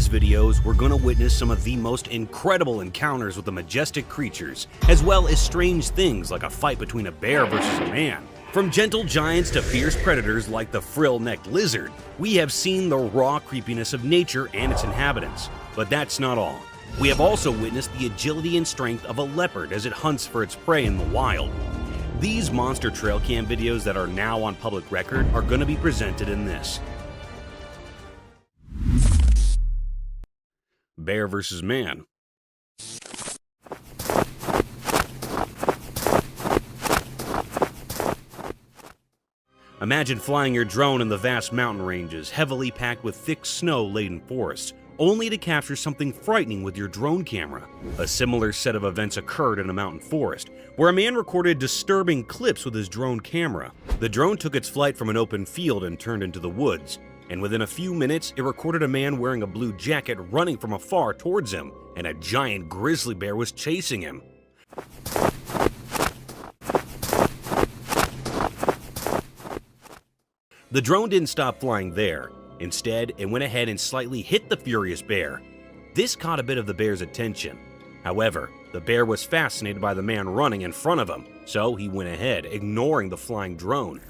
these videos, we're gonna witness some of the most incredible encounters with the majestic creatures, as well as strange things like a fight between a bear versus a man. From gentle giants to fierce predators like the frill-necked lizard, we have seen the raw creepiness of nature and its inhabitants. But that's not all. We have also witnessed the agility and strength of a leopard as it hunts for its prey in the wild. These monster trail cam videos that are now on public record are going to be presented in this. Bear versus man. Imagine flying your drone in the vast mountain ranges, heavily packed with thick snow-laden forests, only to capture something frightening with your drone camera. A similar set of events occurred in a mountain forest, where a man recorded disturbing clips with his drone camera. The drone took its flight from an open field and turned into the woods, and within a few minutes, it recorded a man wearing a blue jacket running from afar towards him, and a giant grizzly bear was chasing him. The drone didn't stop flying there. Instead, it went ahead and slightly hit the furious bear. This caught a bit of the bear's attention. However, the bear was fascinated by the man running in front of him, so he went ahead, ignoring the flying drone.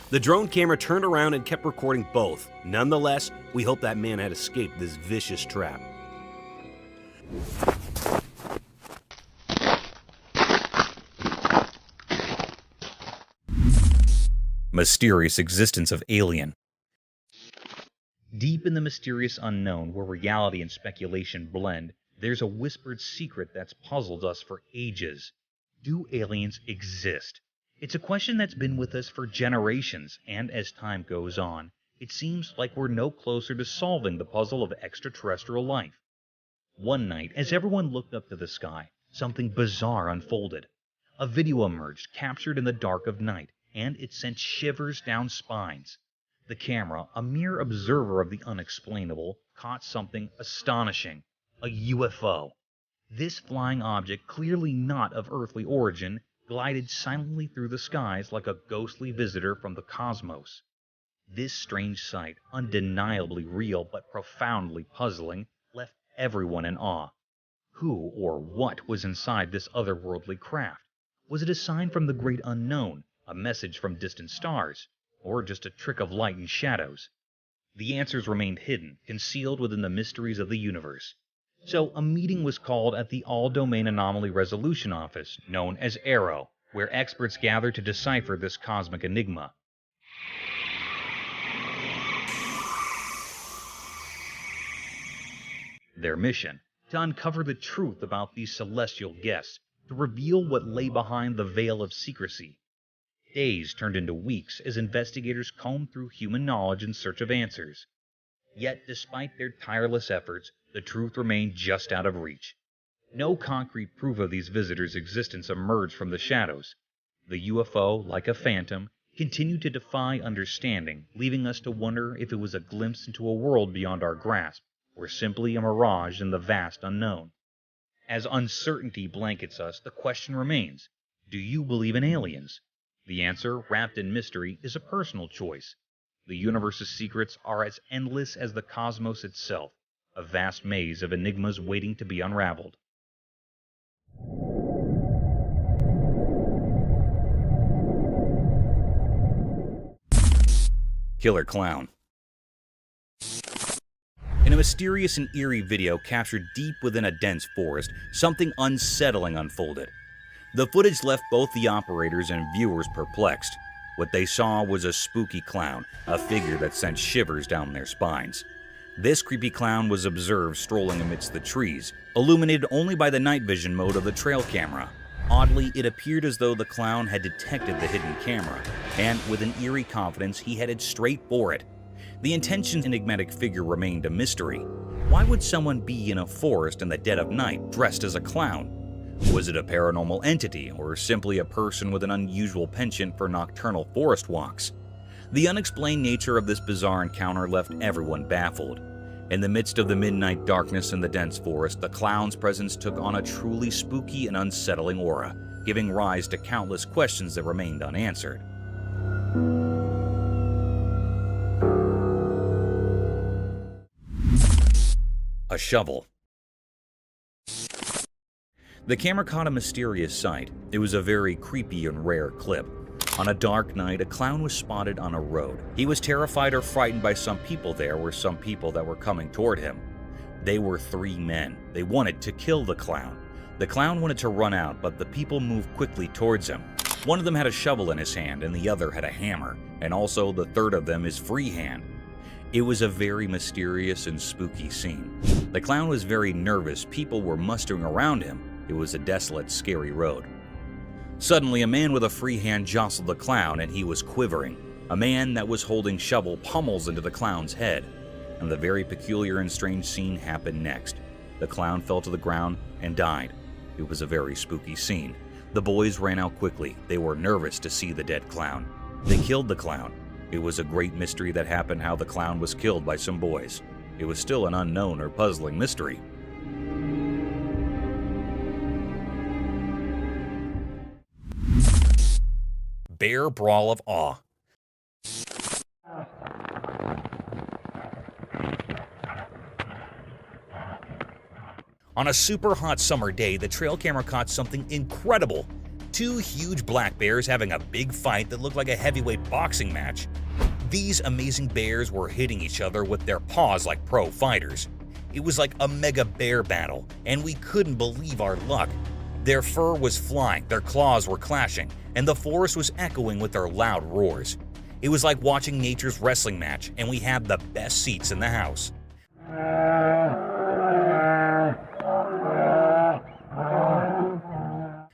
The drone camera turned around and kept recording both. Nonetheless, we hope that man had escaped this vicious trap. Mysterious existence of alien. Deep in the mysterious unknown, where reality and speculation blend, there's a whispered secret that's puzzled us for ages. Do aliens exist? It's a question that's been with us for generations, and as time goes on, it seems like we're no closer to solving the puzzle of extraterrestrial life. One night, as everyone looked up to the sky, something bizarre unfolded. A video emerged, captured in the dark of night, and it sent shivers down spines. The camera, a mere observer of the unexplainable, caught something astonishing: a UFO. This flying object, clearly not of earthly origin, glided silently through the skies like a ghostly visitor from the cosmos. This strange sight, undeniably real but profoundly puzzling, left everyone in awe. Who or what was inside this otherworldly craft? Was it a sign from the great unknown, a message from distant stars, or just a trick of light and shadows? The answers remained hidden, concealed within the mysteries of the universe. So a meeting was called at the All-Domain Anomaly Resolution Office, known as ARROW, where experts gathered to decipher this cosmic enigma. Their mission: to uncover the truth about these celestial guests, to reveal what lay behind the veil of secrecy. Days turned into weeks as investigators combed through human knowledge in search of answers. Yet, despite their tireless efforts, the truth remained just out of reach. No concrete proof of these visitors' existence emerged from the shadows. The UFO, like a phantom, continued to defy understanding, leaving us to wonder if it was a glimpse into a world beyond our grasp, or simply a mirage in the vast unknown. As uncertainty blankets us, the question remains: do you believe in aliens? The answer, wrapped in mystery, is a personal choice. The universe's secrets are as endless as the cosmos itself, a vast maze of enigmas waiting to be unraveled. Killer Clown. In a mysterious and eerie video captured deep within a dense forest, something unsettling unfolded. The footage left both the operators and viewers perplexed. What they saw was a spooky clown, a figure that sent shivers down their spines. This creepy clown was observed strolling amidst the trees, illuminated only by the night vision mode of the trail camera. Oddly, it appeared as though the clown had detected the hidden camera, and with an eerie confidence, he headed straight for it. The intention's enigmatic figure remained a mystery. Why would someone be in a forest in the dead of night, dressed as a clown? Was it a paranormal entity, or simply a person with an unusual penchant for nocturnal forest walks? The unexplained nature of this bizarre encounter left everyone baffled. In the midst of the midnight darkness in the dense forest, the clown's presence took on a truly spooky and unsettling aura, giving rise to countless questions that remained unanswered. A shovel. The camera caught a mysterious sight. It was a very creepy and rare clip. On a dark night, a clown was spotted on a road. He was terrified or frightened by some people. There were some people that were coming toward him. They were 3 men. They wanted to kill the clown. The clown wanted to run out, but the people moved quickly towards him. One of them had a shovel in his hand, and the other had a hammer, and also the third of them is free hand. It was a very mysterious and spooky scene. The clown was very nervous. People were mustering around him. It was a desolate, scary road. Suddenly, a man with a free hand jostled the clown, and he was quivering. A man that was holding shovel pummels into the clown's head. And the very peculiar and strange scene happened next. The clown fell to the ground and died. It was a very spooky scene. The boys ran out quickly. They were nervous to see the dead clown. They killed the clown. It was a great mystery that happened how the clown was killed by some boys. It was still an unknown or puzzling mystery. Bear Brawl of Awe. On a super hot summer day, the trail camera caught something incredible. 2 huge black bears having a big fight that looked like a heavyweight boxing match. These amazing bears were hitting each other with their paws like pro fighters. It was like a mega bear battle, and we couldn't believe our luck. Their fur was flying, their claws were clashing, and the forest was echoing with their loud roars. It was like watching nature's wrestling match, and we had the best seats in the house.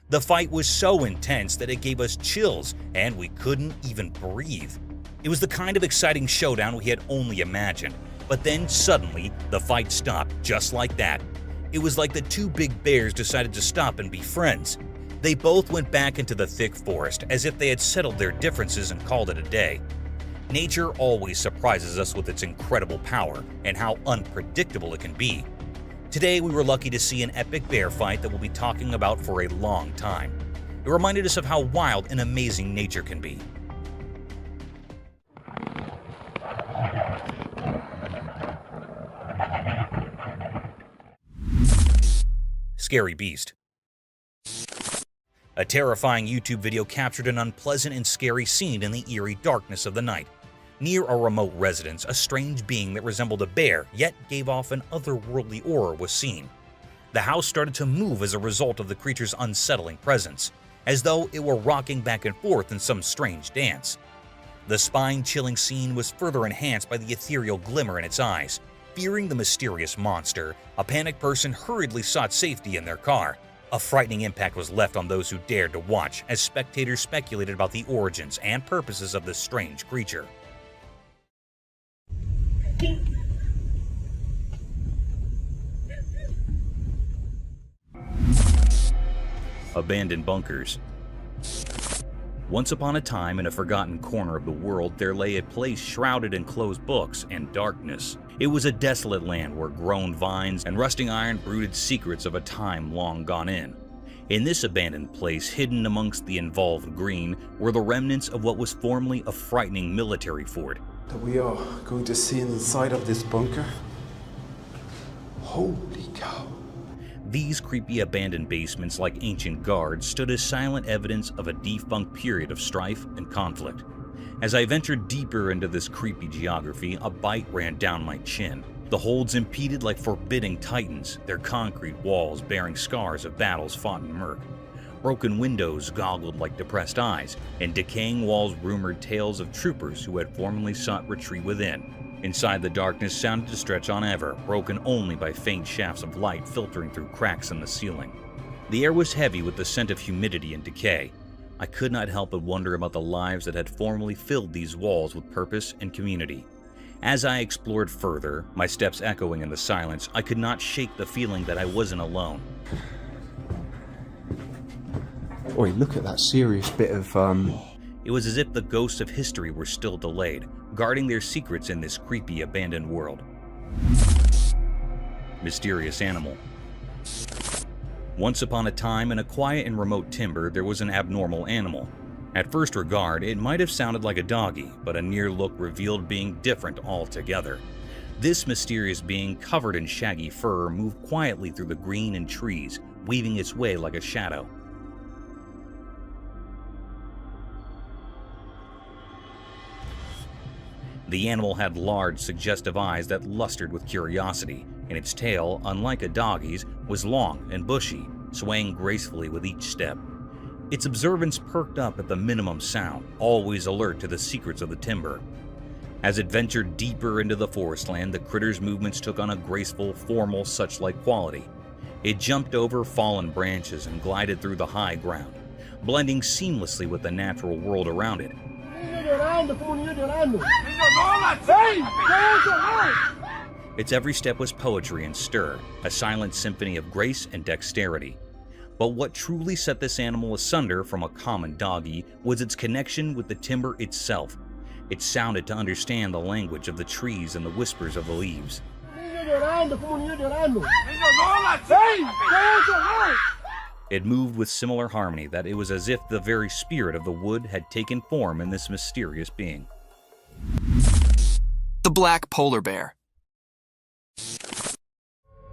The fight was so intense that it gave us chills, and we couldn't even breathe. It was the kind of exciting showdown we had only imagined. But then suddenly, the fight stopped just like that. It was like the 2 big bears decided to stop and be friends. They both went back into the thick forest as if they had settled their differences and called it a day. Nature always surprises us with its incredible power and how unpredictable it can be. Today, we were lucky to see an epic bear fight that we'll be talking about for a long time. It reminded us of how wild and amazing nature can be. Scary beast. A terrifying YouTube video captured an unpleasant and scary scene in the eerie darkness of the night. Near a remote residence, a strange being that resembled a bear, yet gave off an otherworldly aura, was seen. The house started to move as a result of the creature's unsettling presence, as though it were rocking back and forth in some strange dance. The spine-chilling scene was further enhanced by the ethereal glimmer in its eyes. Fearing the mysterious monster, a panicked person hurriedly sought safety in their car. A frightening impact was left on those who dared to watch, as spectators speculated about the origins and purposes of this strange creature. Abandoned bunkers. Once upon a time, in a forgotten corner of the world, there lay a place shrouded in closed books and darkness. It was a desolate land where grown vines and rusting iron brooded secrets of a time long gone in. In this abandoned place, hidden amongst the involved green, were the remnants of what was formerly a frightening military fort. That we are going to see inside of this bunker? Holy cow. These creepy abandoned basements, like ancient guards, stood as silent evidence of a defunct period of strife and conflict. As I ventured deeper into this creepy geography, a bite ran down my chin. The holds impeded like forbidding titans, their concrete walls bearing scars of battles fought in murk. Broken windows goggled like depressed eyes, and decaying walls rumored tales of troopers who had formerly sought retreat within. Inside, the darkness sounded to stretch on ever, broken only by faint shafts of light filtering through cracks in the ceiling. The air was heavy with the scent of humidity and decay. I could not help but wonder about the lives that had formerly filled these walls with purpose and community. As I explored further, my steps echoing in the silence, I could not shake the feeling that I wasn't alone. Oi, look at that serious bit of, It was as if the ghosts of history were still delayed, guarding their secrets in this creepy abandoned world. Mysterious animal. Once upon a time, in a quiet and remote timber, there was an abnormal animal. At first regard, it might have sounded like a doggy, but a near look revealed being different altogether. This mysterious being, covered in shaggy fur, moved quietly through the green and trees, weaving its way like a shadow. The animal had large, suggestive eyes that lustered with curiosity, and its tail, unlike a doggy's, was long and bushy, swaying gracefully with each step. Its observance perked up at the minimum sound, always alert to the secrets of the timber. As it ventured deeper into the forestland, the critter's movements took on a graceful, formal, such-like quality. It jumped over fallen branches and glided through the high ground, blending seamlessly with the natural world around it. Its every step was poetry and stir, a silent symphony of grace and dexterity. But what truly set this animal asunder from a common doggy was its connection with the timber itself. It sounded to understand the language of the trees and the whispers of the leaves. It moved with similar harmony that it was as if the very spirit of the wood had taken form in this mysterious being. The black polar bear.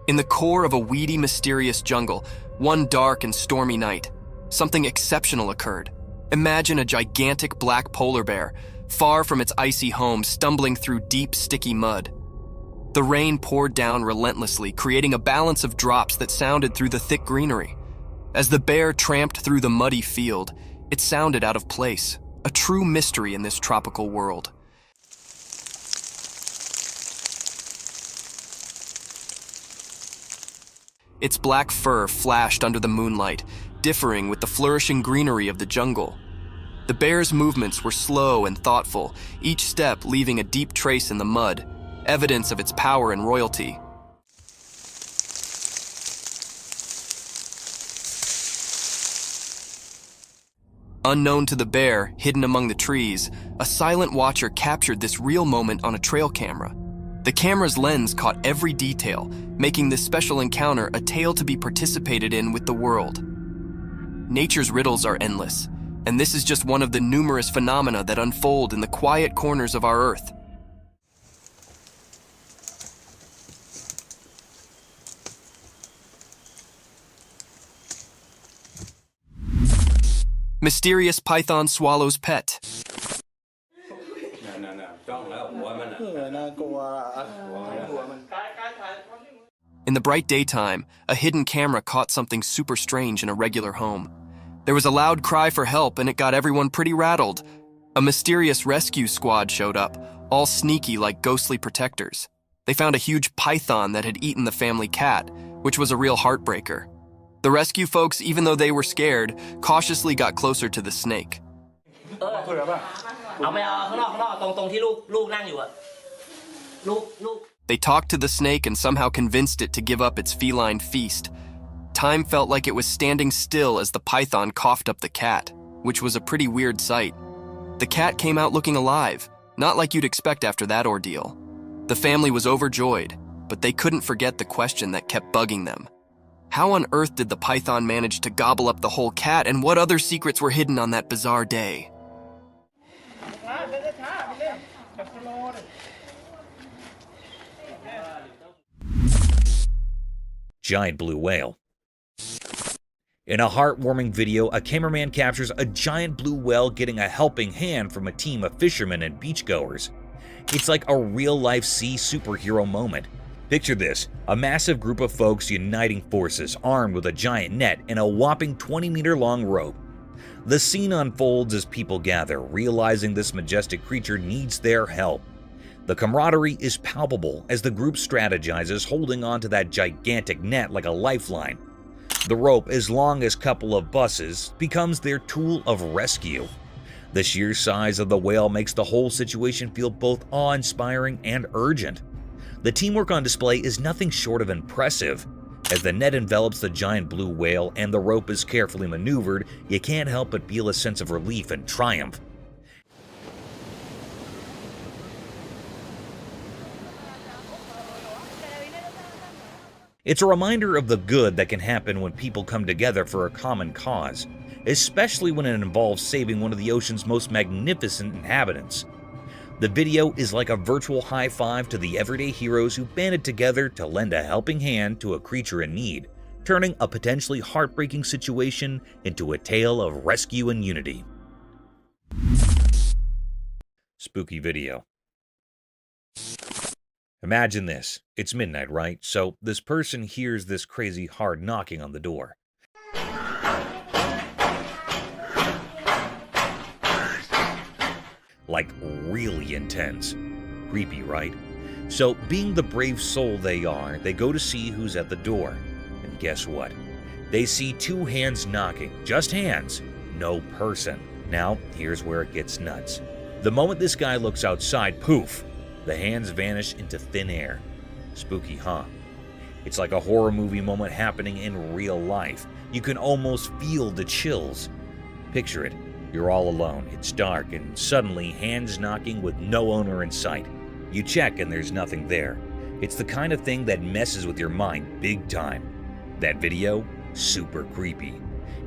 In the core of a weedy, mysterious jungle, one dark and stormy night, something exceptional occurred. Imagine a gigantic black polar bear, far from its icy home, stumbling through deep, sticky mud. The rain poured down relentlessly, creating a balance of drops that sounded through the thick greenery. As the bear tramped through the muddy field, it sounded out of place, a true mystery in this tropical world. Its black fur flashed under the moonlight, differing with the flourishing greenery of the jungle. The bear's movements were slow and thoughtful, each step leaving a deep trace in the mud, evidence of its power and royalty. Unknown to the bear, hidden among the trees, a silent watcher captured this real moment on a trail camera. The camera's lens caught every detail, making this special encounter a tale to be participated in with the world. Nature's riddles are endless, and this is just one of the numerous phenomena that unfold in the quiet corners of our Earth. Mysterious python swallows pet. In the bright daytime, a hidden camera caught something super strange in a regular home. There was a loud cry for help, and it got everyone pretty rattled. A mysterious rescue squad showed up, all sneaky like ghostly protectors. They found a huge python that had eaten the family cat, which was a real heartbreaker. The rescue folks, even though they were scared, cautiously got closer to the snake. They talked to the snake and somehow convinced it to give up its feline feast. Time felt like it was standing still as the python coughed up the cat, which was a pretty weird sight. The cat came out looking alive, not like you'd expect after that ordeal. The family was overjoyed, but they couldn't forget the question that kept bugging them. How on earth did the python manage to gobble up the whole cat, and what other secrets were hidden on that bizarre day? Giant blue whale. In a heartwarming video, a cameraman captures a giant blue whale getting a helping hand from a team of fishermen and beachgoers. It's like a real-life sea superhero moment. Picture this, a massive group of folks uniting forces, armed with a giant net and a whopping 20-meter-long rope. The scene unfolds as people gather, realizing this majestic creature needs their help. The camaraderie is palpable as the group strategizes, holding onto that gigantic net like a lifeline. The rope, as long as a couple of buses, becomes their tool of rescue. The sheer size of the whale makes the whole situation feel both awe-inspiring and urgent. The teamwork on display is nothing short of impressive. As the net envelops the giant blue whale and the rope is carefully maneuvered, you can't help but feel a sense of relief and triumph. It's a reminder of the good that can happen when people come together for a common cause, especially when it involves saving one of the ocean's most magnificent inhabitants. The video is like a virtual high five to the everyday heroes who banded together to lend a helping hand to a creature in need, turning a potentially heartbreaking situation into a tale of rescue and unity. Spooky video. Imagine this. It's midnight, right? So this person hears this crazy hard knocking on the door. Like really intense. Creepy, right? So being the brave soul they are, they go to see who's at the door. And guess what? They see two hands knocking. Just hands. No person. Now, here's where it gets nuts. The moment this guy looks outside, poof! The hands vanish into thin air. Spooky, huh? It's like a horror movie moment happening in real life. You can almost feel the chills. Picture it. You're all alone, it's dark, and suddenly hands knocking with no owner in sight. You check and there's nothing there. It's the kind of thing that messes with your mind big time. That video? Super creepy.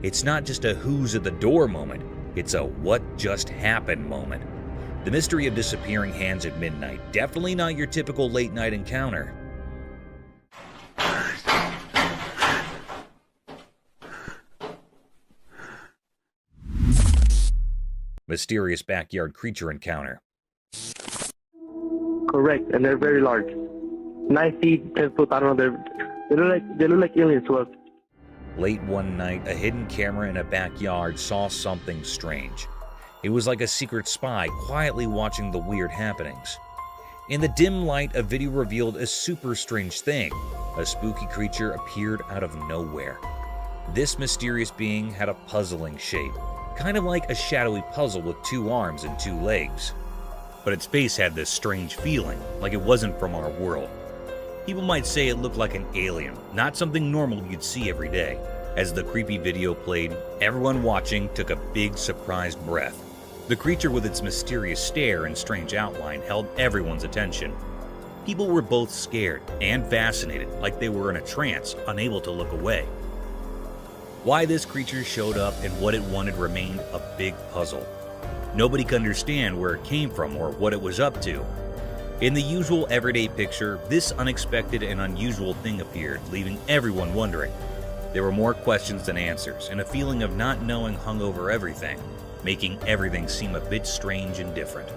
It's not just a who's at the door moment, it's a what just happened moment. The mystery of disappearing hands at midnight, definitely not your typical late night encounter. Mysterious backyard creature encounter. Correct, and they're very large. 9 feet, 10 foot, I don't know, they look like aliens to us. Late one night, a hidden camera in a backyard saw something strange. It was like a secret spy quietly watching the weird happenings. In the dim light, a video revealed a super strange thing. A spooky creature appeared out of nowhere. This mysterious being had a puzzling shape, kind of like a shadowy puzzle with 2 arms and 2 legs. But its face had this strange feeling, like it wasn't from our world. People might say it looked like an alien, not something normal you'd see every day. As the creepy video played, everyone watching took a big surprised breath. The creature with its mysterious stare and strange outline held everyone's attention. People were both scared and fascinated, like they were in a trance, unable to look away. Why this creature showed up and what it wanted remained a big puzzle. Nobody could understand where it came from or what it was up to. In the usual everyday picture, this unexpected and unusual thing appeared, leaving everyone wondering. There were more questions than answers, and a feeling of not knowing hung over everything, making everything seem a bit strange and different.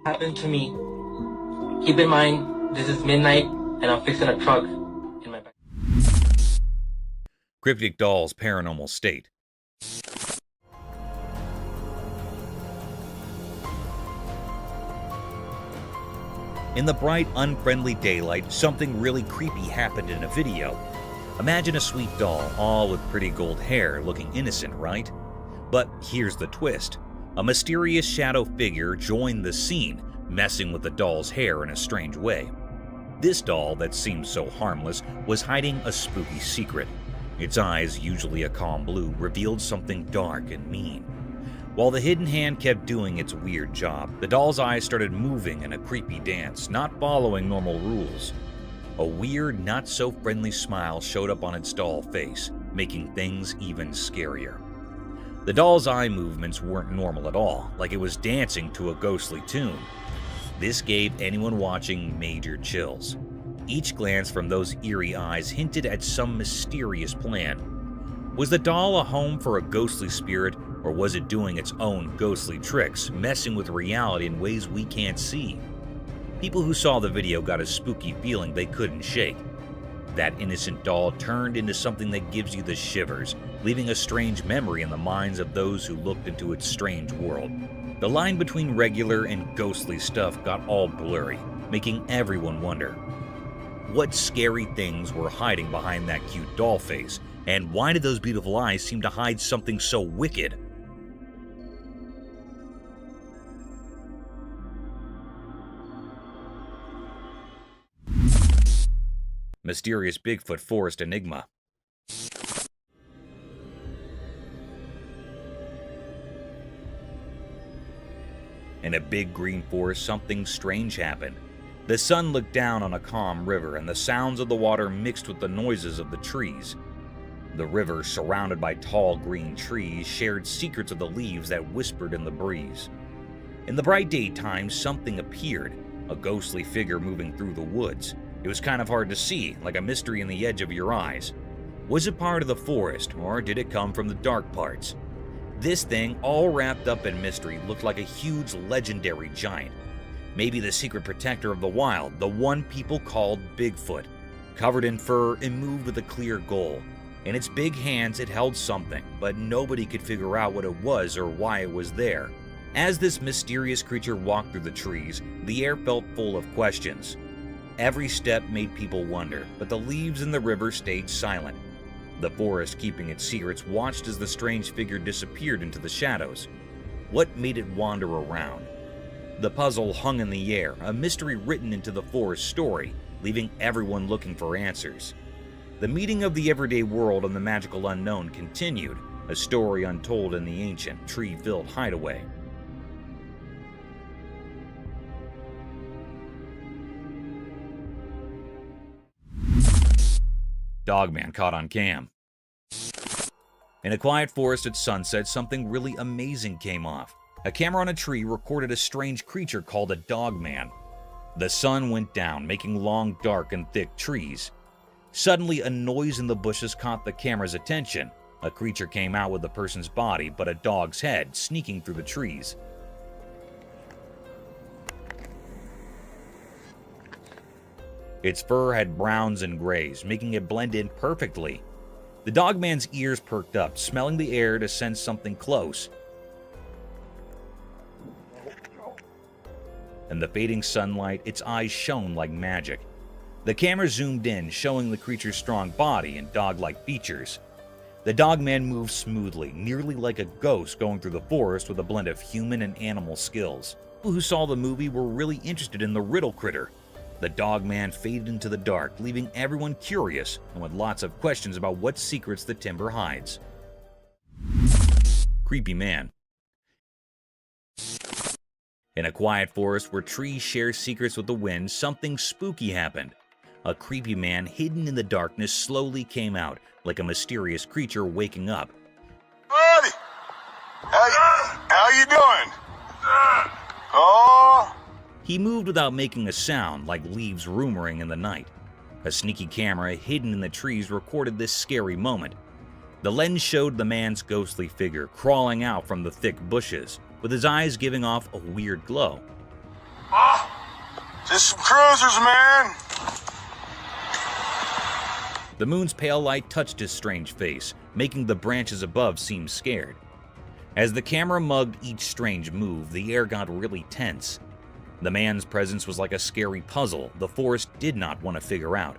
Happened to me. Keep in mind, this is midnight, and I'm fixing a truck in my back. Cryptic doll's paranormal state. In the bright, unfriendly daylight, something really creepy happened in a video. Imagine a sweet doll, all with pretty gold hair, looking innocent, right? But here's the twist. A mysterious shadow figure joined the scene, messing with the doll's hair in a strange way. This doll, that seemed so harmless, was hiding a spooky secret. Its eyes, usually a calm blue, revealed something dark and mean. While the hidden hand kept doing its weird job, the doll's eyes started moving in a creepy dance, not following normal rules. A weird, not-so-friendly smile showed up on its doll face, making things even scarier. The doll's eye movements weren't normal at all, like it was dancing to a ghostly tune. This gave anyone watching major chills. Each glance from those eerie eyes hinted at some mysterious plan. Was the doll a home for a ghostly spirit, or was it doing its own ghostly tricks, messing with reality in ways we can't see? People who saw the video got a spooky feeling they couldn't shake. That innocent doll turned into something that gives you the shivers, leaving a strange memory in the minds of those who looked into its strange world. The line between regular and ghostly stuff got all blurry, making everyone wonder. What scary things were hiding behind that cute doll face, and why did those beautiful eyes seem to hide something so wicked? Mysterious Bigfoot forest enigma. In a big green forest, something strange happened. The sun looked down on a calm river, and the sounds of the water mixed with the noises of the trees. The river, surrounded by tall green trees, shared secrets of the leaves that whispered in the breeze. In the bright daytime, something appeared, a ghostly figure moving through the woods. It was kind of hard to see, like a mystery in the edge of your eyes. Was it part of the forest, or did it come from the dark parts? This thing, all wrapped up in mystery, looked like a huge legendary giant. Maybe the secret protector of the wild, the one people called Bigfoot. Covered in fur and moved with a clear goal. In its big hands it held something, but nobody could figure out what it was or why it was there. As this mysterious creature walked through the trees, the air felt full of questions. Every step made people wonder, but the leaves in the river stayed silent. The forest, keeping its secrets, watched as the strange figure disappeared into the shadows. What made it wander around? The puzzle hung in the air, a mystery written into the forest story, leaving everyone looking for answers. The meeting of the everyday world and the magical unknown continued, a story untold in the ancient, tree-filled hideaway. Dogman caught on cam. In a quiet forest at sunset, something really amazing came off. A camera on a tree recorded a strange creature called a dogman. The sun went down, making long, dark, and thick trees. Suddenly, a noise in the bushes caught the camera's attention. A creature came out with a person's body, but a dog's head, sneaking through the trees. Its fur had browns and grays, making it blend in perfectly. The dogman's ears perked up, smelling the air to sense something close. In the fading sunlight, its eyes shone like magic. The camera zoomed in, showing the creature's strong body and dog-like features. The dogman moved smoothly, nearly like a ghost going through the forest with a blend of human and animal skills. People who saw the movie were really interested in the riddle critter. The dogman faded into the dark, leaving everyone curious and with lots of questions about what secrets the timber hides. Creepy man. In a quiet forest where trees share secrets with the wind, something spooky happened. A creepy man hidden in the darkness slowly came out, like a mysterious creature waking up. Buddy! How you doing? Oh! He moved without making a sound, like leaves rumoring in the night. A sneaky camera hidden in the trees recorded this scary moment. The lens showed the man's ghostly figure crawling out from the thick bushes, with his eyes giving off a weird glow. Just some cruisers, man. The moon's pale light touched his strange face, making the branches above seem scared. As the camera mugged each strange move, the air got really tense. The man's presence was like a scary puzzle the forest did not want to figure out.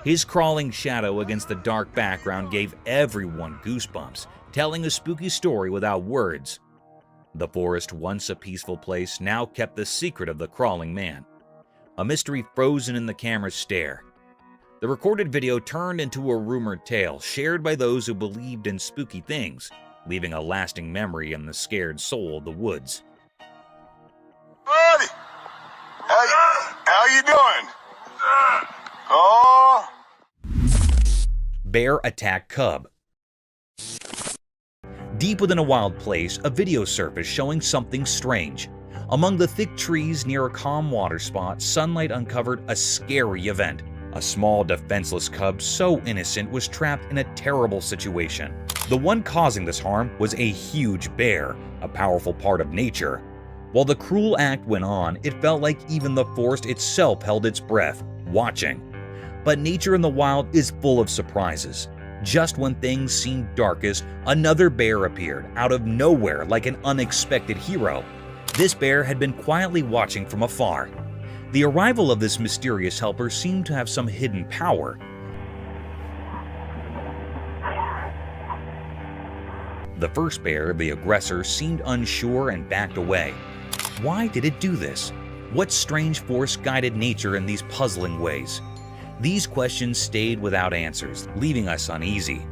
His crawling shadow against the dark background gave everyone goosebumps, telling a spooky story without words. The forest, once a peaceful place, now kept the secret of the crawling man. A mystery frozen in the camera's stare. The recorded video turned into a rumored tale shared by those who believed in spooky things, leaving a lasting memory in the scared soul of the woods. Buddy! How you doing? Oh! Bear attack cub. Deep within a wild place, a video surfaced showing something strange. Among the thick trees near a calm water spot, sunlight uncovered a scary event. A small, defenseless cub so innocent was trapped in a terrible situation. The one causing this harm was a huge bear, a powerful part of nature. While the cruel act went on, it felt like even the forest itself held its breath, watching. But nature in the wild is full of surprises. Just when things seemed darkest, another bear appeared out of nowhere like an unexpected hero. This bear had been quietly watching from afar. The arrival of this mysterious helper seemed to have some hidden power. The first bear, the aggressor, seemed unsure and backed away. Why did it do this? What strange force guided nature in these puzzling ways? These questions stayed without answers, leaving us uneasy.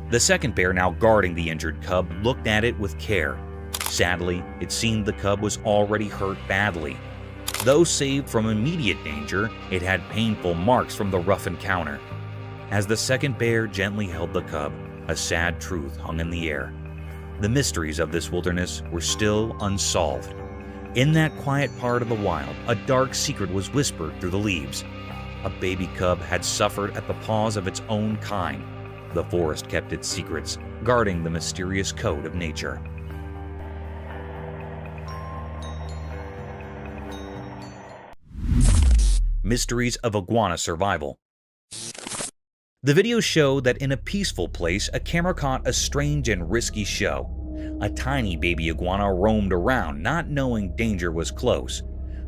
The second bear, now guarding the injured cub, looked at it with care. Sadly, it seemed the cub was already hurt badly. Though saved from immediate danger, it had painful marks from the rough encounter. As the second bear gently held the cub, a sad truth hung in the air. The mysteries of this wilderness were still unsolved. In that quiet part of the wild, a dark secret was whispered through the leaves. A baby cub had suffered at the paws of its own kind. The forest kept its secrets, guarding the mysterious code of nature. Mysteries of iguana survival. The videos show that in a peaceful place, a camera caught a strange and risky show. A tiny baby iguana roamed around, not knowing danger was close.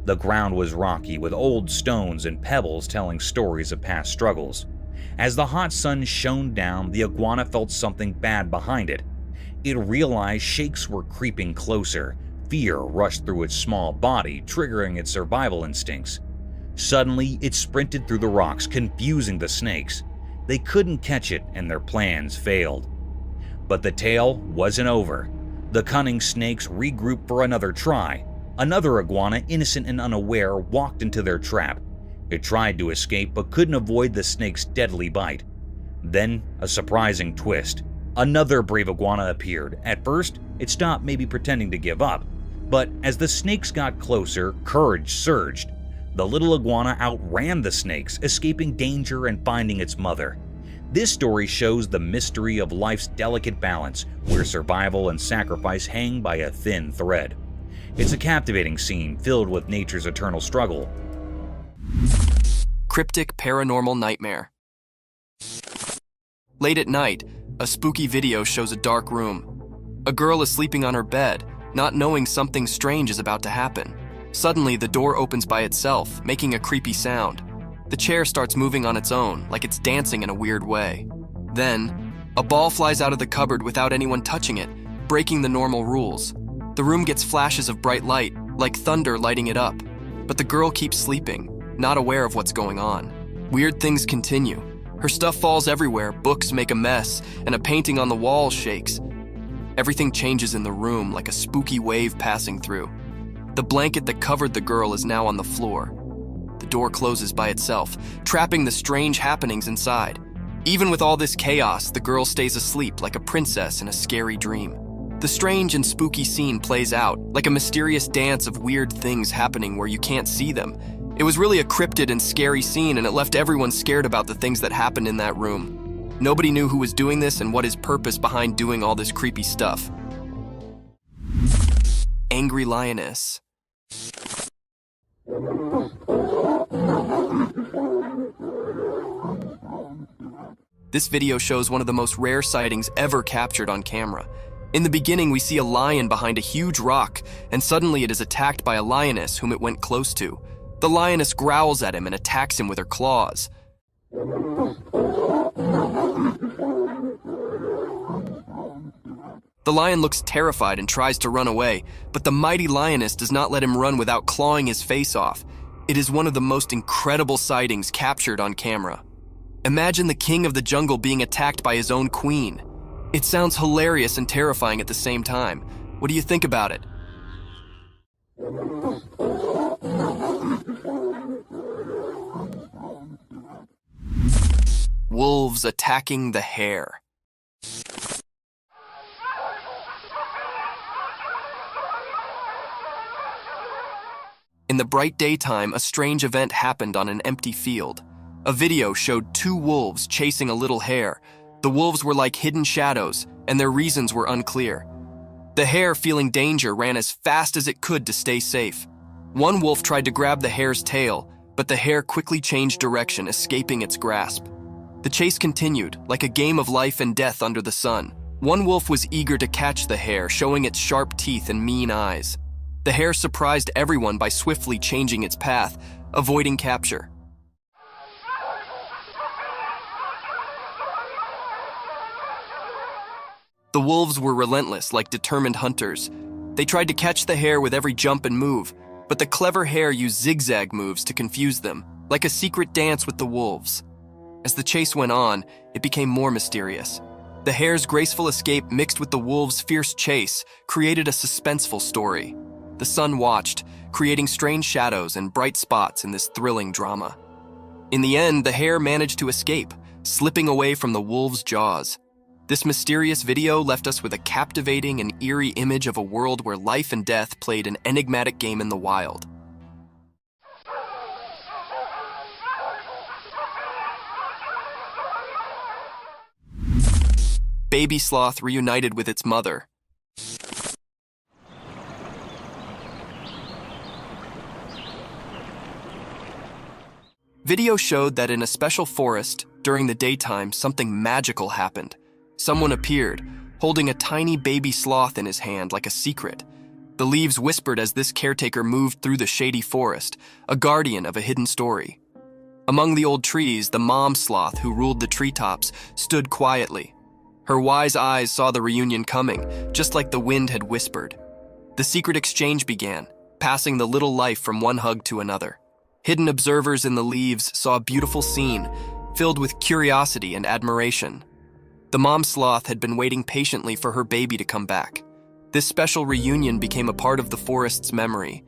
The ground was rocky, with old stones and pebbles telling stories of past struggles. As the hot sun shone down, the iguana felt something bad behind it. It realized shakes were creeping closer. Fear rushed through its small body, triggering its survival instincts. Suddenly, it sprinted through the rocks, confusing the snakes. They couldn't catch it, and their plans failed. But the tale wasn't over. The cunning snakes regrouped for another try. Another iguana, innocent and unaware, walked into their trap. It tried to escape but couldn't avoid the snake's deadly bite. Then, a surprising twist. Another brave iguana appeared. At first, it stopped, maybe pretending to give up. But as the snakes got closer, courage surged. The little iguana outran the snakes, escaping danger and finding its mother. This story shows the mystery of life's delicate balance, where survival and sacrifice hang by a thin thread. It's a captivating scene filled with nature's eternal struggle. Cryptic paranormal nightmare. Late at night, a spooky video shows a dark room. A girl is sleeping on her bed, not knowing something strange is about to happen. Suddenly, the door opens by itself, making a creepy sound. The chair starts moving on its own, like it's dancing in a weird way. Then, a ball flies out of the cupboard without anyone touching it, breaking the normal rules. The room gets flashes of bright light, like thunder lighting it up. But the girl keeps sleeping, not aware of what's going on. Weird things continue. Her stuff falls everywhere, books make a mess, and a painting on the wall shakes. Everything changes in the room, like a spooky wave passing through. The blanket that covered the girl is now on the floor. The door closes by itself, trapping the strange happenings inside. Even with all this chaos, the girl stays asleep like a princess in a scary dream. The strange and spooky scene plays out, like a mysterious dance of weird things happening where you can't see them. It was really a cryptid and scary scene, and it left everyone scared about the things that happened in that room. Nobody knew who was doing this and what his purpose behind doing all this creepy stuff. Angry Lioness. This video shows one of the most rare sightings ever captured on camera. In the beginning, we see a lion behind a huge rock, and suddenly it is attacked by a lioness whom it went close to. The lioness growls at him and attacks him with her claws. The lion looks terrified and tries to run away, but the mighty lioness does not let him run without clawing his face off. It is one of the most incredible sightings captured on camera. Imagine the king of the jungle being attacked by his own queen. It sounds hilarious and terrifying at the same time. What do you think about it? Wolves attacking the hare. In the bright daytime, a strange event happened on an empty field. A video showed two wolves chasing a little hare. The wolves were like hidden shadows, and their reasons were unclear. The hare, feeling danger, ran as fast as it could to stay safe. One wolf tried to grab the hare's tail, but the hare quickly changed direction, escaping its grasp. The chase continued, like a game of life and death under the sun. One wolf was eager to catch the hare, showing its sharp teeth and mean eyes. The hare surprised everyone by swiftly changing its path, avoiding capture. The wolves were relentless, like determined hunters. They tried to catch the hare with every jump and move, but the clever hare used zigzag moves to confuse them, like a secret dance with the wolves. As the chase went on, it became more mysterious. The hare's graceful escape mixed with the wolves' fierce chase created a suspenseful story. The sun watched, creating strange shadows and bright spots in this thrilling drama. In the end, the hare managed to escape, slipping away from the wolves' jaws. This mysterious video left us with a captivating and eerie image of a world where life and death played an enigmatic game in the wild. Baby sloth reunited with its mother. Video showed that in a special forest, during the daytime, something magical happened. Someone appeared, holding a tiny baby sloth in his hand like a secret. The leaves whispered as this caretaker moved through the shady forest, a guardian of a hidden story. Among the old trees, the mom sloth who ruled the treetops stood quietly. Her wise eyes saw the reunion coming, just like the wind had whispered. The secret exchange began, passing the little life from one hug to another. Hidden observers in the leaves saw a beautiful scene, filled with curiosity and admiration. The mom sloth had been waiting patiently for her baby to come back. This special reunion became a part of the forest's memory.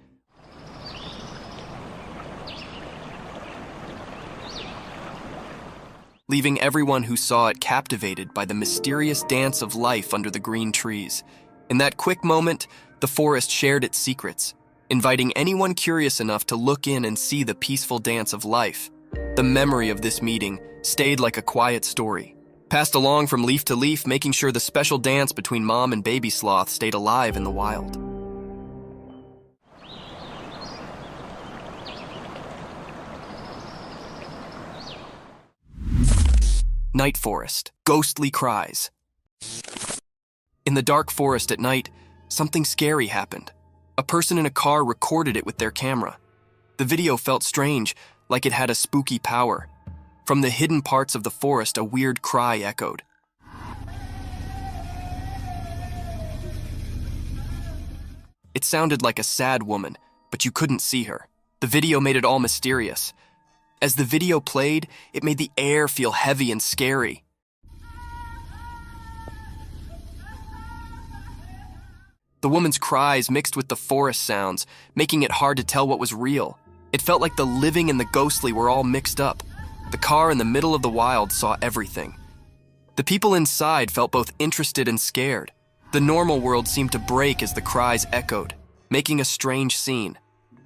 Leaving everyone who saw it captivated by the mysterious dance of life under the green trees. In that quick moment, the forest shared its secrets, inviting anyone curious enough to look in and see the peaceful dance of life. The memory of this meeting stayed like a quiet story, passed along from leaf to leaf, making sure the special dance between mom and baby sloth stayed alive in the wild. Night forest, ghostly cries. In the dark forest at night, something scary happened. A person in a car recorded it with their camera. The video felt strange, like it had a spooky power. From the hidden parts of the forest, a weird cry echoed. It sounded like a sad woman, but you couldn't see her. The video made it all mysterious. As the video played, it made the air feel heavy and scary. The woman's cries mixed with the forest sounds, making it hard to tell what was real. It felt like the living and the ghostly were all mixed up. The car in the middle of the wild saw everything. The people inside felt both interested and scared. The normal world seemed to break as the cries echoed, making a strange scene.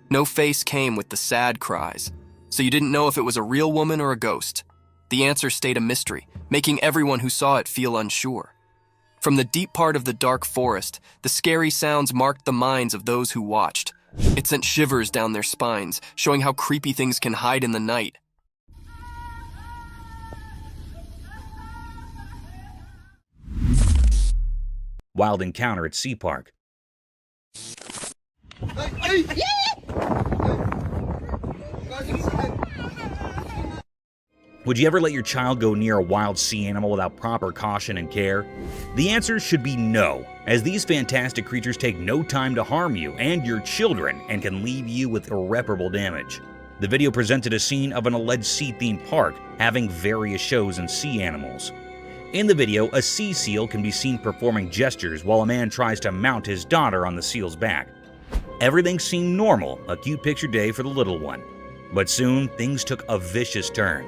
No face came with the sad cries, so you didn't know if it was a real woman or a ghost. The answer stayed a mystery, making everyone who saw it feel unsure. From the deep part of the dark forest, the scary sounds marked the minds of those who watched. It sent shivers down their spines, showing how creepy things can hide in the night. Wild encounter at Sea Park. Would you ever let your child go near a wild sea animal without proper caution and care? The answer should be no, as these fantastic creatures take no time to harm you and your children and can leave you with irreparable damage. The video presented a scene of an alleged sea-themed park having various shows and sea animals. In the video, a sea seal can be seen performing gestures while a man tries to mount his daughter on the seal's back. Everything seemed normal, a cute picture day for the little one. But soon, things took a vicious turn.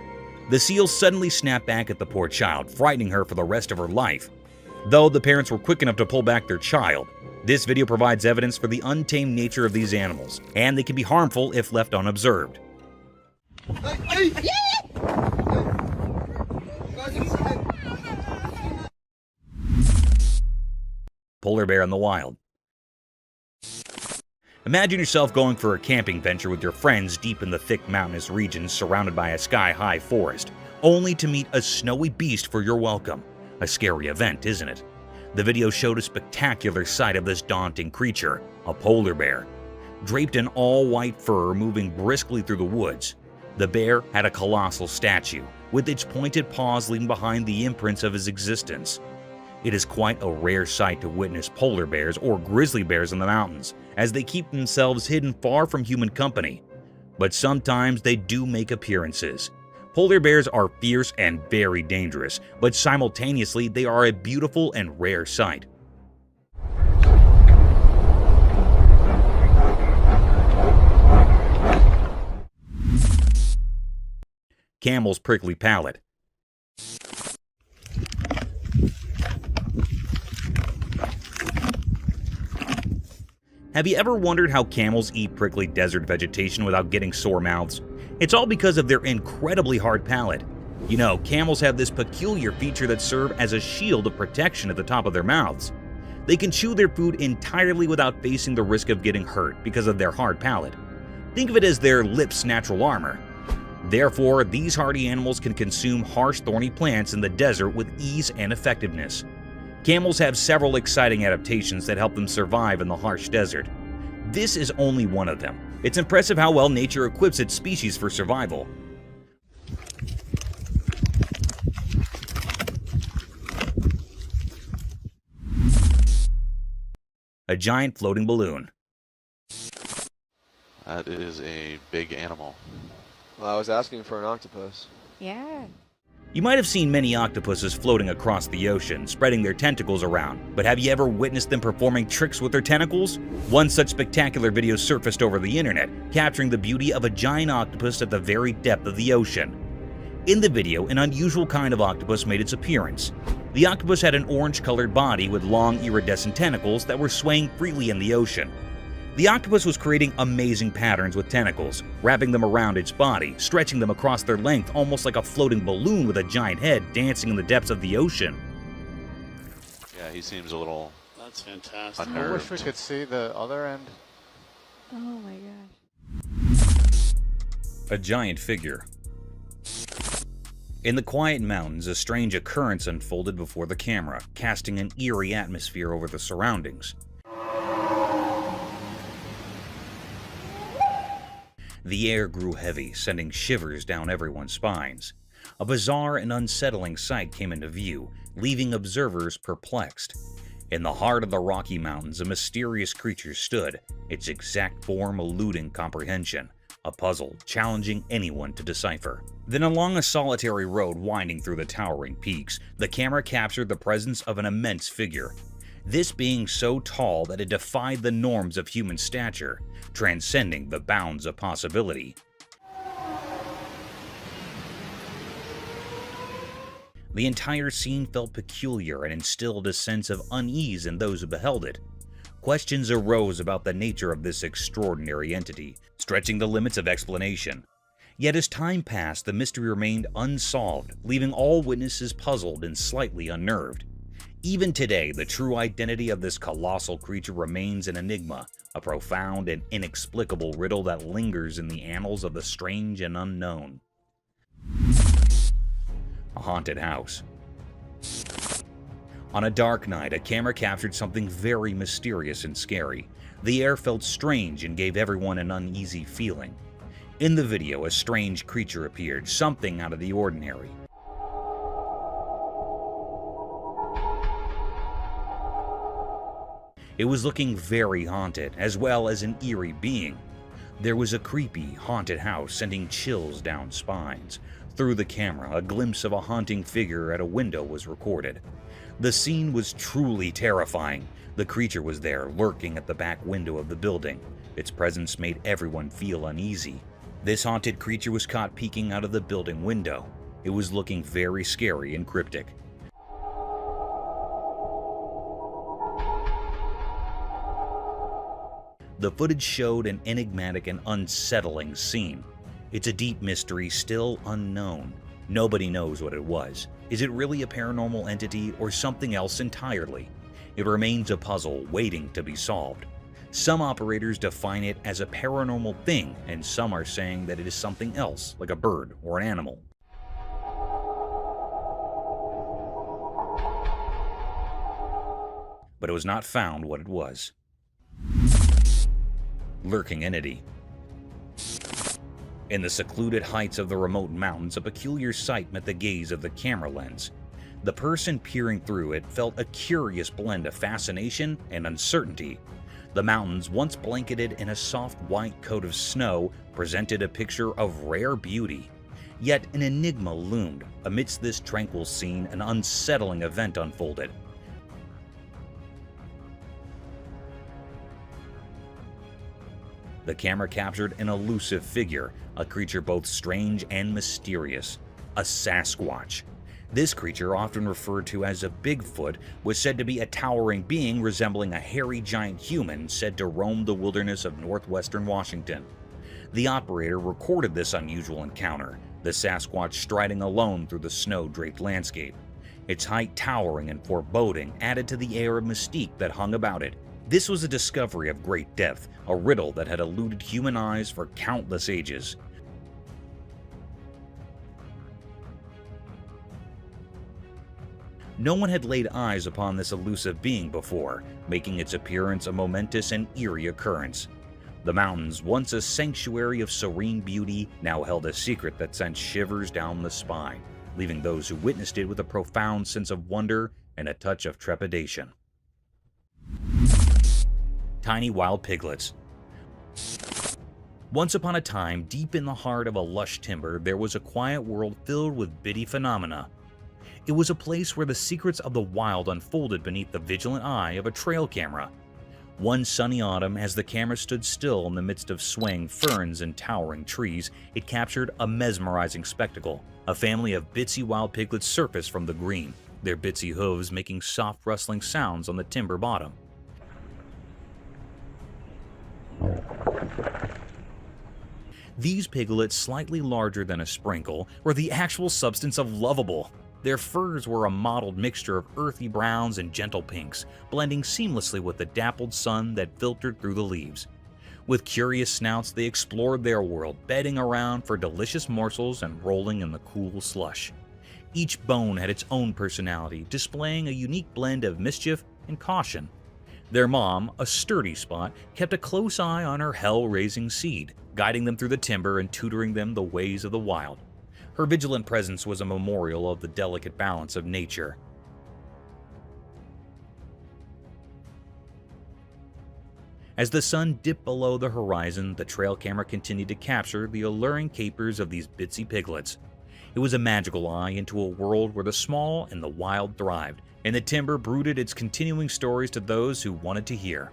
The seal suddenly snapped back at the poor child, frightening her for the rest of her life. Though the parents were quick enough to pull back their child, this video provides evidence for the untamed nature of these animals, and they can be harmful if left unobserved. Polar bear in the wild. Imagine yourself going for a camping venture with your friends deep in the thick mountainous regions surrounded by a sky-high forest, only to meet a snowy beast for your welcome. A scary event, isn't it? The video showed a spectacular sight of this daunting creature, a polar bear. Draped in all-white fur moving briskly through the woods, the bear had a colossal statue, with its pointed paws leaving behind the imprints of his existence. It is quite a rare sight to witness polar bears or grizzly bears in the mountains, as they keep themselves hidden far from human company. But sometimes they do make appearances. Polar bears are fierce and very dangerous, but simultaneously they are a beautiful and rare sight. Camel's prickly palate. Have you ever wondered how camels eat prickly desert vegetation without getting sore mouths? It's all because of their incredibly hard palate. You know, camels have this peculiar feature that serves as a shield of protection at the top of their mouths. They can chew their food entirely without facing the risk of getting hurt because of their hard palate. Think of it as their lips' natural armor. Therefore, these hardy animals can consume harsh, thorny plants in the desert with ease and effectiveness. Camels have several exciting adaptations that help them survive in the harsh desert. This is only one of them. It's impressive how well nature equips its species for survival. A giant floating balloon. That is a big animal. Well, I was asking for an octopus. Yeah. You might have seen many octopuses floating across the ocean, spreading their tentacles around, but have you ever witnessed them performing tricks with their tentacles? One such spectacular video surfaced over the internet, capturing the beauty of a giant octopus at the very depth of the ocean. In the video, an unusual kind of octopus made its appearance. The octopus had an orange-colored body with long iridescent tentacles that were swaying freely in the ocean. The octopus was creating amazing patterns with tentacles, wrapping them around its body, stretching them across their length almost like a floating balloon with a giant head dancing in the depths of the ocean. Yeah, he seems a little That's fantastic. unnerved. I wish we could see the other end. Oh my gosh. A giant figure. In the quiet mountains, a strange occurrence unfolded before the camera, casting an eerie atmosphere over the surroundings. The air grew heavy, sending shivers down everyone's spines. A bizarre and unsettling sight came into view, leaving observers perplexed. In the heart of the Rocky Mountains, a mysterious creature stood, its exact form eluding comprehension, a puzzle challenging anyone to decipher. Then along a solitary road winding through the towering peaks, the camera captured the presence of an immense figure. This being so tall that it defied the norms of human stature, transcending the bounds of possibility. The entire scene felt peculiar and instilled a sense of unease in those who beheld it. Questions arose about the nature of this extraordinary entity, stretching the limits of explanation. Yet as time passed, the mystery remained unsolved, leaving all witnesses puzzled and slightly unnerved. Even today, the true identity of this colossal creature remains an enigma, a profound and inexplicable riddle that lingers in the annals of the strange and unknown. A haunted house. On a dark night, a camera captured something very mysterious and scary. The air felt strange and gave everyone an uneasy feeling. In the video, a strange creature appeared, something out of the ordinary. It was looking very haunted, as well as an eerie being. There was a creepy, haunted house sending chills down spines. Through the camera, a glimpse of a haunting figure at a window was recorded. The scene was truly terrifying. The creature was there, lurking at the back window of the building. Its presence made everyone feel uneasy. This haunted creature was caught peeking out of the building window. It was looking very scary and cryptic. The footage showed an enigmatic and unsettling scene. It's a deep mystery still unknown. Nobody knows what it was. Is it really a paranormal entity or something else entirely? It remains a puzzle waiting to be solved. Some operators define it as a paranormal thing, and some are saying that it is something else, like a bird or an animal. But it was not found what it was. Lurking entity. In the secluded heights of the remote mountains, a peculiar sight met the gaze of the camera lens. The person peering through it felt a curious blend of fascination and uncertainty. The mountains, once blanketed in a soft white coat of snow, presented a picture of rare beauty. Yet an enigma loomed. Amidst this tranquil scene, an unsettling event unfolded. The camera captured an elusive figure, a creature both strange and mysterious, a Sasquatch. This creature, often referred to as a Bigfoot, was said to be a towering being resembling a hairy giant human said to roam the wilderness of northwestern Washington. The operator recorded this unusual encounter, the Sasquatch striding alone through the snow-draped landscape. Its height towering and foreboding added to the air of mystique that hung about it. This was a discovery of great depth, a riddle that had eluded human eyes for countless ages. No one had laid eyes upon this elusive being before, making its appearance a momentous and eerie occurrence. The mountains, once a sanctuary of serene beauty, now held a secret that sent shivers down the spine, leaving those who witnessed it with a profound sense of wonder and a touch of trepidation. Tiny wild piglets. Once upon a time, deep in the heart of a lush timber, there was a quiet world filled with bitty phenomena. It was a place where the secrets of the wild unfolded beneath the vigilant eye of a trail camera. One sunny autumn, as the camera stood still in the midst of swaying ferns and towering trees, it captured a mesmerizing spectacle. A family of bitsy wild piglets surfaced from the green, their bitsy hooves making soft rustling sounds on the timber bottom. These piglets, slightly larger than a sprinkle, were the actual substance of lovable. Their furs were a mottled mixture of earthy browns and gentle pinks, blending seamlessly with the dappled sun that filtered through the leaves. With curious snouts, they explored their world, bedding around for delicious morsels and rolling in the cool slush. Each bone had its own personality, displaying a unique blend of mischief and caution. Their mom, a sturdy spot, kept a close eye on her hell-raising seed, guiding them through the timber and tutoring them the ways of the wild. Her vigilant presence was a memorial of the delicate balance of nature. As the sun dipped below the horizon, the trail camera continued to capture the alluring capers of these bitsy piglets. It was a magical eye into a world where the small and the wild thrived, and the timber brooded its continuing stories to those who wanted to hear.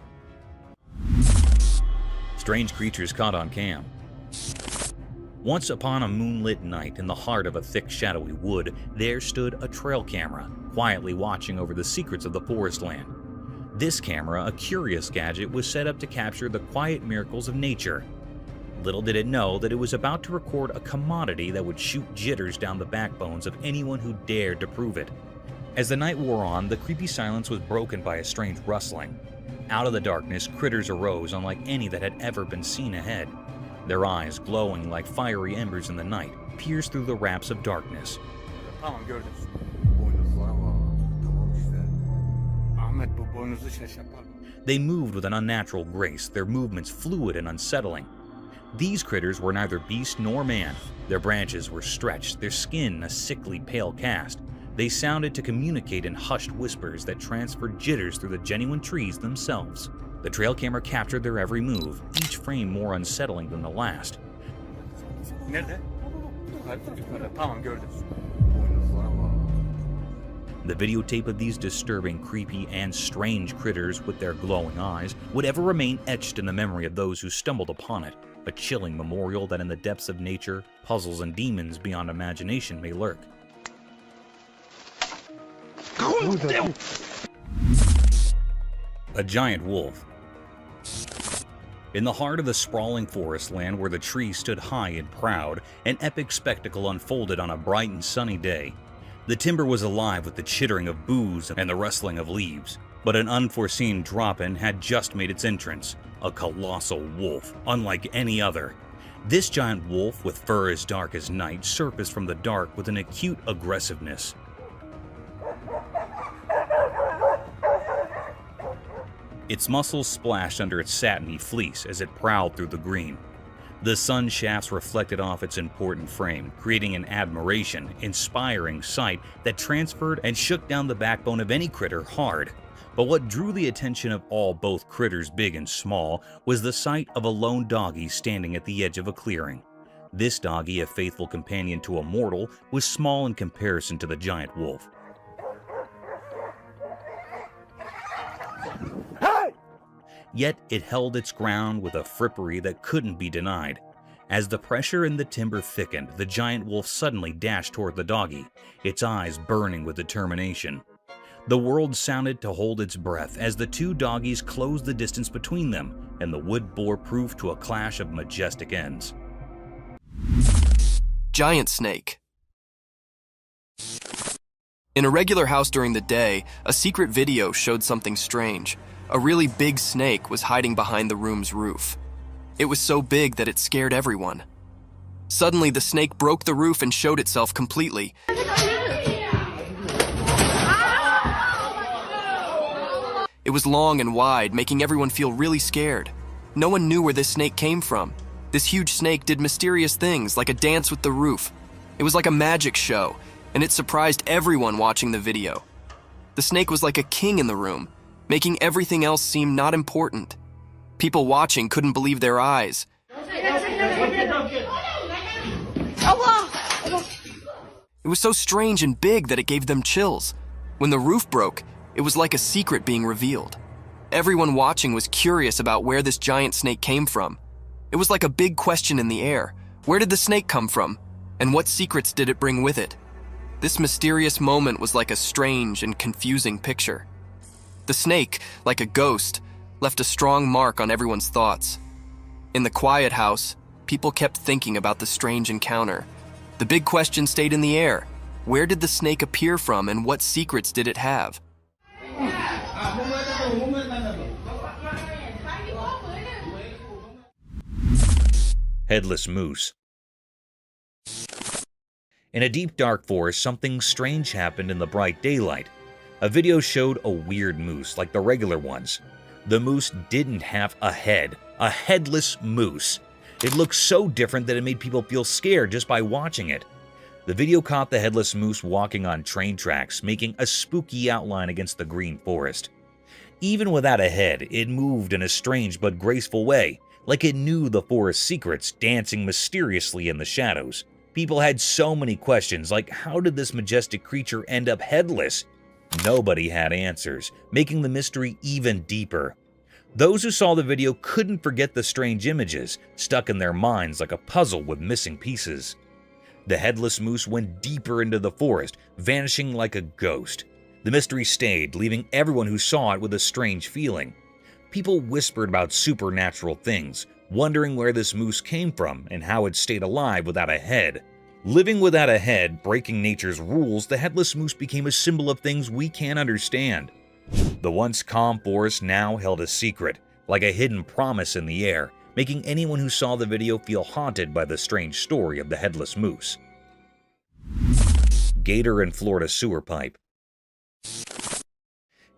Strange creatures caught on cam. Once upon a moonlit night in the heart of a thick, shadowy wood, there stood a trail camera, quietly watching over the secrets of the forest land. This camera, a curious gadget, was set up to capture the quiet miracles of nature. Little did it know that it was about to record a commodity that would shoot jitters down the backbones of anyone who dared to prove it. As the night wore on, the creepy silence was broken by a strange rustling. Out of the darkness, critters arose unlike any that had ever been seen ahead. Their eyes, glowing like fiery embers in the night, pierced through the wraps of darkness. They moved with an unnatural grace, their movements fluid and unsettling. These critters were neither beast nor man. Their branches were stretched, their skin a sickly pale cast. They sounded to communicate in hushed whispers that transferred jitters through the genuine trees themselves. The trail camera captured their every move, each frame more unsettling than the last. The videotape of these disturbing, creepy, and strange critters with their glowing eyes would ever remain etched in the memory of those who stumbled upon it, a chilling memorial that in the depths of nature, puzzles and demons beyond imagination may lurk. A giant wolf. In the heart of the sprawling forest land where the trees stood high and proud, an epic spectacle unfolded on a bright and sunny day. The timber was alive with the chittering of boos and the rustling of leaves, but an unforeseen drop-in had just made its entrance, a colossal wolf, unlike any other. This giant wolf, with fur as dark as night, surfaced from the dark with an acute aggressiveness. Its muscles splashed under its satiny fleece as it prowled through the green. The sun shafts reflected off its important frame, creating an admiration, inspiring sight that transferred and shook down the backbone of any critter hard. But what drew the attention of all, both critters big and small, was the sight of a lone doggy standing at the edge of a clearing. This doggy, a faithful companion to a mortal, was small in comparison to the giant wolf. Yet it held its ground with a frippery that couldn't be denied. As the pressure in the timber thickened, the giant wolf suddenly dashed toward the doggy, its eyes burning with determination. The world sounded to hold its breath as the two doggies closed the distance between them, and the wood bore proof to a clash of majestic ends. Giant snake. In a regular house during the day, a secret video showed something strange. A really big snake was hiding behind the room's roof. It was so big that it scared everyone. Suddenly, the snake broke the roof and showed itself completely. It was long and wide, making everyone feel really scared. No one knew where this snake came from. This huge snake did mysterious things, like a dance with the roof. It was like a magic show, and it surprised everyone watching the video. The snake was like a king in the room, making everything else seem not important. People watching couldn't believe their eyes. It was so strange and big that it gave them chills. When the roof broke, it was like a secret being revealed. Everyone watching was curious about where this giant snake came from. It was like a big question in the air. Where did the snake come from? And what secrets did it bring with it? This mysterious moment was like a strange and confusing picture. The snake, like a ghost, left a strong mark on everyone's thoughts. In the quiet house, people kept thinking about the strange encounter. The big question stayed in the air. Where did the snake appear from, and what secrets did it have? Headless moose. In a deep dark forest, something strange happened in the bright daylight. A video showed a weird moose like the regular ones. The moose didn't have a head, a headless moose. It looked so different that it made people feel scared just by watching it. The video caught the headless moose walking on train tracks, making a spooky outline against the green forest. Even without a head, it moved in a strange but graceful way, like it knew the forest's secrets, dancing mysteriously in the shadows. People had so many questions, like how did this majestic creature end up headless? Nobody had answers, making the mystery even deeper. Those who saw the video couldn't forget the strange images, stuck in their minds like a puzzle with missing pieces. The headless moose went deeper into the forest, vanishing like a ghost. The mystery stayed, leaving everyone who saw it with a strange feeling. People whispered about supernatural things, wondering where this moose came from and how it stayed alive without a head. Living without a head, breaking nature's rules, the headless moose became a symbol of things we can't understand. The once calm forest now held a secret, like a hidden promise in the air, making anyone who saw the video feel haunted by the strange story of the headless moose. Gator in Florida sewer pipe.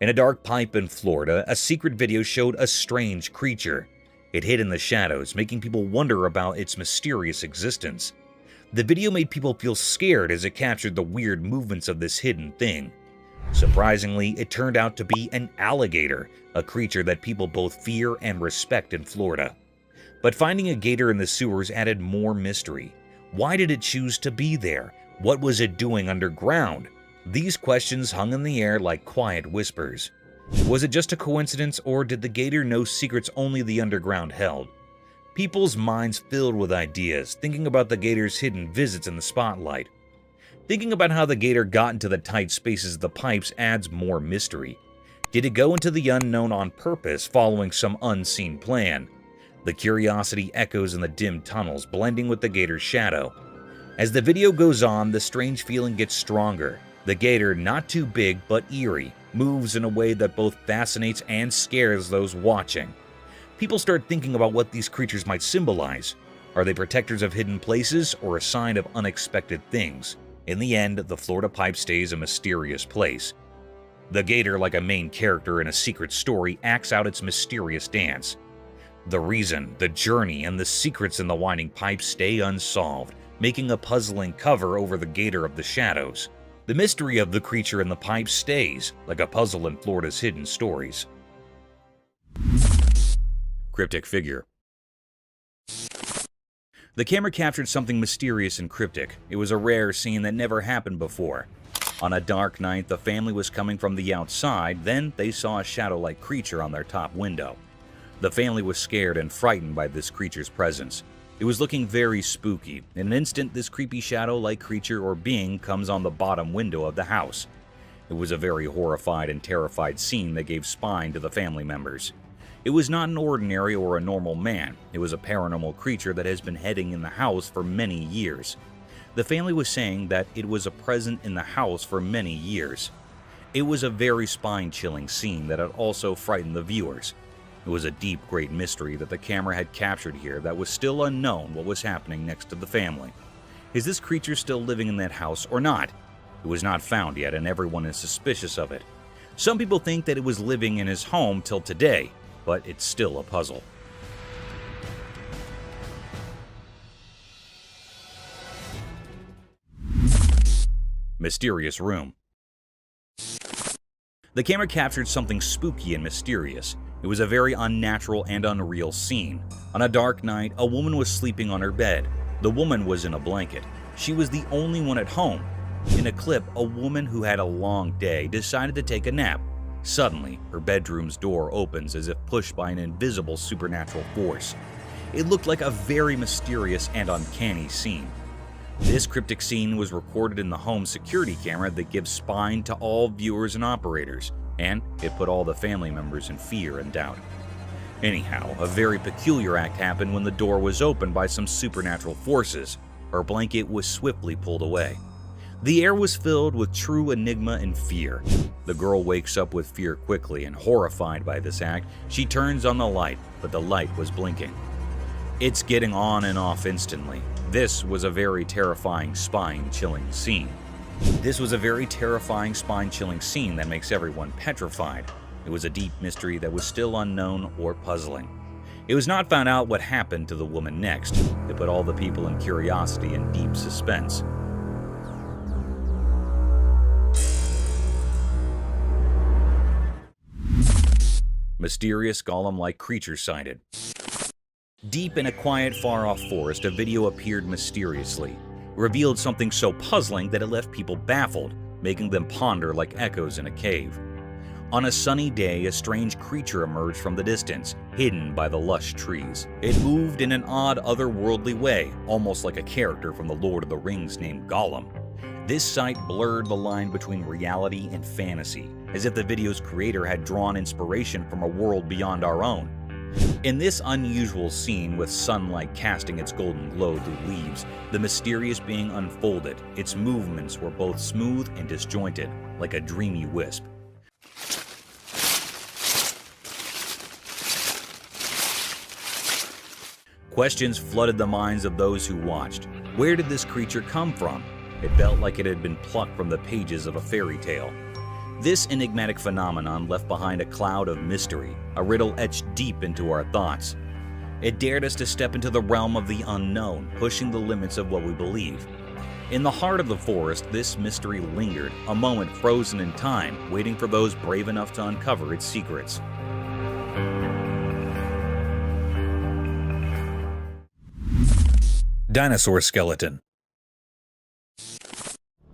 In a dark pipe in Florida, a secret video showed a strange creature. It hid in the shadows, making people wonder about its mysterious existence. The video made people feel scared as it captured the weird movements of this hidden thing. Surprisingly, it turned out to be an alligator, a creature that people both fear and respect in Florida. But finding a gator in the sewers added more mystery. Why did it choose to be there? What was it doing underground? These questions hung in the air like quiet whispers. Was it just a coincidence, or did the gator know secrets only the underground held? People's minds filled with ideas, thinking about the gator's hidden visits in the spotlight. Thinking about how the gator got into the tight spaces of the pipes adds more mystery. Did it go into the unknown on purpose, following some unseen plan? The curiosity echoes in the dim tunnels, blending with the gator's shadow. As the video goes on, the strange feeling gets stronger. The gator, not too big but eerie, moves in a way that both fascinates and scares those watching. People start thinking about what these creatures might symbolize. Are they protectors of hidden places or a sign of unexpected things? In the end, the Florida pipe stays a mysterious place. The gator, like a main character in a secret story, acts out its mysterious dance. The reason, the journey, and the secrets in the winding pipe stay unsolved, making a puzzling cover over the gator of the shadows. The mystery of the creature in the pipe stays, like a puzzle in Florida's hidden stories. Cryptic figure. The camera captured something mysterious and cryptic. It was a rare scene that never happened before. On a dark night, the family was coming from the outside, then they saw a shadow-like creature on their top window. The family was scared and frightened by this creature's presence. It was looking very spooky. In an instant, this creepy shadow-like creature or being comes on the bottom window of the house. It was a very horrified and terrified scene that gave spine to the family members. It was not an ordinary or a normal man. It was a paranormal creature that has been hiding in the house for many years. The family was saying that it was a present in the house for many years. It was a very spine-chilling scene that had also frightened the viewers. It was a deep, great mystery that the camera had captured here that was still unknown what was happening next to the family. Is this creature still living in that house or not? It was not found yet and everyone is suspicious of it. Some people think that it was living in his home till today, but it's still a puzzle. Mysterious room. The camera captured something spooky and mysterious. It was a very unnatural and unreal scene. On a dark night, a woman was sleeping on her bed. The woman was in a blanket. She was the only one at home. In a clip, a woman who had a long day decided to take a nap. Suddenly, her bedroom's door opens as if pushed by an invisible supernatural force. It looked like a very mysterious and uncanny scene. This cryptic scene was recorded in the home security camera that gives spine to all viewers and operators, and it put all the family members in fear and doubt. Anyhow, a very peculiar act happened when the door was opened by some supernatural forces. Her blanket was swiftly pulled away. The air was filled with true enigma and fear. The girl wakes up with fear quickly, and horrified by this act, she turns on the light, but the light was blinking. It's getting on and off instantly. This was a very terrifying, spine-chilling scene. This was a very terrifying, spine-chilling scene that makes everyone petrified. It was a deep mystery that was still unknown or puzzling. It was not found out what happened to the woman next. It put all the people in curiosity and deep suspense. Mysterious Gollum-like creature sighted. Deep in a quiet, far-off forest, a video appeared mysteriously. It revealed something so puzzling that it left people baffled, making them ponder like echoes in a cave. On a sunny day, a strange creature emerged from the distance, hidden by the lush trees. It moved in an odd, otherworldly way, almost like a character from the Lord of the Rings named Gollum. This sight blurred the line between reality and fantasy, as if the video's creator had drawn inspiration from a world beyond our own. In this unusual scene, with sunlight casting its golden glow through leaves, the mysterious being unfolded. Its movements were both smooth and disjointed, like a dreamy wisp. Questions flooded the minds of those who watched. Where did this creature come from? It felt like it had been plucked from the pages of a fairy tale. This enigmatic phenomenon left behind a cloud of mystery, a riddle etched deep into our thoughts. It dared us to step into the realm of the unknown, pushing the limits of what we believe. In the heart of the forest, this mystery lingered, a moment frozen in time, waiting for those brave enough to uncover its secrets. Dinosaur skeleton.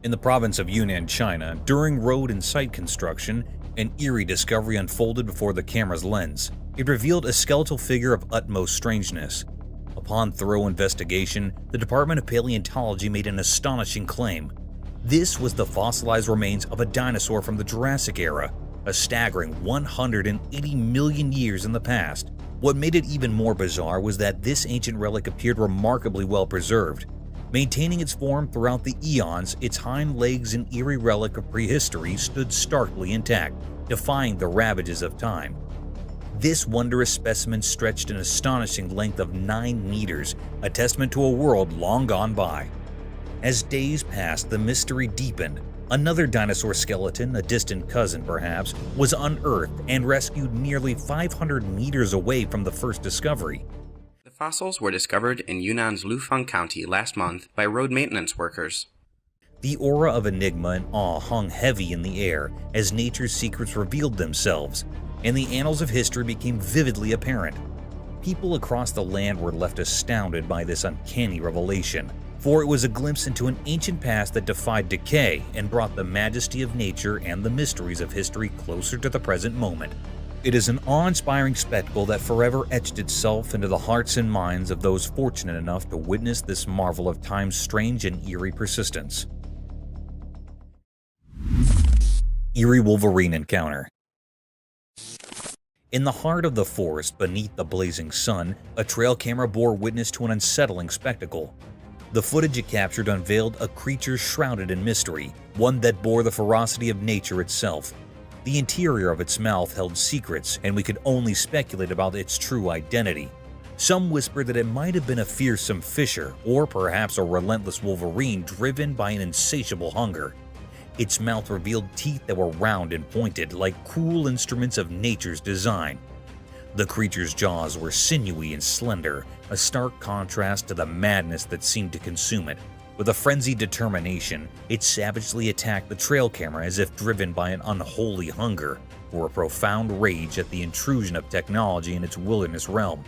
In the province of Yunnan, China, during road and site construction, an eerie discovery unfolded before the camera's lens. It revealed a skeletal figure of utmost strangeness. Upon thorough investigation, the Department of Paleontology made an astonishing claim. This was the fossilized remains of a dinosaur from the Jurassic era, a staggering 180 million years in the past. What made it even more bizarre was that this ancient relic appeared remarkably well preserved. Maintaining its form throughout the eons, its hind legs, an eerie relic of prehistory, stood starkly intact, defying the ravages of time. This wondrous specimen stretched an astonishing length of 9 meters, a testament to a world long gone by. As days passed, the mystery deepened. Another dinosaur skeleton, a distant cousin perhaps, was unearthed and rescued nearly 500 meters away from the first discovery. The fossils were discovered in Yunnan's Lufeng County last month by road maintenance workers. The aura of enigma and awe hung heavy in the air as nature's secrets revealed themselves, and the annals of history became vividly apparent. People across the land were left astounded by this uncanny revelation, for it was a glimpse into an ancient past that defied decay and brought the majesty of nature and the mysteries of history closer to the present moment. It is an awe-inspiring spectacle that forever etched itself into the hearts and minds of those fortunate enough to witness this marvel of time's strange and eerie persistence. Eerie wolverine encounter. In the heart of the forest beneath the blazing sun, a trail camera bore witness to an unsettling spectacle. The footage it captured unveiled a creature shrouded in mystery, one that bore the ferocity of nature itself. The interior of its mouth held secrets, and we could only speculate about its true identity. Some whispered that it might have been a fearsome fisher, or perhaps a relentless wolverine driven by an insatiable hunger. Its mouth revealed teeth that were round and pointed, like cruel instruments of nature's design. The creature's jaws were sinewy and slender, a stark contrast to the madness that seemed to consume it. With a frenzied determination, it savagely attacked the trail camera as if driven by an unholy hunger, or a profound rage at the intrusion of technology in its wilderness realm.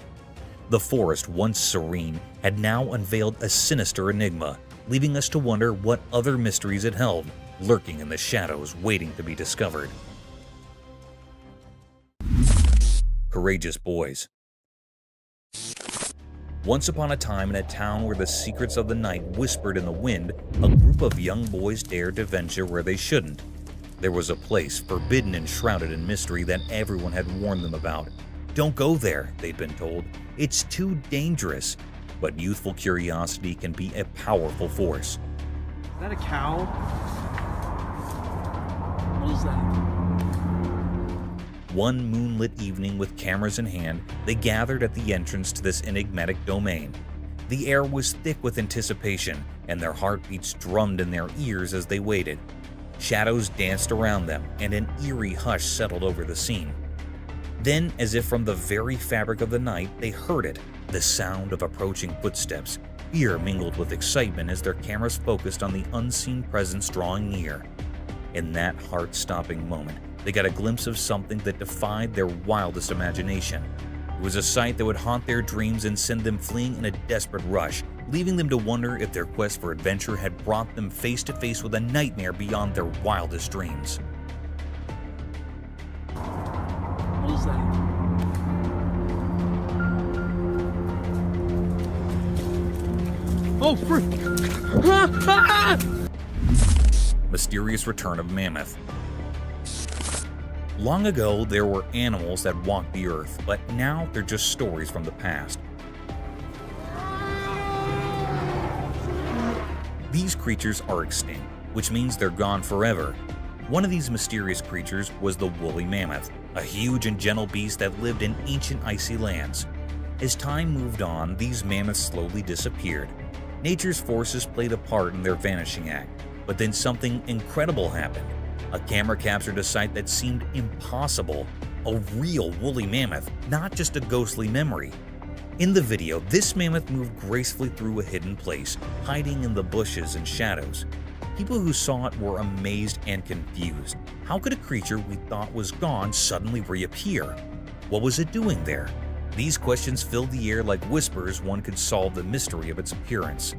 The forest, once serene, had now unveiled a sinister enigma, leaving us to wonder what other mysteries it held, lurking in the shadows waiting to be discovered. Courageous boys. Once upon a time, in a town where the secrets of the night whispered in the wind, a group of young boys dared to venture where they shouldn't. There was a place, forbidden and shrouded in mystery, that everyone had warned them about. Don't go there, they'd been told. It's too dangerous. But youthful curiosity can be a powerful force. Is that a cow? What is that? One moonlit evening, with cameras in hand, they gathered at the entrance to this enigmatic domain. The air was thick with anticipation, and their heartbeats drummed in their ears as they waited. Shadows danced around them, and an eerie hush settled over the scene. Then, as if from the very fabric of the night, they heard it, the sound of approaching footsteps. Fear mingled with excitement as their cameras focused on the unseen presence drawing near. In that heart-stopping moment, they got a glimpse of something that defied their wildest imagination. It was a sight that would haunt their dreams and send them fleeing in a desperate rush, leaving them to wonder if their quest for adventure had brought them face to face with a nightmare beyond their wildest dreams. What is that? Oh, frick! Mysterious return of mammoth. Long ago, there were animals that walked the earth, but now they're just stories from the past. These creatures are extinct, which means they're gone forever. One of these mysterious creatures was the woolly mammoth, a huge and gentle beast that lived in ancient icy lands. As time moved on, these mammoths slowly disappeared. Nature's forces played a part in their vanishing act, but then something incredible happened. A camera captured a sight that seemed impossible, a real woolly mammoth, not just a ghostly memory. In the video, this mammoth moved gracefully through a hidden place, hiding in the bushes and shadows. People who saw it were amazed and confused. How could a creature we thought was gone suddenly reappear? What was it doing there? These questions filled the air like whispers one could solve the mystery of its appearance.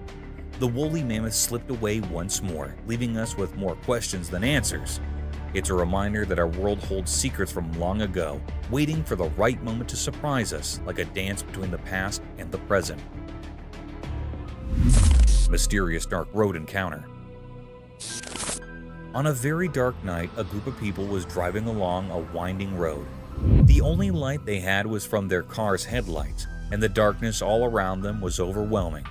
The woolly mammoth slipped away once more, leaving us with more questions than answers. It's a reminder that our world holds secrets from long ago, waiting for the right moment to surprise us, like a dance between the past and the present. Mysterious dark road encounter. On a very dark night, a group of people was driving along a winding road. The only light they had was from their car's headlights, and the darkness all around them was overwhelming.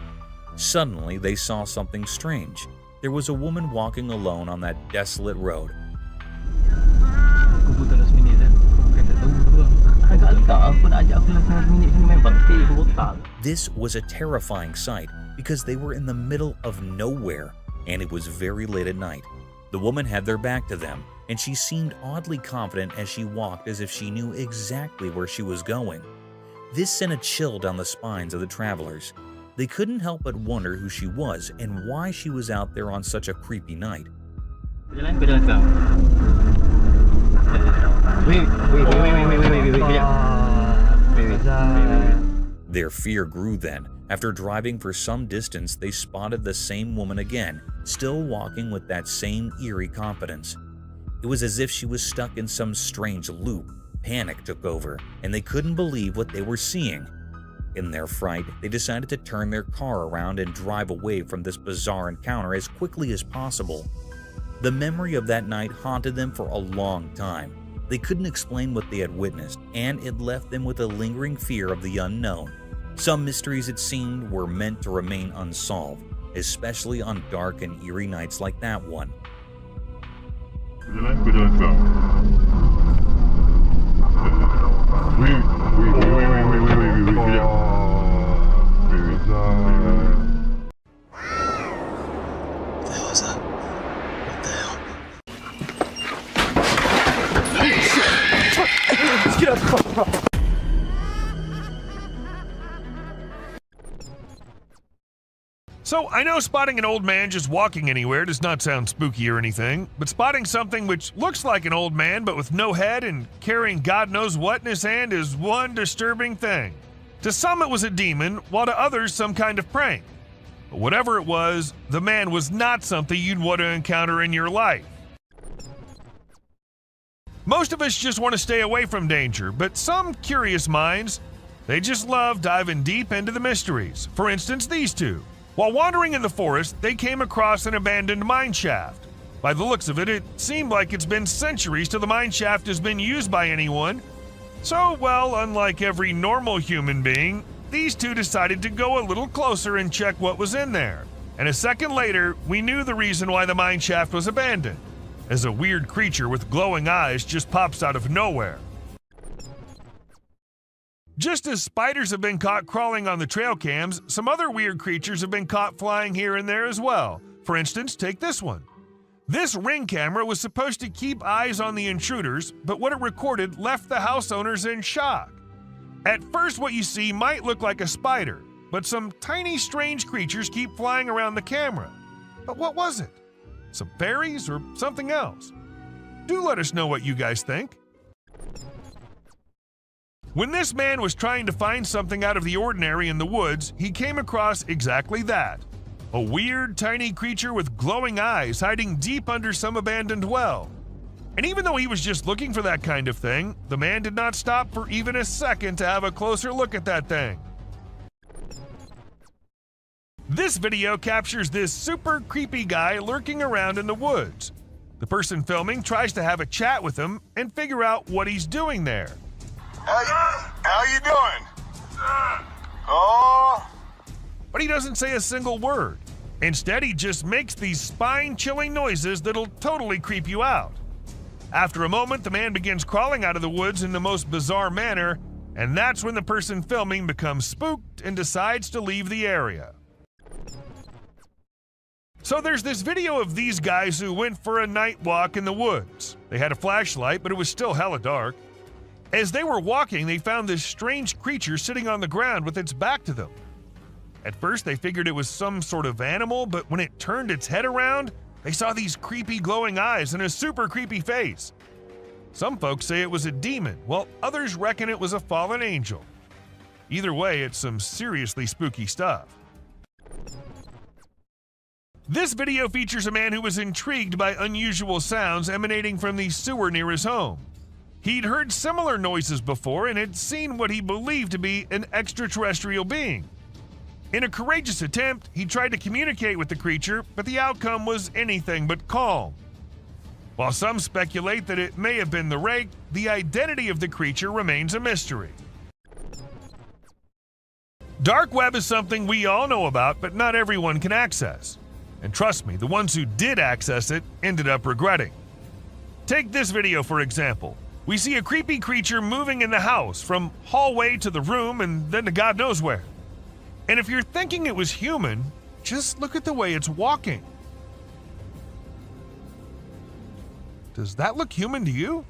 Suddenly, they saw something strange. There was a woman walking alone on that desolate road. This was a terrifying sight because they were in the middle of nowhere, and it was very late at night. The woman had their back to them, and she seemed oddly confident as she walked, as if she knew exactly where she was going. This sent a chill down the spines of the travelers. They couldn't help but wonder who she was and why she was out there on such a creepy night. Their fear grew then. After driving for some distance, they spotted the same woman again, still walking with that same eerie confidence. It was as if she was stuck in some strange loop. panic took over, and they couldn't believe what they were seeing. In their fright, they decided to turn their car around and drive away from this bizarre encounter as quickly as possible. The memory of that night haunted them for a long time. They couldn't explain what they had witnessed, and it left them with a lingering fear of the unknown. Some mysteries, it seemed, were meant to remain unsolved, especially on dark and eerie nights like that one. So, I know spotting an old man just walking anywhere does not sound spooky or anything, but spotting something which looks like an old man but with no head and carrying God knows what in his hand is one disturbing thing. To some it was a demon, while to others some kind of prank. But whatever it was, the man was not something you'd want to encounter in your life. Most of us just want to stay away from danger, but some curious minds, they just love diving deep into the mysteries. For instance, these two. While wandering in the forest, they came across an abandoned mine shaft. By the looks of it, it seemed like it's been centuries till the mine shaft has been used by anyone. So, well, unlike every normal human being, these two decided to go a little closer and check what was in there. And a second later, we knew the reason why the mine shaft was abandoned, as a weird creature with glowing eyes just pops out of nowhere. Just as spiders have been caught crawling on the trail cams, some other weird creatures have been caught flying here and there as well. For instance, take this one. This Ring camera was supposed to keep eyes on the intruders, but what it recorded left the house owners in shock. At first, what you see might look like a spider, but some tiny strange creatures keep flying around the camera. But what was it? Some fairies or something else? Do let us know what you guys think. When this man was trying to find something out of the ordinary in the woods, he came across exactly that. A weird, tiny creature with glowing eyes hiding deep under some abandoned well. And even though he was just looking for that kind of thing, the man did not stop for even a second to have a closer look at that thing. This video captures this super creepy guy lurking around in the woods. The person filming tries to have a chat with him and figure out what he's doing there. How you doing? Oh. But he doesn't say a single word. Instead, he just makes these spine-chilling noises that'll totally creep you out. After a moment, the man begins crawling out of the woods in the most bizarre manner, and that's when the person filming becomes spooked and decides to leave the area. So there's this video of these guys who went for a night walk in the woods. They had a flashlight, but it was still hella dark. As they were walking, they found this strange creature sitting on the ground with its back to them. At first, they figured it was some sort of animal, but when it turned its head around, they saw these creepy glowing eyes and a super creepy face. Some folks say it was a demon, while others reckon it was a fallen angel. Either way, it's some seriously spooky stuff. This video features a man who was intrigued by unusual sounds emanating from the sewer near his home. He'd heard similar noises before and had seen what he believed to be an extraterrestrial being. In a courageous attempt, he tried to communicate with the creature, but the outcome was anything but calm. While some speculate that it may have been the rake, the identity of the creature remains a mystery. Dark web is something we all know about, but not everyone can access. And trust me, the ones who did access it ended up regretting. Take this video for example. We see a creepy creature moving in the house, from hallway to the room and then to God knows where. And if you're thinking it was human, just look at the way it's walking. Does that look human to you?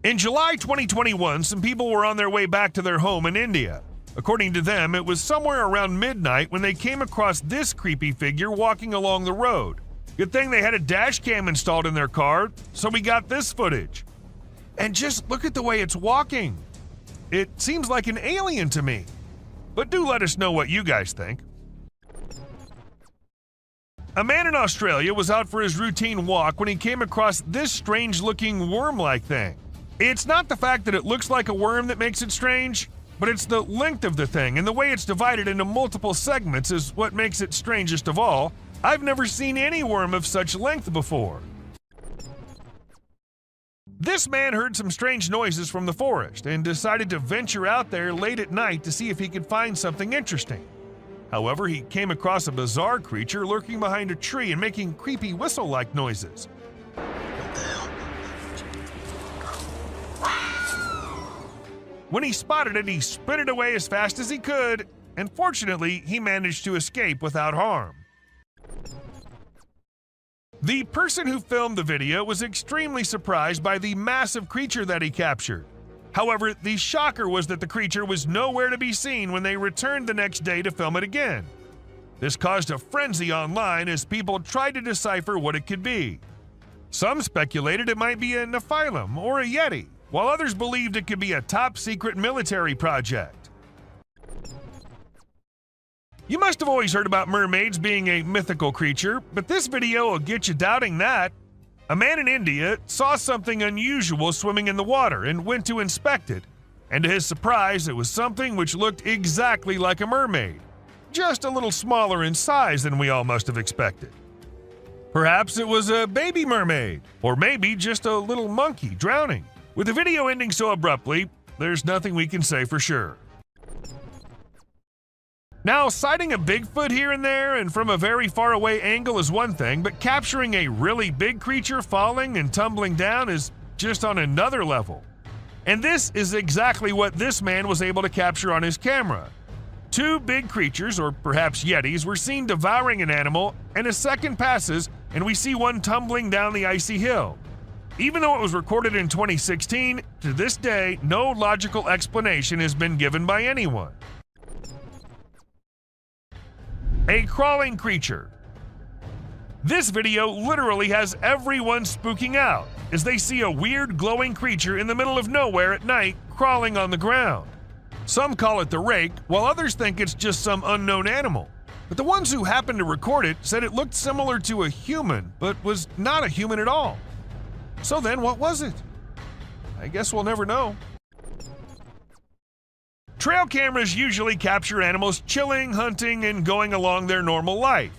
In July 2021, some people were on their way back to their home in India. According to them, it was somewhere around midnight when they came across this creepy figure walking along the road. Good thing they had a dash cam installed in their car, so we got this footage. And just look at the way it's walking. It seems like an alien to me. But do let us know what you guys think. A man in Australia was out for his routine walk when he came across this strange-looking worm-like thing. It's not the fact that it looks like a worm that makes it strange, but it's the length of the thing and the way it's divided into multiple segments is what makes it strangest of all. I've never seen any worm of such length before. This man heard some strange noises from the forest and decided to venture out there late at night to see if he could find something interesting. However, he came across a bizarre creature lurking behind a tree and making creepy whistle-like noises. When he spotted it, he sprinted away as fast as he could, and fortunately, he managed to escape without harm. The person who filmed the video was extremely surprised by the massive creature that he captured. However, the shocker was that the creature was nowhere to be seen when they returned the next day to film it again. This caused a frenzy online as people tried to decipher what it could be. Some speculated it might be a Nephilim or a Yeti, while others believed it could be a top-secret military project. You must have always heard about mermaids being a mythical creature, but this video will get you doubting that. A man in India saw something unusual swimming in the water and went to inspect it, and to his surprise, it was something which looked exactly like a mermaid, just a little smaller in size than we all must have expected. Perhaps it was a baby mermaid, or maybe just a little monkey drowning. With the video ending so abruptly, there's nothing we can say for sure. Now, sighting a Bigfoot here and there and from a very far away angle is one thing, but capturing a really big creature falling and tumbling down is just on another level. And this is exactly what this man was able to capture on his camera. Two big creatures, or perhaps yetis, were seen devouring an animal, and a second passes and we see one tumbling down the icy hill. Even though it was recorded in 2016, to this day, no logical explanation has been given by anyone. A crawling creature. This video literally has everyone spooking out as they see a weird glowing creature in the middle of nowhere at night crawling on the ground. Some call it the rake, while others think it's just some unknown animal. But the ones who happened to record it said it looked similar to a human, but was not a human at all. So then what was it? I guess we'll never know. Trail cameras usually capture animals chilling, hunting, and going along their normal life.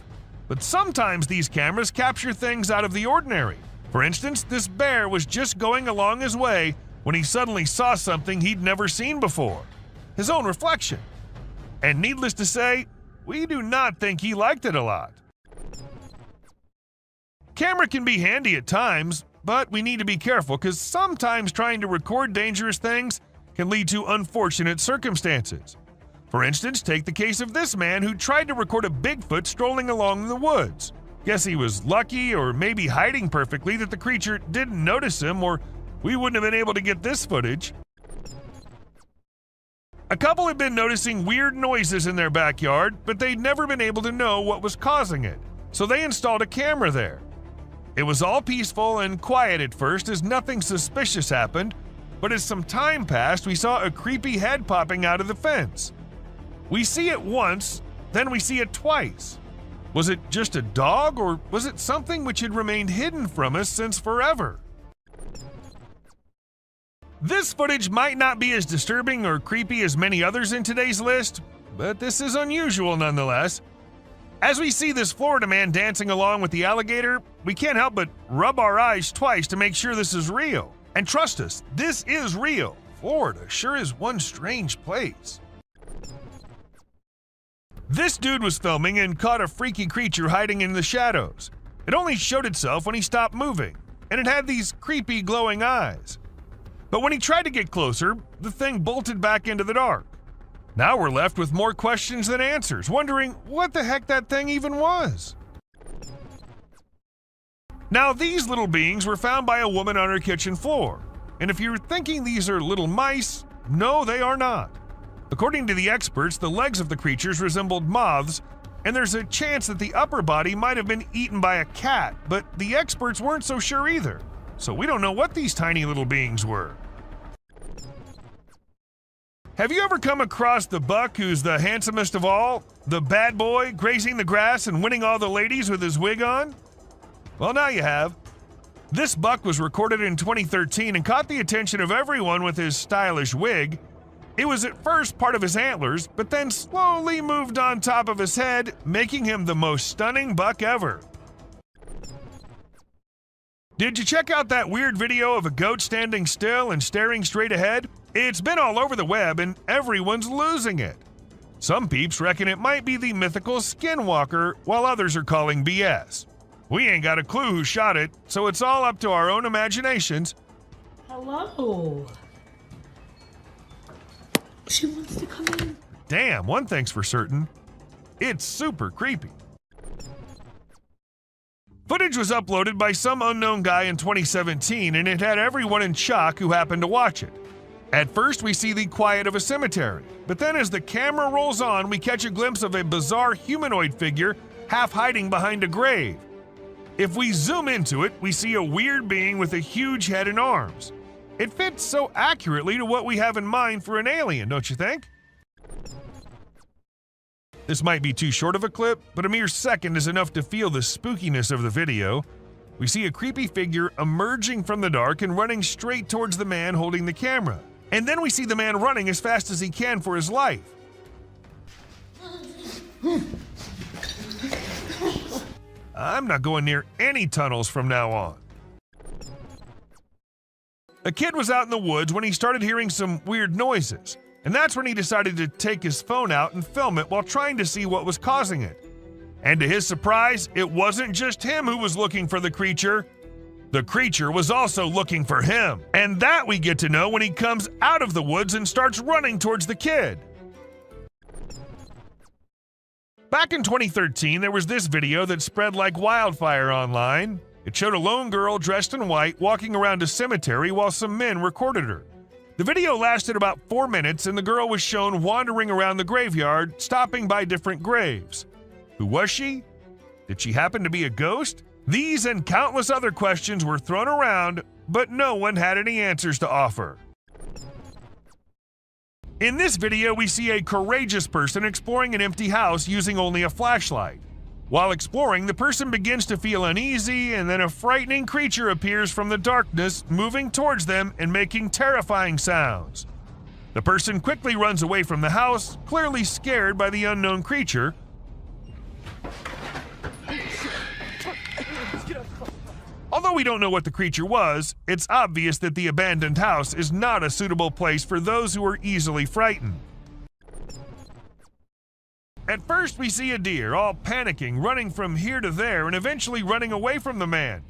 But sometimes these cameras capture things out of the ordinary. For instance, this bear was just going along his way when he suddenly saw something he'd never seen before. His own reflection. And needless to say, we do not think he liked it a lot. Camera can be handy at times, but we need to be careful because sometimes trying to record dangerous things can lead to unfortunate circumstances. For instance, take the case of this man who tried to record a Bigfoot strolling along in the woods. Guess he was lucky or maybe hiding perfectly that the creature didn't notice him, or we wouldn't have been able to get this footage. A couple had been noticing weird noises in their backyard, but they'd never been able to know what was causing it, so they installed a camera there. It was all peaceful and quiet at first as nothing suspicious happened, but as some time passed, we saw a creepy head popping out of the fence. We see it once, then we see it twice. Was it just a dog, or was it something which had remained hidden from us since forever? This footage might not be as disturbing or creepy as many others in today's list, but this is unusual nonetheless. As we see this Florida man dancing along with the alligator, we can't help but rub our eyes twice to make sure this is real. And trust us, this is real. Florida sure is one strange place. This dude was filming and caught a freaky creature hiding in the shadows. It only showed itself when he stopped moving, and it had these creepy glowing eyes. But when he tried to get closer, the thing bolted back into the dark. Now we're left with more questions than answers, wondering what the heck that thing even was. Now, these little beings were found by a woman on her kitchen floor. And if you're thinking these are little mice, no, they are not. According to the experts, the legs of the creatures resembled moths, and there's a chance that the upper body might have been eaten by a cat, but the experts weren't so sure either. So we don't know what these tiny little beings were. Have you ever come across the buck who's the handsomest of all? The bad boy, grazing the grass and winning all the ladies with his wig on? Well, now you have. This buck was recorded in 2013 and caught the attention of everyone with his stylish wig. It was at first part of his antlers, but then slowly moved on top of his head, making him the most stunning buck ever. Did you check out that weird video of a goat standing still and staring straight ahead? It's been all over the web and everyone's losing it. Some peeps reckon it might be the mythical skinwalker, while others are calling BS. We ain't got a clue who shot it, so it's all up to our own imaginations. Hello. She wants to come in. Damn, one thing's for certain. It's super creepy. Footage was uploaded by some unknown guy in 2017, and it had everyone in shock who happened to watch it. At first, we see the quiet of a cemetery, but then as the camera rolls on, we catch a glimpse of a bizarre humanoid figure half hiding behind a grave. If we zoom into it, we see a weird being with a huge head and arms. It fits so accurately to what we have in mind for an alien, don't you think? This might be too short of a clip, but a mere second is enough to feel the spookiness of the video. We see a creepy figure emerging from the dark and running straight towards the man holding the camera. And then we see the man running as fast as he can for his life. I'm not going near any tunnels from now on. A kid was out in the woods when he started hearing some weird noises, and that's when he decided to take his phone out and film it while trying to see what was causing it. And to his surprise, it wasn't just him who was looking for the creature. The creature was also looking for him, and that we get to know when he comes out of the woods and starts running towards the kid. Back in 2013, there was this video that spread like wildfire online. It showed a lone girl dressed in white walking around a cemetery while some men recorded her. The video lasted about 4 minutes, and the girl was shown wandering around the graveyard, stopping by different graves. Who was she? Did she happen to be a ghost? These and countless other questions were thrown around, but no one had any answers to offer. In this video, we see a courageous person exploring an empty house using only a flashlight. While exploring, the person begins to feel uneasy, and then a frightening creature appears from the darkness, moving towards them and making terrifying sounds. The person quickly runs away from the house, clearly scared by the unknown creature. Although we don't know what the creature was, it's obvious that the abandoned house is not a suitable place for those who are easily frightened. At first, we see a deer, all panicking, running from here to there and eventually running away from the man.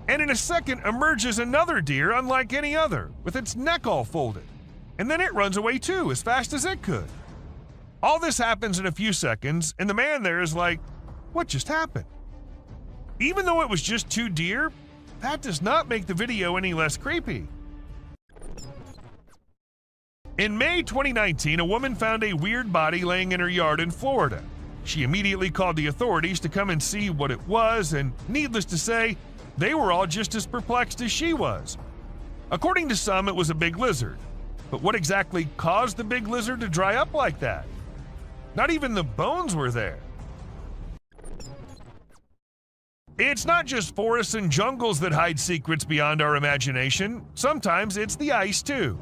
And in a second emerges another deer unlike any other, with its neck all folded. And then it runs away too, as fast as it could. All this happens in a few seconds, and the man there is like, what just happened? Even though it was just 2 deer, that does not make the video any less creepy. In May 2019, a woman found a weird body laying in her yard in Florida. She immediately called the authorities to come and see what it was, and needless to say, they were all just as perplexed as she was. According to some, it was a big lizard. But what exactly caused the big lizard to dry up like that? Not even the bones were there. It's not just forests and jungles that hide secrets beyond our imagination. Sometimes it's the ice, too.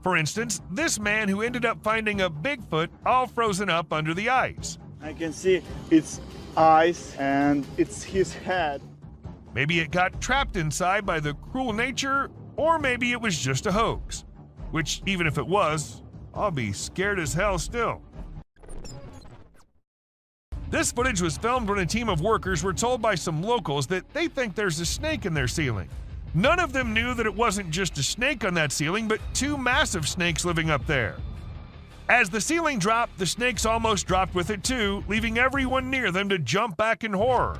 For instance, this man who ended up finding a Bigfoot all frozen up under the ice. I can see its eyes and it's his head. Maybe it got trapped inside by the cruel nature, or maybe it was just a hoax. Which, even if it was, I'll be scared as hell still. This footage was filmed when a team of workers were told by some locals that they think there's a snake in their ceiling. None of them knew that it wasn't just a snake on that ceiling, but 2 massive snakes living up there. As the ceiling dropped, the snakes almost dropped with it too, leaving everyone near them to jump back in horror.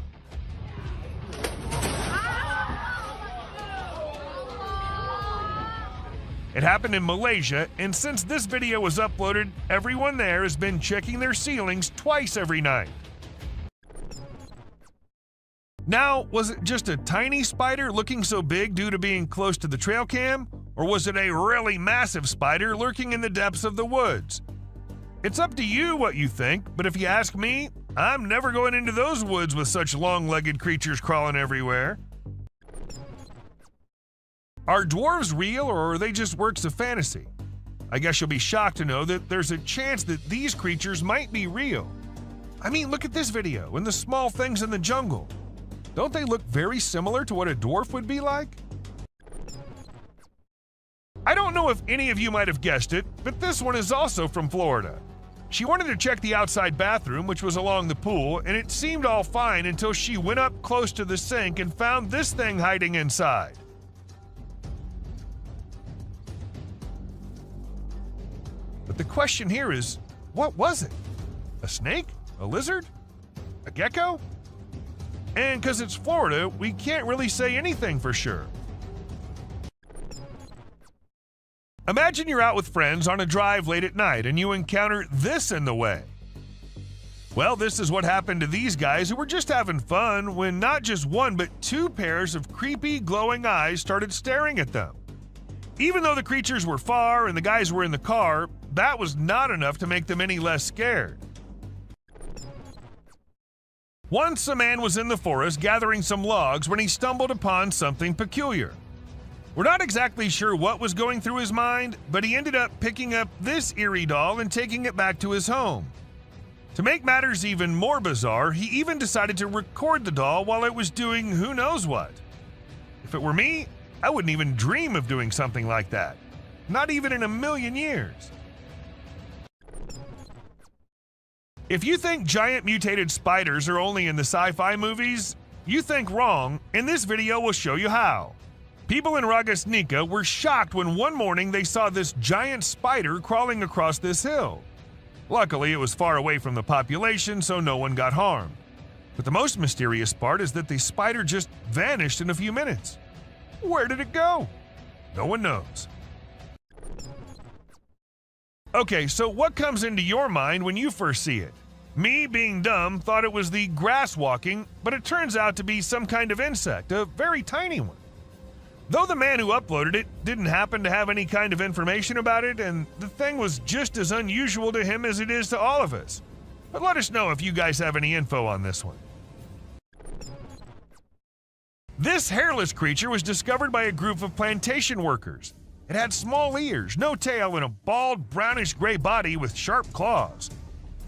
It happened in Malaysia, and since this video was uploaded, everyone there has been checking their ceilings twice every night. Now, was it just a tiny spider looking so big due to being close to the trail cam? Or was it a really massive spider lurking in the depths of the woods? It's up to you what you think, but if you ask me, I'm never going into those woods with such long-legged creatures crawling everywhere. Are dwarves real, or are they just works of fantasy? I guess you'll be shocked to know that there's a chance that these creatures might be real. I mean, look at this video and the small things in the jungle. Don't they look very similar to what a dwarf would be like? I don't know if any of you might have guessed it, but this one is also from Florida. She wanted to check the outside bathroom, which was along the pool, and it seemed all fine until she went up close to the sink and found this thing hiding inside. But the question here is, what was it? A snake? A lizard? A gecko? And because it's Florida, we can't really say anything for sure. Imagine you're out with friends on a drive late at night and you encounter this in the way. Well, this is what happened to these guys who were just having fun when not just one but two pairs of creepy glowing eyes started staring at them. Even though the creatures were far and the guys were in the car, that was not enough to make them any less scared. Once a man was in the forest gathering some logs when he stumbled upon something peculiar. We're not exactly sure what was going through his mind, but he ended up picking up this Eerie doll and taking it back to his home. To make matters even more bizarre, he even decided to record the doll while it was doing who knows what. If it were me, I wouldn't even dream of doing something like that. Not even in a million years. If you think giant mutated spiders are only in the sci-fi movies, you think wrong, and this video will show you how. People in Ragasnika were shocked when one morning they saw this giant spider crawling across this hill. Luckily, it was far away from the population, so no one got harmed. But the most mysterious part is that the spider just vanished in a few minutes. Where did it go? No one knows. Okay, so what comes into your mind when you first see it? Me, being dumb, thought it was the grass walking, but it turns out to be some kind of insect, a very tiny one. Though the man who uploaded it didn't happen to have any kind of information about it, and the thing was just as unusual to him as it is to all of us. But let us know if you guys have any info on this one. This hairless creature was discovered by a group of plantation workers. It had small ears, no tail, and a bald, brownish-gray body with sharp claws.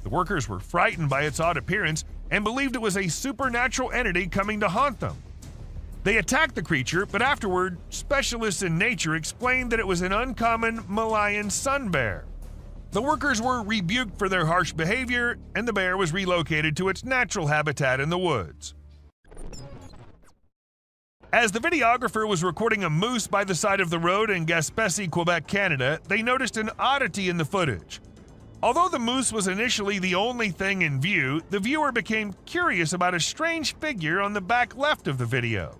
The workers were frightened by its odd appearance and believed it was a supernatural entity coming to haunt them. They attacked the creature, but afterward, specialists in nature explained that it was an uncommon Malayan sun bear. The workers were rebuked for their harsh behavior, and the bear was relocated to its natural habitat in the woods. As the videographer was recording a moose by the side of the road in Gaspésie, Quebec, Canada, they noticed an oddity in the footage. Although the moose was initially the only thing in view, the viewer became curious about a strange figure on the back left of the video.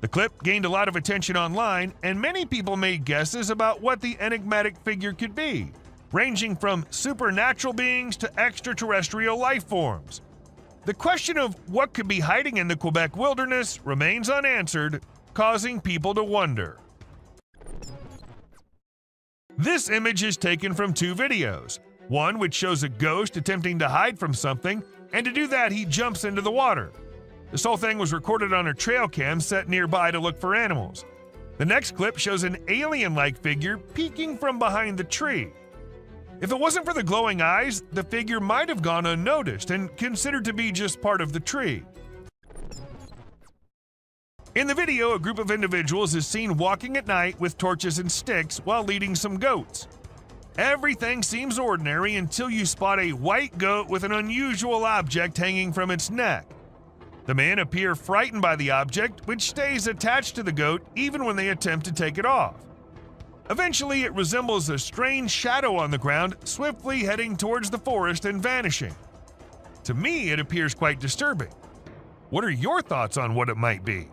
The clip gained a lot of attention online, and many people made guesses about what the enigmatic figure could be, ranging from supernatural beings to extraterrestrial life forms. The question of what could be hiding in the Quebec wilderness remains unanswered, causing people to wonder. This image is taken from two videos. One which shows a ghost attempting to hide from something, and to do that he jumps into the water. This whole thing was recorded on a trail cam set nearby to look for animals. The next clip shows an alien-like figure peeking from behind the tree. If it wasn't for the glowing eyes, the figure might have gone unnoticed and considered to be just part of the tree. In the video, a group of individuals is seen walking at night with torches and sticks while leading some goats. Everything seems ordinary until you spot a white goat with an unusual object hanging from its neck. The men appear frightened by the object, which stays attached to the goat even when they attempt to take it off. Eventually, it resembles a strange shadow on the ground, swiftly heading towards the forest and vanishing. To me, it appears quite disturbing. What are your thoughts on what it might be?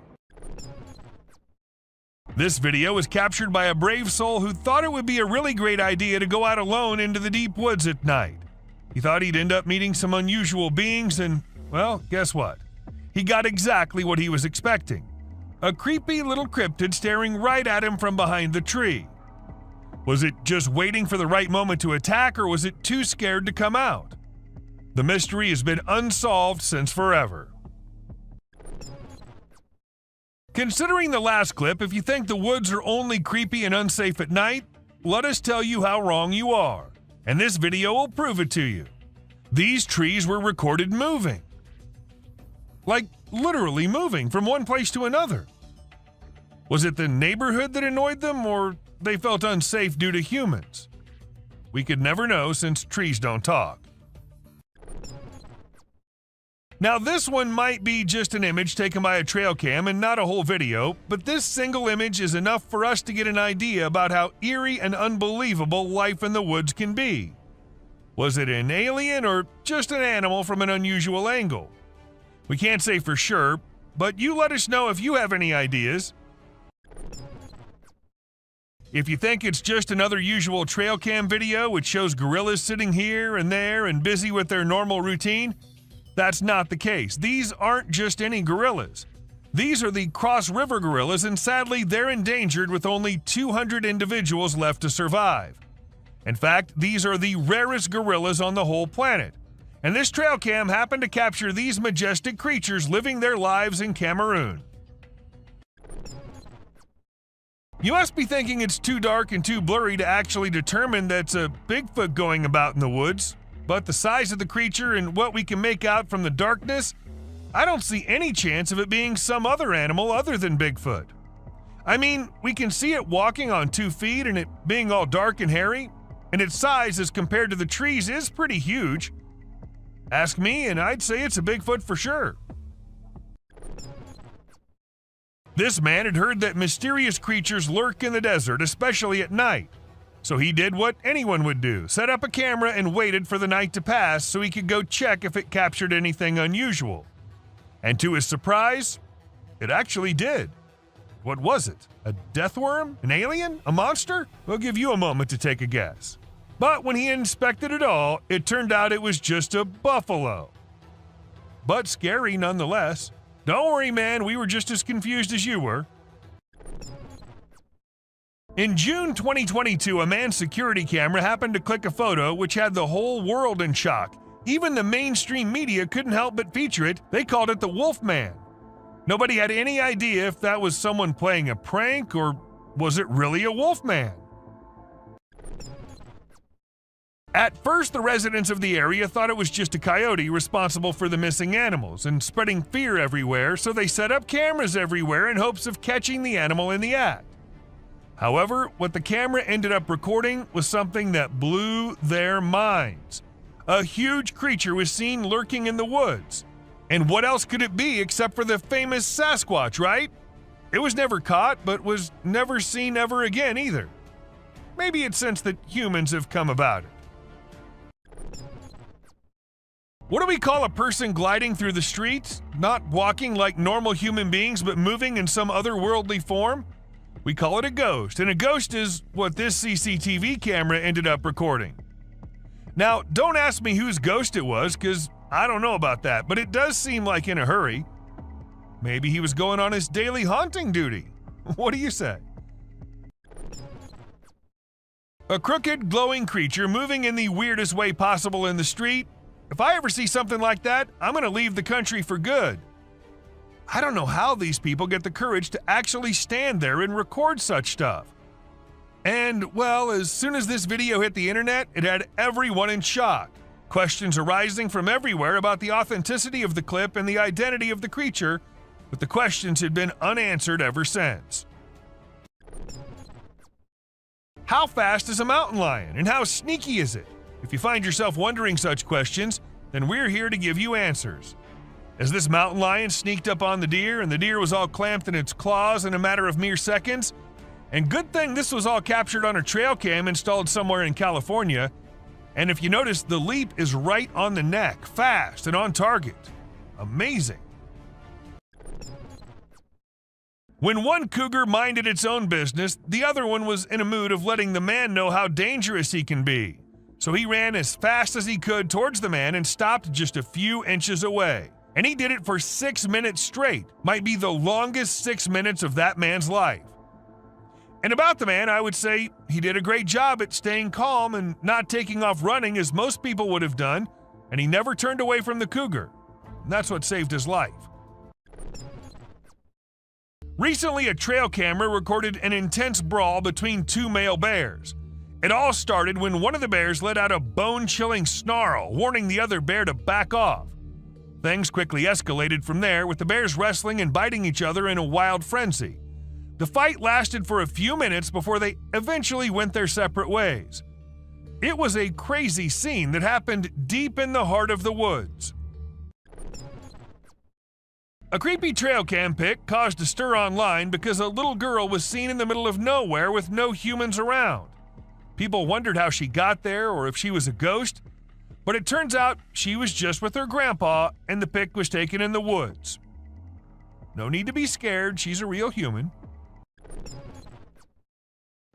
This video was captured by a brave soul who thought it would be a really great idea to go out alone into the deep woods at night. He thought he'd end up meeting some unusual beings and, well, guess what? He got exactly what he was expecting. A creepy little cryptid staring right at him from behind the tree. Was it just waiting for the right moment to attack, or was it too scared to come out? The mystery has been unsolved since forever. Considering the last clip, if you think the woods are only creepy and unsafe at night, let us tell you how wrong you are, and this video will prove it to you. These trees were recorded moving. Like literally moving from one place to another. Was it the neighborhood that annoyed them, or they felt unsafe due to humans? We could never know since trees don't talk. Now this one might be just an image taken by a trail cam and not a whole video, but this single image is enough for us to get an idea about how eerie and unbelievable life in the woods can be. Was it an alien or just an animal from an unusual angle? We can't say for sure, but you let us know if you have any ideas. If you think it's just another usual trail cam video which shows gorillas sitting here and there and busy with their normal routine, that's not the case. These aren't just any gorillas. These are the Cross River gorillas, and sadly they're endangered with only 200 individuals left to survive. In fact, these are the rarest gorillas on the whole planet. And this trail cam happened to capture these majestic creatures living their lives in Cameroon. You must be thinking it's too dark and too blurry to actually determine that's a Bigfoot going about in the woods, but the size of the creature and what we can make out from the darkness, I don't see any chance of it being some other animal other than Bigfoot. I mean, we can see it walking on 2 feet and it being all dark and hairy, and its size as compared to the trees is pretty huge. Ask me and I'd say it's a Bigfoot for sure. This man had heard that mysterious creatures lurk in the desert, especially at night. So he did what anyone would do, set up a camera and waited for the night to pass so he could go check if it captured anything unusual. And to his surprise, it actually did. What was it? A death worm? An alien? A monster? We'll give you a moment to take a guess. But when he inspected it all, it turned out it was just a buffalo. But scary nonetheless. Don't worry, man, we were just as confused as you were. In June 2022, a man's security camera happened to click a photo which had the whole world in shock. Even the mainstream media couldn't help but feature it. They called it the Wolfman. Nobody had any idea if that was someone playing a prank or was it really a Wolfman. At first, the residents of the area thought it was just a coyote responsible for the missing animals and spreading fear everywhere, so they set up cameras everywhere in hopes of catching the animal in the act. However, what the camera ended up recording was something that blew their minds. A huge creature was seen lurking in the woods. And what else could it be except for the famous Sasquatch, right? It was never caught, but was never seen ever again either. Maybe it's since that humans have come about it. What do we call a person gliding through the streets? Not walking like normal human beings, but moving in some otherworldly form? We call it a ghost, and a ghost is what this CCTV camera ended up recording. Now, don't ask me whose ghost it was, because I don't know about that, but it does seem like in a hurry. Maybe he was going on his daily haunting duty. What do you say? A crooked, glowing creature moving in the weirdest way possible in the street. If I ever see something like that, I'm going to leave the country for good. I don't know how these people get the courage to actually stand there and record such stuff. And, well, as soon as this video hit the internet, it had everyone in shock. Questions arising from everywhere about the authenticity of the clip and the identity of the creature, but the questions had been unanswered ever since. How fast is a mountain lion, and how sneaky is it? If you find yourself wondering such questions, then we're here to give you answers. As this mountain lion sneaked up on the deer, and the deer was all clamped in its claws in a matter of mere seconds, and good thing this was all captured on a trail cam installed somewhere in California, and if you notice, the leap is right on the neck, fast and on target. Amazing. When one cougar minded its own business, the other one was in a mood of letting the man know how dangerous he can be. So he ran as fast as he could towards the man and stopped just a few inches away. And he did it for 6 minutes straight. Might be the longest 6 minutes of that man's life. And about the man, I would say he did a great job at staying calm and not taking off running as most people would have done, and he never turned away from the cougar. And that's what saved his life. Recently, a trail camera recorded an intense brawl between two male bears. It all started when one of the bears let out a bone-chilling snarl, warning the other bear to back off. Things quickly escalated from there, with the bears wrestling and biting each other in a wild frenzy. The fight lasted for a few minutes before they eventually went their separate ways. It was a crazy scene that happened deep in the heart of the woods. A creepy trail cam pic caused a stir online because a little girl was seen in the middle of nowhere with no humans around. People wondered how she got there or if she was a ghost, but it turns out she was just with her grandpa and the pic was taken in the woods. No need to be scared, she's a real human.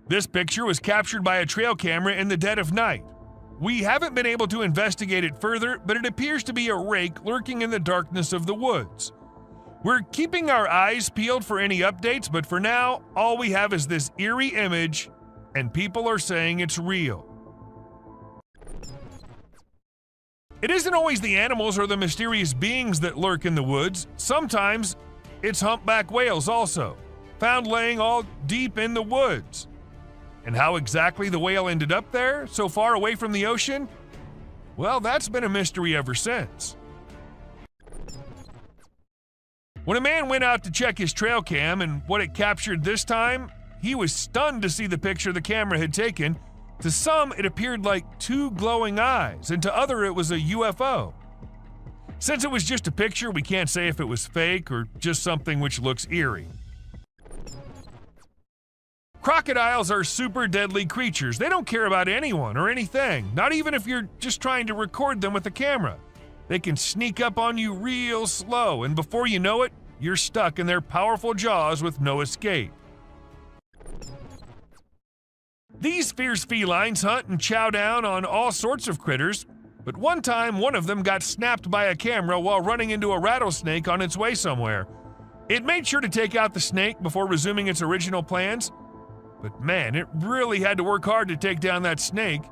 This picture was captured by a trail camera in the dead of night. We haven't been able to investigate it further, but it appears to be a rake lurking in the darkness of the woods. We're keeping our eyes peeled for any updates, but for now, all we have is this eerie image, and people are saying it's real. It isn't always the animals or the mysterious beings that lurk in the woods. Sometimes it's humpback whales also, found laying all deep in the woods. And how exactly the whale ended up there, so far away from the ocean? Well, that's been a mystery ever since. When a man went out to check his trail cam and what it captured this time, he was stunned to see the picture the camera had taken. To some, it appeared like two glowing eyes, and to others, it was a UFO. Since it was just a picture, we can't say if it was fake or just something which looks eerie. Crocodiles are super deadly creatures. They don't care about anyone or anything, not even if you're just trying to record them with a camera. They can sneak up on you real slow, and before you know it, you're stuck in their powerful jaws with no escape. These fierce felines hunt and chow down on all sorts of critters, but one time one of them got snapped by a camera while running into a rattlesnake on its way somewhere. It made sure to take out the snake before resuming its original plans, but man, it really had to work hard to take down that snake.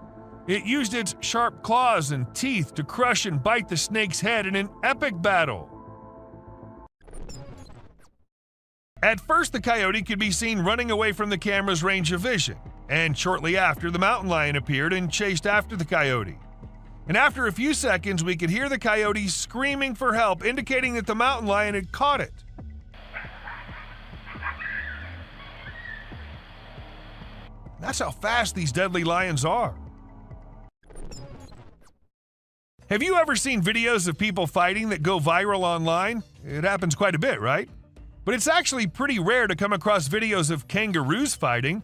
It used its sharp claws and teeth to crush and bite the snake's head in an epic battle. At first, the coyote could be seen running away from the camera's range of vision, and shortly after, the mountain lion appeared and chased after the coyote. And after a few seconds, we could hear the coyote screaming for help, indicating that the mountain lion had caught it. That's how fast these deadly lions are. Have you ever seen videos of people fighting that go viral online? It happens quite a bit, right? But it's actually pretty rare to come across videos of kangaroos fighting.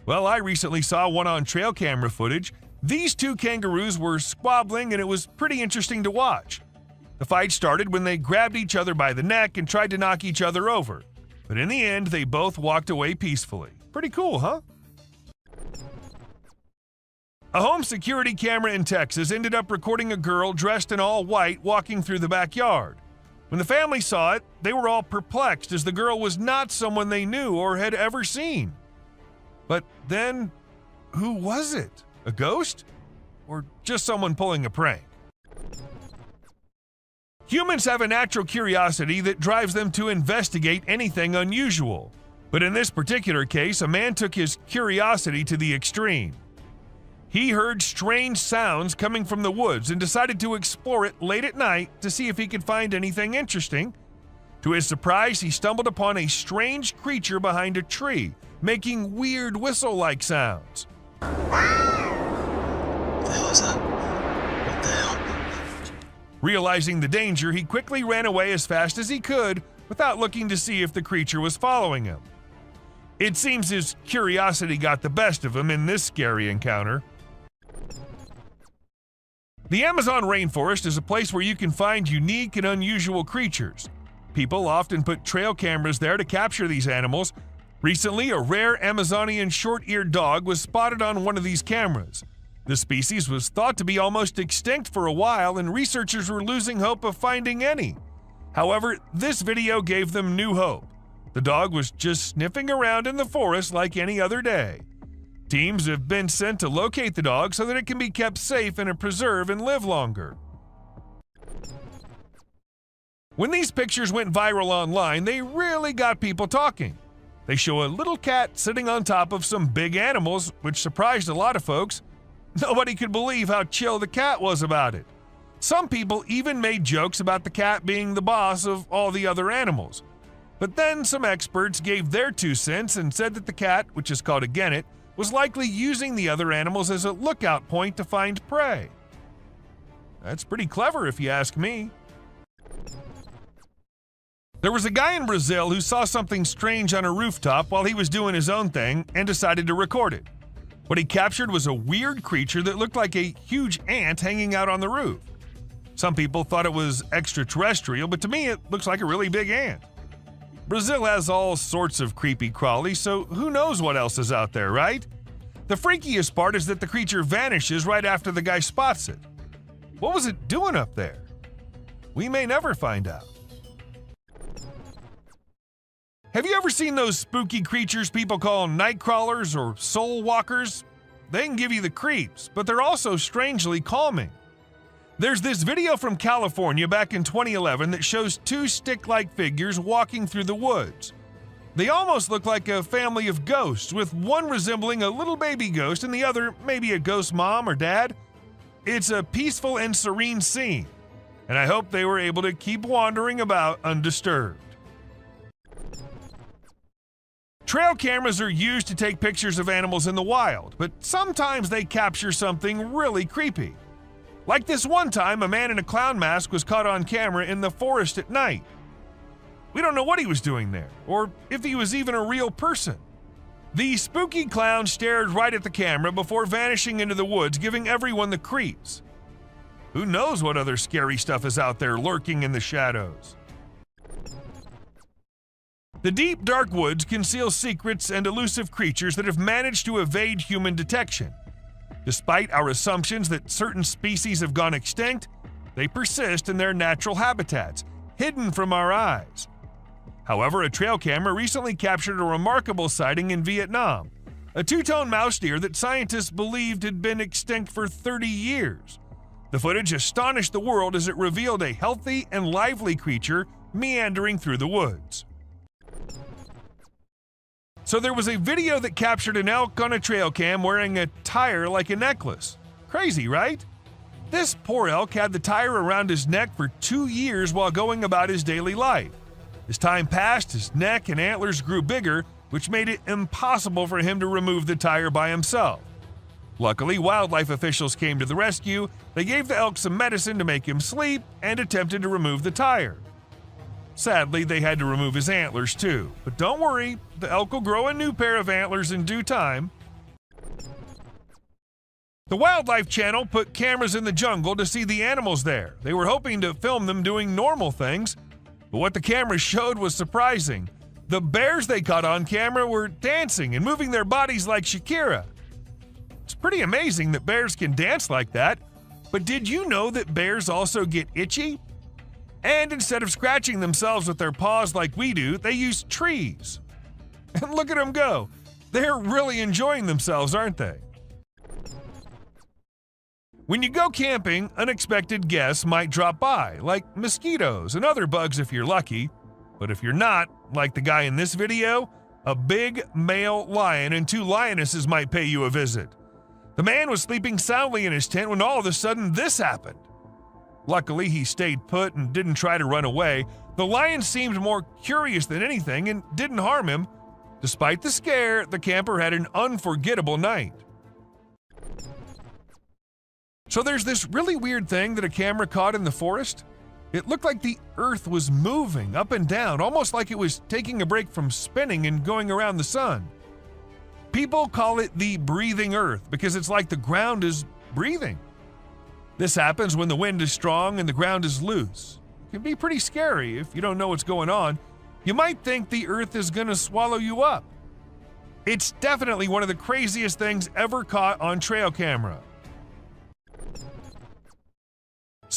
Well, I recently saw one on trail camera footage. These two kangaroos were squabbling and it was pretty interesting to watch. The fight started when they grabbed each other by the neck and tried to knock each other over. But in the end, they both walked away peacefully. Pretty cool, huh? A home security camera in Texas ended up recording a girl dressed in all white walking through the backyard. When the family saw it, they were all perplexed as the girl was not someone they knew or had ever seen. But then, who was it? A ghost? Or just someone pulling a prank? Humans have a natural curiosity that drives them to investigate anything unusual. But in this particular case, a man took his curiosity to the extreme. He heard strange sounds coming from the woods and decided to explore it late at night to see if he could find anything interesting. To his surprise, he stumbled upon a strange creature behind a tree, making weird whistle-like sounds. What the hell is that? What the hell? Realizing the danger, he quickly ran away as fast as he could without looking to see if the creature was following him. It seems his curiosity got the best of him in this scary encounter. The Amazon rainforest is a place where you can find unique and unusual creatures. People often put trail cameras there to capture these animals. Recently, a rare Amazonian short-eared dog was spotted on one of these cameras. The species was thought to be almost extinct for a while, and researchers were losing hope of finding any. However, this video gave them new hope. The dog was just sniffing around in the forest like any other day. Teams have been sent to locate the dog so that it can be kept safe in a preserve and live longer. When these pictures went viral online, they really got people talking. They show a little cat sitting on top of some big animals, which surprised a lot of folks. Nobody could believe how chill the cat was about it. Some people even made jokes about the cat being the boss of all the other animals. But then some experts gave their 2 cents and said that the cat, which is called a genet, was likely using the other animals as a lookout point to find prey. That's pretty clever if you ask me. There was a guy in Brazil who saw something strange on a rooftop while he was doing his own thing and decided to record it. What he captured was a weird creature that looked like a huge ant hanging out on the roof. Some people thought it was extraterrestrial, but to me it looks like a really big ant. Brazil has all sorts of creepy crawlies, so who knows what else is out there, right? The freakiest part is that the creature vanishes right after the guy spots it. What was it doing up there? We may never find out. Have you ever seen those spooky creatures people call night crawlers or soul walkers? They can give you the creeps, but they're also strangely calming. There's this video from California back in 2011 that shows 2 stick-like figures walking through the woods. They almost look like a family of ghosts, with one resembling a little baby ghost and the other maybe a ghost mom or dad. It's a peaceful and serene scene, and I hope they were able to keep wandering about undisturbed. Trail cameras are used to take pictures of animals in the wild, but sometimes they capture something really creepy. Like this one time, a man in a clown mask was caught on camera in the forest at night. We don't know what he was doing there, or if he was even a real person. The spooky clown stared right at the camera before vanishing into the woods, giving everyone the creeps. Who knows what other scary stuff is out there lurking in the shadows? The deep, dark woods conceal secrets and elusive creatures that have managed to evade human detection. Despite our assumptions that certain species have gone extinct, they persist in their natural habitats, hidden from our eyes. However, a trail camera recently captured a remarkable sighting in Vietnam, a 2-tone mouse deer that scientists believed had been extinct for 30 years. The footage astonished the world as it revealed a healthy and lively creature meandering through the woods. So there was a video that captured an elk on a trail cam wearing a tire like a necklace. Crazy, right? This poor elk had the tire around his neck for 2 years while going about his daily life. As time passed, his neck and antlers grew bigger, which made it impossible for him to remove the tire by himself. Luckily, wildlife officials came to the rescue. They gave the elk some medicine to make him sleep and attempted to remove the tire. Sadly, they had to remove his antlers too. But don't worry, the elk will grow a new pair of antlers in due time. The Wildlife Channel put cameras in the jungle to see the animals there. They were hoping to film them doing normal things, but what the cameras showed was surprising. The bears they caught on camera were dancing and moving their bodies like Shakira. It's pretty amazing that bears can dance like that, but did you know that bears also get itchy? And instead of scratching themselves with their paws like we do, they use trees. And look at them go. They're really enjoying themselves, aren't they? When you go camping, unexpected guests might drop by, like mosquitoes and other bugs if you're lucky. But if you're not, like the guy in this video, a big male lion and 2 lionesses might pay you a visit. The man was sleeping soundly in his tent when all of a sudden this happened. Luckily, he stayed put and didn't try to run away. The lion seemed more curious than anything and didn't harm him. Despite the scare, the camper had an unforgettable night. So there's this really weird thing that a camera caught in the forest. It looked like the earth was moving up and down, almost like it was taking a break from spinning and going around the sun. People call it the breathing earth because it's like the ground is breathing. This happens when the wind is strong and the ground is loose. It can be pretty scary if you don't know what's going on. You might think the earth is going to swallow you up. It's definitely one of the craziest things ever caught on trail camera.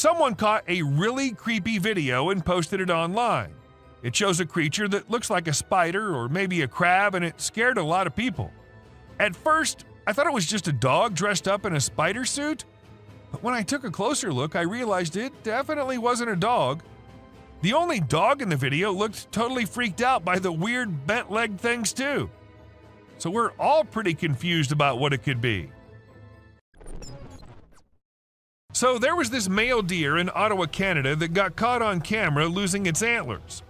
Someone caught a really creepy video and posted it online. It shows a creature that looks like a spider or maybe a crab, and it scared a lot of people. At first, I thought it was just a dog dressed up in a spider suit, but when I took a closer look, I realized it definitely wasn't a dog. The only dog in the video looked totally freaked out by the weird bent-legged things too. So we're all pretty confused about what it could be. So there was this male deer in Ottawa, Canada that got caught on camera losing its antlers.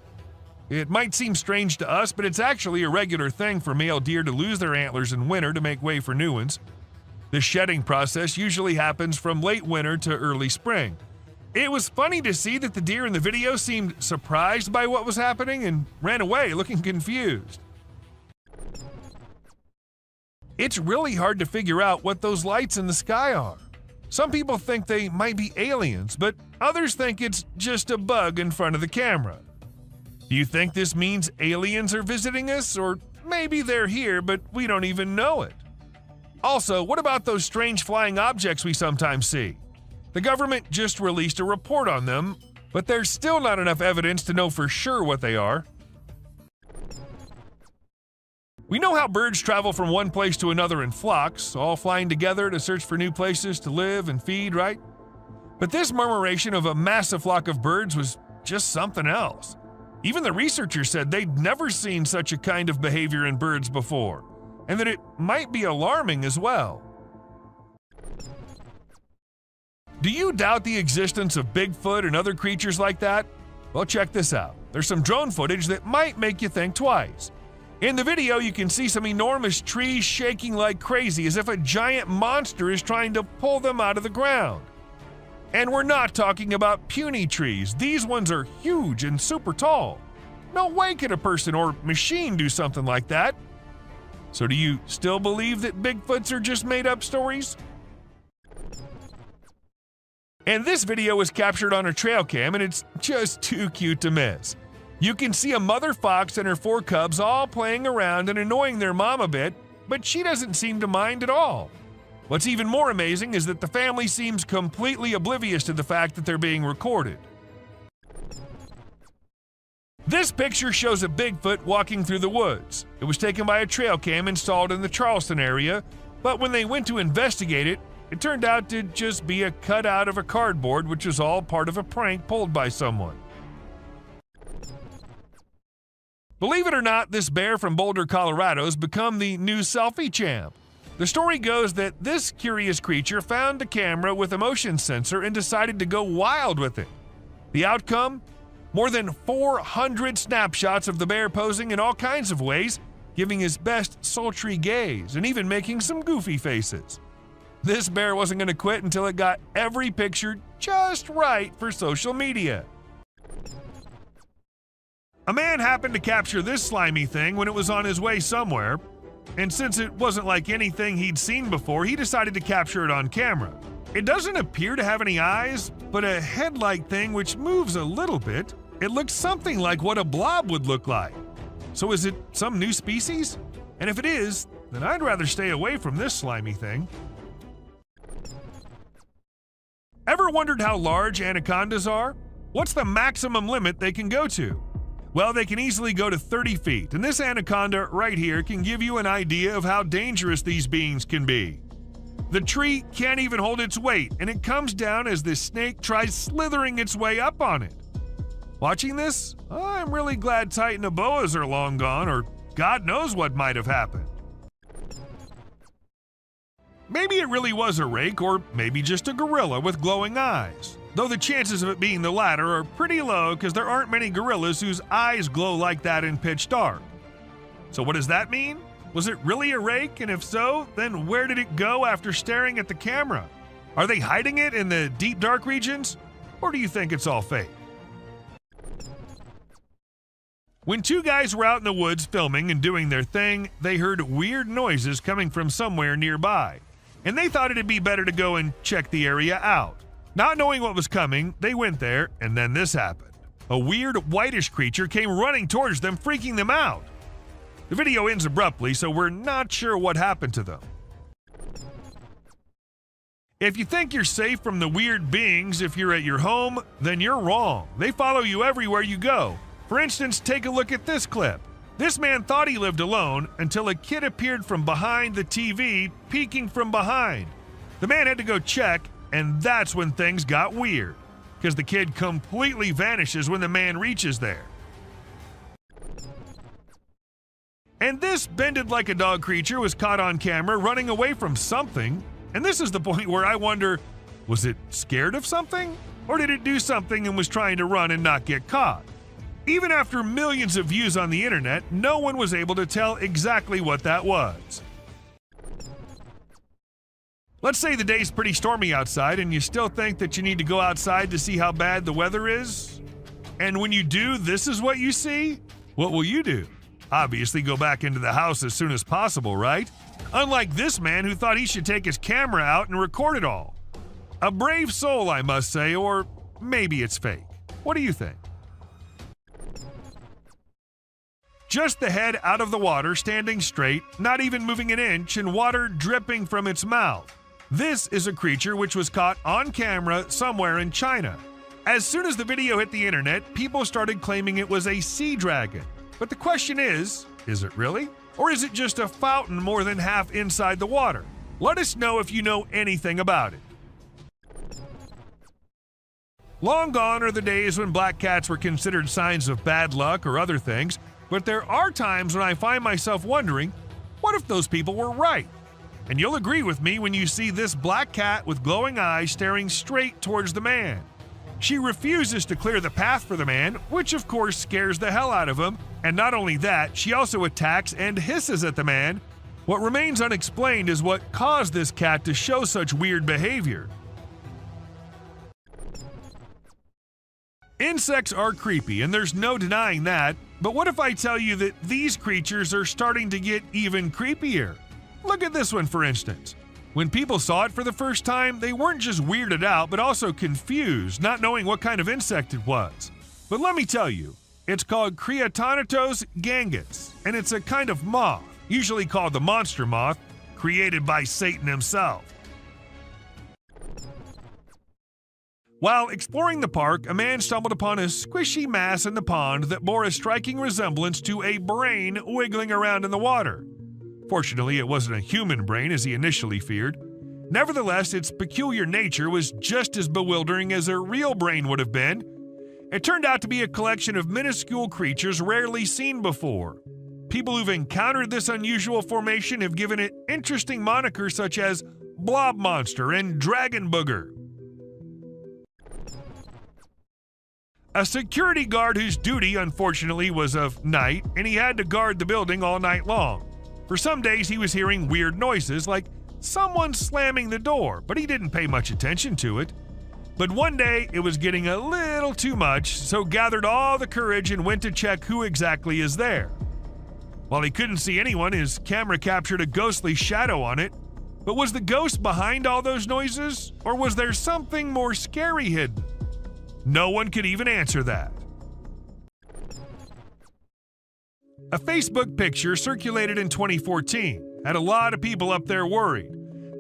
It might seem strange to us, but it's actually a regular thing for male deer to lose their antlers in winter to make way for new ones. The shedding process usually happens from late winter to early spring. It was funny to see that the deer in the video seemed surprised by what was happening and ran away looking confused. It's really hard to figure out what those lights in the sky are. Some people think they might be aliens, but others think it's just a bug in front of the camera. Do you think this means aliens are visiting us, or maybe they're here but we don't even know it? Also, what about those strange flying objects we sometimes see? The government just released a report on them, but there's still not enough evidence to know for sure what they are. We know how birds travel from one place to another in flocks, all flying together to search for new places to live and feed, right? But this murmuration of a massive flock of birds was just something else. Even the researchers said they'd never seen such a kind of behavior in birds before, and that it might be alarming as well. Do you doubt the existence of Bigfoot and other creatures like that? Well, check this out. There's some drone footage that might make you think twice. In the video, you can see some enormous trees shaking like crazy as if a giant monster is trying to pull them out of the ground. And we're not talking about puny trees. These ones are huge and super tall. No way could a person or machine do something like that. So do you still believe that Bigfoots are just made-up stories? And this video was captured on a trail cam, and it's just too cute to miss. You can see a mother fox and her 4 cubs all playing around and annoying their mom a bit, but she doesn't seem to mind at all. What's even more amazing is that the family seems completely oblivious to the fact that they're being recorded. This picture shows a Bigfoot walking through the woods. It was taken by a trail cam installed in the Charleston area, but when they went to investigate it, it turned out to just be a cutout of a cardboard, which was all part of a prank pulled by someone. Believe it or not, this bear from Boulder, Colorado has become the new selfie champ. The story goes that this curious creature found a camera with a motion sensor and decided to go wild with it. The outcome? More than 400 snapshots of the bear posing in all kinds of ways, giving his best sultry gaze and even making some goofy faces. This bear wasn't going to quit until it got every picture just right for social media. A man happened to capture this slimy thing when it was on his way somewhere, and since it wasn't like anything he'd seen before, he decided to capture it on camera. It doesn't appear to have any eyes, but a head-like thing which moves a little bit. It looks something like what a blob would look like. So is it some new species? And if it is, then I'd rather stay away from this slimy thing. Ever wondered how large anacondas are? What's the maximum limit they can go to? Well, they can easily go to 30 feet, and this anaconda right here can give you an idea of how dangerous these beings can be. The tree can't even hold its weight, and it comes down as this snake tries slithering its way up on it. Watching this, I'm really glad Titanoboas are long gone, or God knows what might have happened. Maybe it really was a rake, or maybe just a gorilla with glowing eyes. Though the chances of it being the latter are pretty low because there aren't many gorillas whose eyes glow like that in pitch dark. So what does that mean? Was it really a rake? And if so, then where did it go after staring at the camera? Are they hiding it in the deep dark regions? Or do you think it's all fake? When 2 guys were out in the woods filming and doing their thing, they heard weird noises coming from somewhere nearby, and they thought it'd be better to go and check the area out. Not knowing what was coming, they went there, and then this happened. A weird whitish creature came running towards them, freaking them out. The video ends abruptly, so we're not sure what happened to them. If you think you're safe from the weird beings if you're at your home, then you're wrong. They follow you everywhere you go. For instance, take a look at this clip. This man thought he lived alone until a kid appeared from behind the TV, peeking from behind. The man had to go check, and that's when things got weird, because the kid completely vanishes when the man reaches there. And this bended like a dog creature was caught on camera running away from something. And this is the point where I wonder, was it scared of something? Or did it do something and was trying to run and not get caught? Even after millions of views on the internet, no one was able to tell exactly what that was. Let's say the day's pretty stormy outside and you still think that you need to go outside to see how bad the weather is. And when you do, this is what you see? What will you do? Obviously go back into the house as soon as possible, right? Unlike this man who thought he should take his camera out and record it all. A brave soul, I must say, or maybe it's fake. What do you think? Just the head out of the water, standing straight, not even moving an inch, and water dripping from its mouth. This is a creature which was caught on camera somewhere in China. As soon as the video hit the internet, people started claiming it was a sea dragon. But the question is it really? Or is it just a fountain more than half inside the water? Let us know if you know anything about it. Long gone are the days when black cats were considered signs of bad luck or other things, but there are times when I find myself wondering, what if those people were right? And you'll agree with me when you see this black cat with glowing eyes staring straight towards the man. She refuses to clear the path for the man, which of course scares the hell out of him. And not only that, she also attacks and hisses at the man. What remains unexplained is what caused this cat to show such weird behavior. Insects are creepy, and there's no denying that, but what if I tell you that these creatures are starting to get even creepier? Look at this one, for instance. When people saw it for the first time, they weren't just weirded out, but also confused, not knowing what kind of insect it was. But let me tell you, it's called Cryotonitos gangus, and it's a kind of moth, usually called the monster moth, created by Satan himself. While exploring the park, a man stumbled upon a squishy mass in the pond that bore a striking resemblance to a brain wiggling around in the water. Fortunately, it wasn't a human brain as he initially feared. Nevertheless, its peculiar nature was just as bewildering as a real brain would have been. It turned out to be a collection of minuscule creatures rarely seen before. People who've encountered this unusual formation have given it interesting monikers such as Blob Monster and Dragon Booger. A security guard whose duty, unfortunately, was of night, and he had to guard the building all night long. For some days, he was hearing weird noises like someone slamming the door, but he didn't pay much attention to it. But one day, it was getting a little too much, so gathered all the courage and went to check who exactly is there. While he couldn't see anyone, his camera captured a ghostly shadow on it. But was the ghost behind all those noises, or was there something more scary hidden? No one could even answer that. A Facebook picture circulated in 2014 had a lot of people up there worried.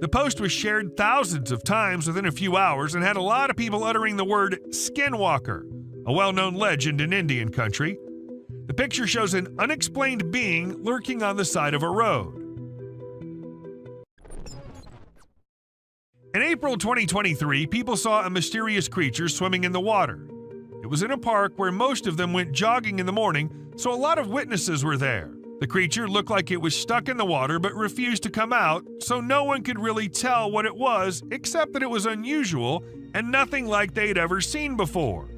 The post was shared thousands of times within a few hours and had a lot of people uttering the word skinwalker, a well-known legend in Indian country. The picture shows an unexplained being lurking on the side of a road. In April 2023, people saw a mysterious creature swimming in the water. It was in a park where most of them went jogging in the morning, so a lot of witnesses were there. The creature looked like it was stuck in the water but refused to come out, so no one could really tell what it was except that it was unusual and nothing like they'd ever seen before.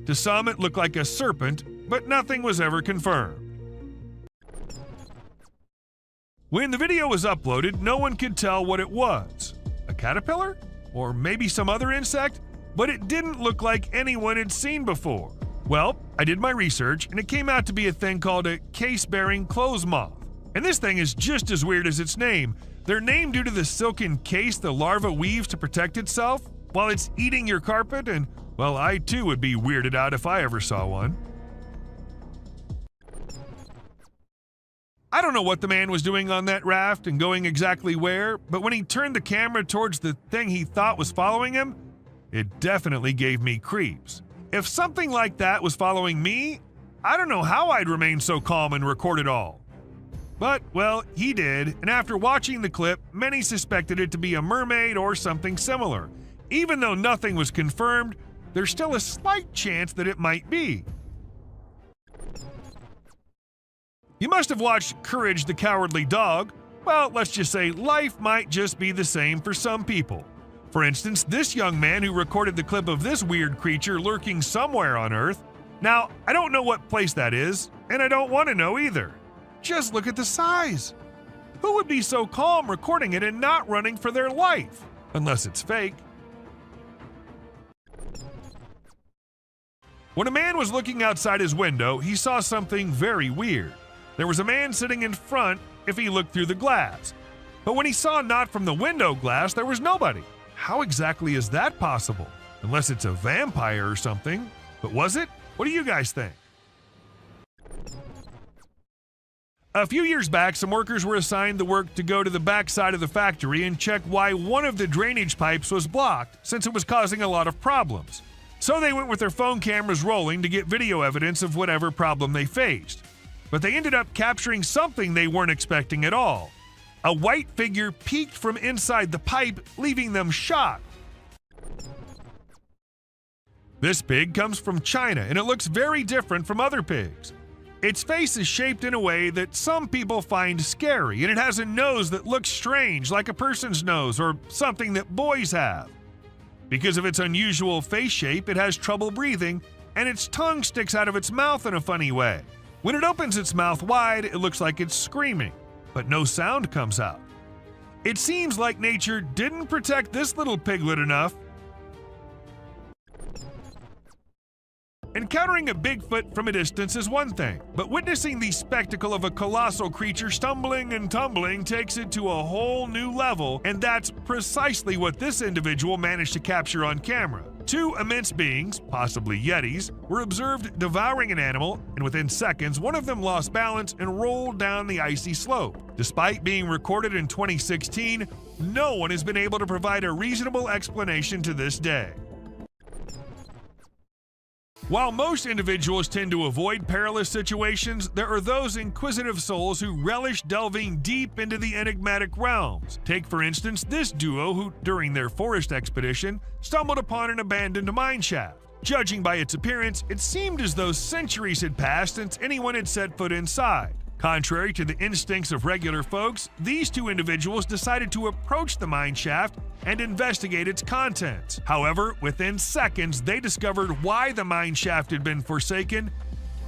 To some, it looked like a serpent, but nothing was ever confirmed. When the video was uploaded, no one could tell what it was. A caterpillar? Or maybe some other insect? But it didn't look like anyone had seen before. Well, I did my research, and it came out to be a thing called a case-bearing clothes moth. And this thing is just as weird as its name. They're named due to the silken case the larva weaves to protect itself while it's eating your carpet, and, well, I too would be weirded out if I ever saw one. I don't know what the man was doing on that raft and going exactly where, but when he turned the camera towards the thing he thought was following him, it definitely gave me creeps. If something like that was following me, I don't know how I'd remain so calm and record it all. But, well, he did, and after watching the clip, many suspected it to be a mermaid or something similar. Even though nothing was confirmed, there's still a slight chance that it might be. You must have watched Courage the Cowardly Dog. Well, let's just say life might just be the same for some people. For instance, this young man who recorded the clip of this weird creature lurking somewhere on Earth. Now, I don't know what place that is, and I don't want to know either. Just look at the size. Who would be so calm recording it and not running for their life? Unless it's fake. When a man was looking outside his window, he saw something very weird. There was a man sitting in front if he looked through the glass. But when he saw not from the window glass, there was nobody. How exactly is that possible? Unless it's a vampire or something. But was it? What do you guys think? A few years back, some workers were assigned the work to go to the backside of the factory and check why one of the drainage pipes was blocked, since it was causing a lot of problems. So they went with their phone cameras rolling to get video evidence of whatever problem they faced. But they ended up capturing something they weren't expecting at all. A white figure peeked from inside the pipe, leaving them shocked. This pig comes from China, and it looks very different from other pigs. Its face is shaped in a way that some people find scary, and it has a nose that looks strange, like a person's nose or something that boys have. Because of its unusual face shape, it has trouble breathing, and its tongue sticks out of its mouth in a funny way. When it opens its mouth wide, it looks like it's screaming, but no sound comes out. It seems like nature didn't protect this little piglet enough. Encountering a Bigfoot from a distance is one thing, but witnessing the spectacle of a colossal creature stumbling and tumbling takes it to a whole new level, and that's precisely what this individual managed to capture on camera. Two immense beings, possibly Yetis, were observed devouring an animal, and within seconds, one of them lost balance and rolled down the icy slope. Despite being recorded in 2016, no one has been able to provide a reasonable explanation to this day. While most individuals tend to avoid perilous situations, there are those inquisitive souls who relish delving deep into the enigmatic realms. Take, for instance, this duo who, during their forest expedition, stumbled upon an abandoned mine shaft. Judging by its appearance, it seemed as though centuries had passed since anyone had set foot inside. Contrary to the instincts of regular folks, these two individuals decided to approach the mine shaft and investigate its contents. However, within seconds, they discovered why the mine shaft had been forsaken.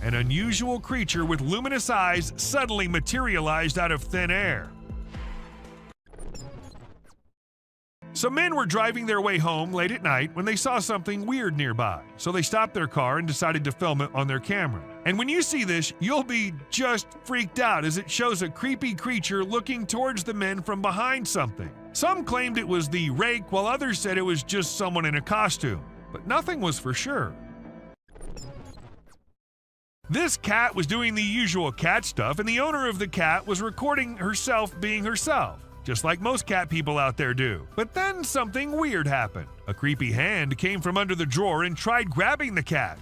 An unusual creature with luminous eyes suddenly materialized out of thin air. Some men were driving their way home late at night when they saw something weird nearby, so they stopped their car and decided to film it on their camera. And when you see this, you'll be just freaked out as it shows a creepy creature looking towards the men from behind something. Some claimed it was the rake, while others said it was just someone in a costume, but nothing was for sure. This cat was doing the usual cat stuff, and the owner of the cat was recording herself being herself, just like most cat people out there do. But then something weird happened. A creepy hand came from under the drawer and tried grabbing the cat.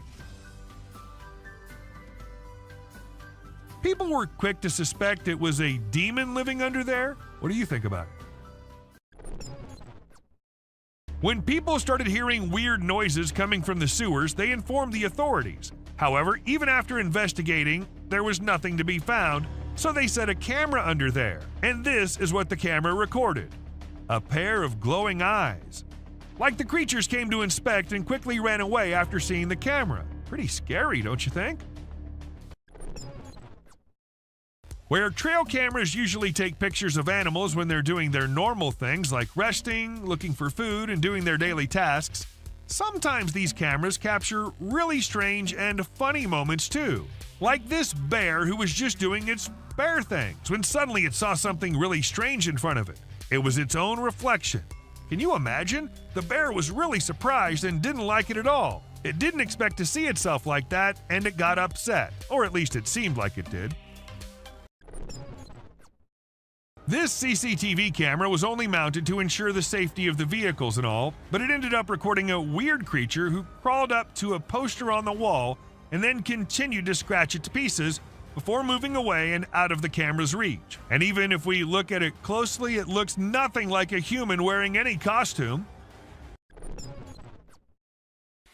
People were quick to suspect it was a demon living under there. What do you think about it? When people started hearing weird noises coming from the sewers, they informed the authorities. However, even after investigating, there was nothing to be found, so they set a camera under there. And this is what the camera recorded: a pair of glowing eyes. Like the creatures came to inspect and quickly ran away after seeing the camera. Pretty scary, don't you think? Where trail cameras usually take pictures of animals when they're doing their normal things like resting, looking for food, and doing their daily tasks, sometimes these cameras capture really strange and funny moments too. Like this bear who was just doing its bear things when suddenly it saw something really strange in front of it. It was its own reflection. Can you imagine? The bear was really surprised and didn't like it at all. It didn't expect to see itself like that, and it got upset, or at least it seemed like it did. This CCTV camera was only mounted to ensure the safety of the vehicles and all, but it ended up recording a weird creature who crawled up to a poster on the wall and then continued to scratch it to pieces before moving away and out of the camera's reach. And even if we look at it closely, it looks nothing like a human wearing any costume.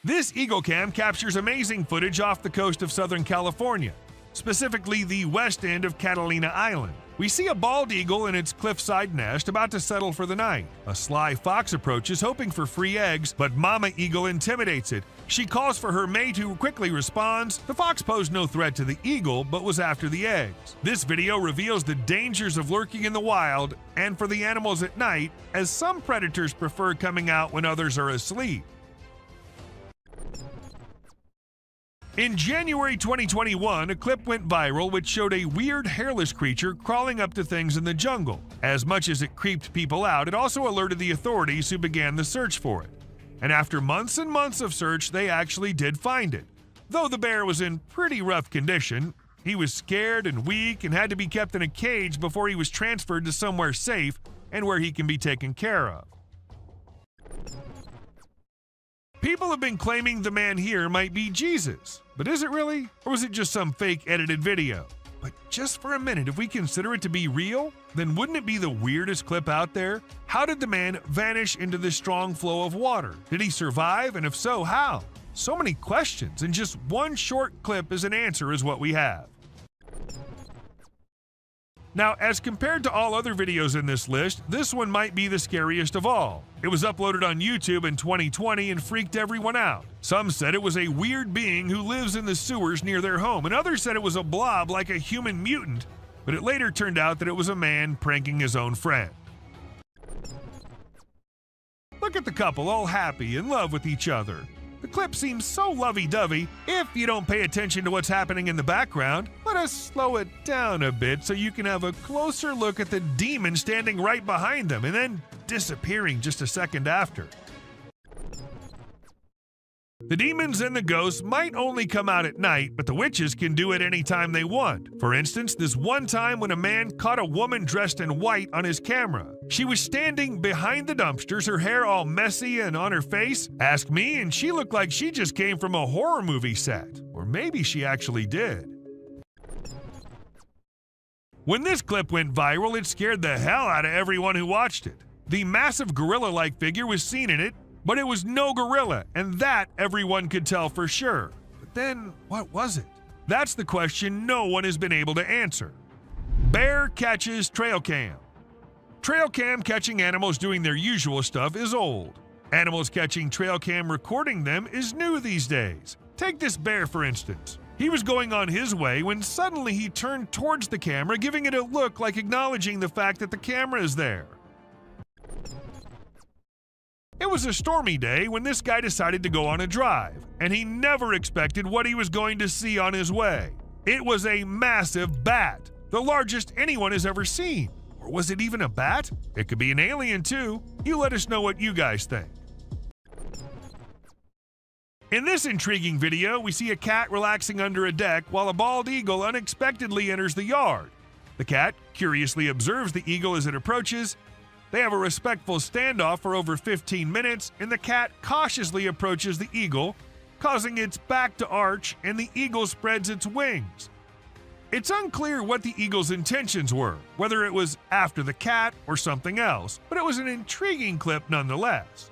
This Eagle Cam captures amazing footage off the coast of Southern California, specifically the west end of Catalina Island. We see a bald eagle in its cliffside nest about to settle for the night. A sly fox approaches hoping for free eggs, but Mama Eagle intimidates it. She calls for her mate who quickly responds. The fox posed no threat to the eagle, but was after the eggs. This video reveals the dangers of lurking in the wild and for the animals at night, as some predators prefer coming out when others are asleep. In January 2021, a clip went viral which showed a weird hairless creature crawling up to things in the jungle. As much as it creeped people out, it also alerted the authorities who began the search for it. And after months and months of search, they actually did find it. Though the bear was in pretty rough condition, he was scared and weak and had to be kept in a cage before he was transferred to somewhere safe and where he can be taken care of. People have been claiming the man here might be Jesus, but is it really? Or was it just some fake edited video? But just for a minute, if we consider it to be real, then wouldn't it be the weirdest clip out there? How did the man vanish into this strong flow of water? Did he survive, and if so, how? So many questions, and just one short clip as an answer is what we have. Now, as compared to all other videos in this list, this one might be the scariest of all. It was uploaded on YouTube in 2020 and freaked everyone out. Some said it was a weird being who lives in the sewers near their home, and others said it was a blob like a human mutant, but it later turned out that it was a man pranking his own friend. Look at the couple all happy, in love with each other. The clip seems so lovey-dovey. If you don't pay attention to what's happening in the background, let us slow it down a bit so you can have a closer look at the demon standing right behind them and then disappearing just a second after. The demons and the ghosts might only come out at night, but the witches can do it any time they want. For instance, this one time when a man caught a woman dressed in white on his camera. She was standing behind the dumpsters, her hair all messy and on her face. Ask me, and she looked like she just came from a horror movie set. Or maybe she actually did. When this clip went viral, it scared the hell out of everyone who watched it. The massive gorilla-like figure was seen in it, but it was no gorilla, and that everyone could tell for sure. But then, what was it? That's the question no one has been able to answer. Bear catches trail cam. Trail cam catching animals doing their usual stuff is old. Animals catching trail cam recording them is new these days. Take this bear for instance. He was going on his way when suddenly he turned towards the camera, giving it a look like acknowledging the fact that the camera is there. It was a stormy day when this guy decided to go on a drive, and he never expected what he was going to see on his way. It was a massive bat, the largest anyone has ever seen. Or was it even a bat? It could be an alien too. You let us know what you guys think. In this intriguing video, we see a cat relaxing under a deck while a bald eagle unexpectedly enters the yard. The cat curiously observes the eagle as it approaches. They have a respectful standoff for over 15 minutes, and the cat cautiously approaches the eagle, causing its back to arch, and the eagle spreads its wings. It's unclear what the eagle's intentions were, whether it was after the cat or something else, but it was an intriguing clip nonetheless.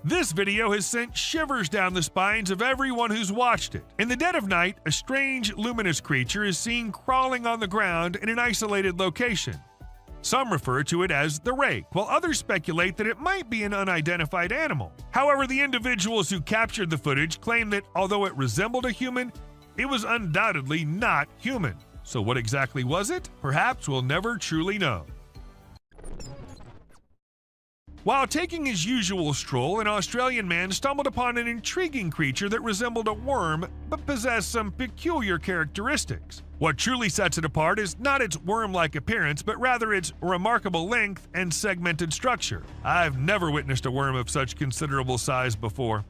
This video has sent shivers down the spines of everyone who's watched it. In the dead of night, a strange, luminous creature is seen crawling on the ground in an isolated location. Some refer to it as the rake, while others speculate that it might be an unidentified animal. However, the individuals who captured the footage claim that although it resembled a human, it was undoubtedly not human. So what exactly was it? Perhaps we'll never truly know. While taking his usual stroll, an Australian man stumbled upon an intriguing creature that resembled a worm but possessed some peculiar characteristics. What truly sets it apart is not its worm-like appearance, but rather its remarkable length and segmented structure. I've never witnessed a worm of such considerable size before.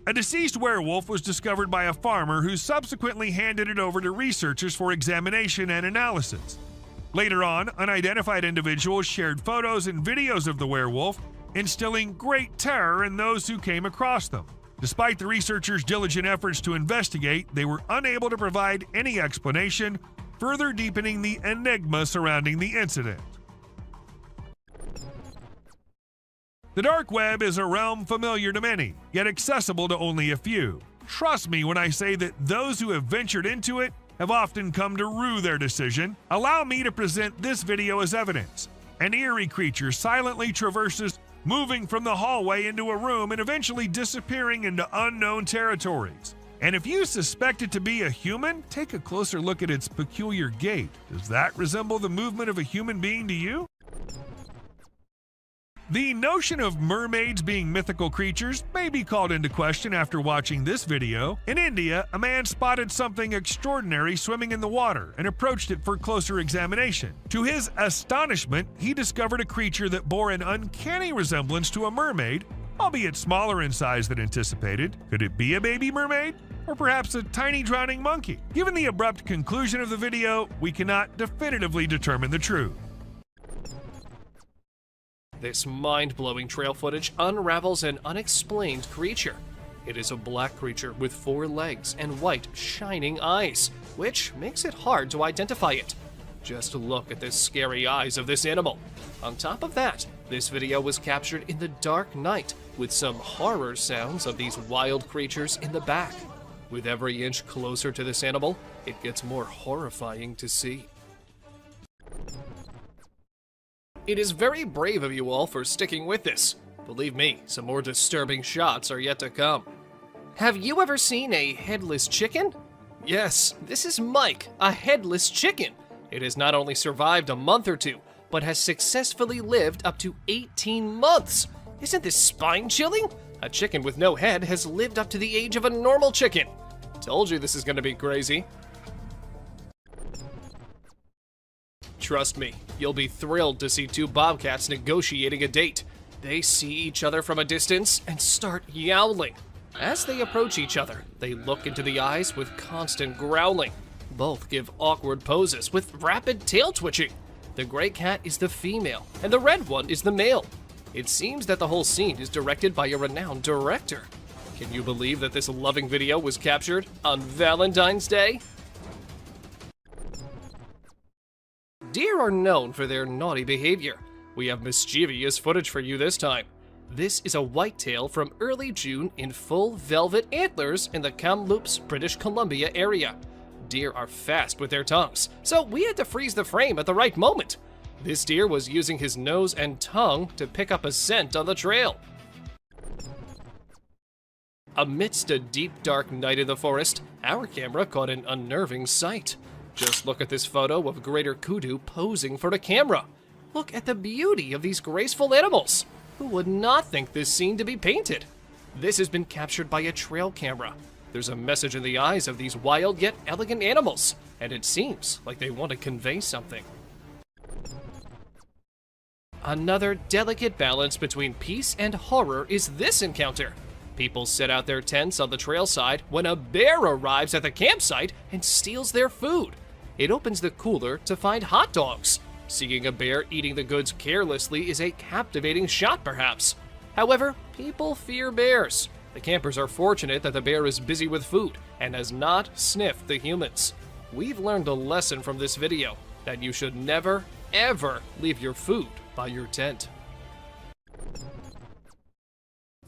A deceased werewolf was discovered by a farmer who subsequently handed it over to researchers for examination and analysis. Later on, unidentified individuals shared photos and videos of the werewolf, instilling great terror in those who came across them. Despite the researchers' diligent efforts to investigate, they were unable to provide any explanation, further deepening the enigma surrounding the incident. The dark web is a realm familiar to many, yet accessible to only a few. Trust me when I say that those who have ventured into it have often come to rue their decision. Allow me to present this video as evidence. An eerie creature silently traverses, moving from the hallway into a room and eventually disappearing into unknown territories. And if you suspect it to be a human, take a closer look at its peculiar gait. Does that resemble the movement of a human being to you? The notion of mermaids being mythical creatures may be called into question after watching this video. In India, a man spotted something extraordinary swimming in the water and approached it for closer examination. To his astonishment, he discovered a creature that bore an uncanny resemblance to a mermaid, albeit smaller in size than anticipated. Could it be a baby mermaid? Or perhaps a tiny drowning monkey? Given the abrupt conclusion of the video, we cannot definitively determine the truth. This mind-blowing trail footage unravels an unexplained creature. It is a black creature with 4 legs and white, shining eyes, which makes it hard to identify it. Just look at the scary eyes of this animal. On top of that, this video was captured in the dark night, with some horror sounds of these wild creatures in the back. With every inch closer to this animal, it gets more horrifying to see. It is very brave of you all for sticking with this. Believe me, some more disturbing shots are yet to come. Have you ever seen a headless chicken? Yes, this is Mike, a headless chicken. It has not only survived a month or two, but has successfully lived up to 18 months. Isn't this spine-chilling? A chicken with no head has lived up to the age of a normal chicken. Told you this is going to be crazy. Trust me, you'll be thrilled to see 2 bobcats negotiating a date. They see each other from a distance and start yowling. As they approach each other, they look into the eyes with constant growling. Both give awkward poses with rapid tail twitching. The gray cat is the female, and the red one is the male. It seems that the whole scene is directed by a renowned director. Can you believe that this loving video was captured on Valentine's Day? Deer are known for their naughty behavior. We have mischievous footage for you this time. This is a whitetail from early June in full velvet antlers in the Kamloops, British Columbia area. Deer are fast with their tongues, so we had to freeze the frame at the right moment. This deer was using his nose and tongue to pick up a scent on the trail. Amidst a deep, dark night in the forest, our camera caught an unnerving sight. Just look at this photo of greater kudu posing for the camera. Look at the beauty of these graceful animals. Who would not think this scene to be painted? This has been captured by a trail camera. There's a message in the eyes of these wild yet elegant animals, and it seems like they want to convey something. Another delicate balance between peace and horror is this encounter. People set out their tents on the trail side when a bear arrives at the campsite and steals their food. It opens the cooler to find hot dogs. Seeing a bear eating the goods carelessly is a captivating shot, perhaps. However, people fear bears. The campers are fortunate that the bear is busy with food and has not sniffed the humans. We've learned a lesson from this video, that you should never, ever leave your food by your tent.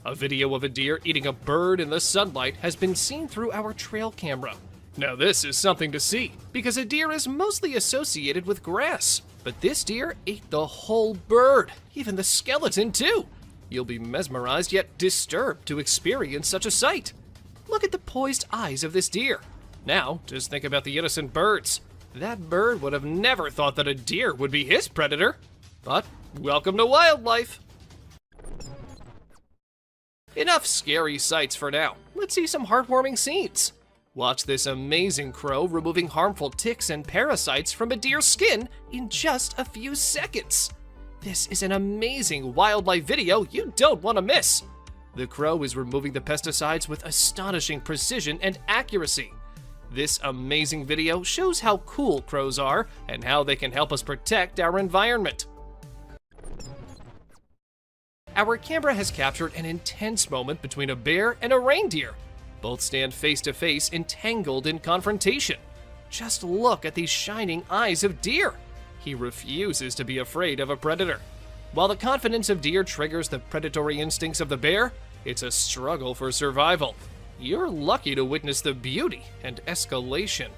A video of a deer eating a bird in the sunlight has been seen through our trail camera. Now this is something to see, because a deer is mostly associated with grass. But this deer ate the whole bird, even the skeleton too. You'll be mesmerized yet disturbed to experience such a sight. Look at the poised eyes of this deer. Now, just think about the innocent birds. That bird would have never thought that a deer would be his predator. But welcome to wildlife. Enough scary sights for now. Let's see some heartwarming scenes. Watch this amazing crow removing harmful ticks and parasites from a deer's skin in just a few seconds. This is an amazing wildlife video you don't want to miss. The crow is removing the pesticides with astonishing precision and accuracy. This amazing video shows how cool crows are and how they can help us protect our environment. Our camera has captured an intense moment between a bear and a reindeer. Both stand face to face, entangled in confrontation. Just look at these shining eyes of Deer. He refuses to be afraid of a predator. While the confidence of Deer triggers the predatory instincts of the bear, it's a struggle for survival. You're lucky to witness the beauty and escalation.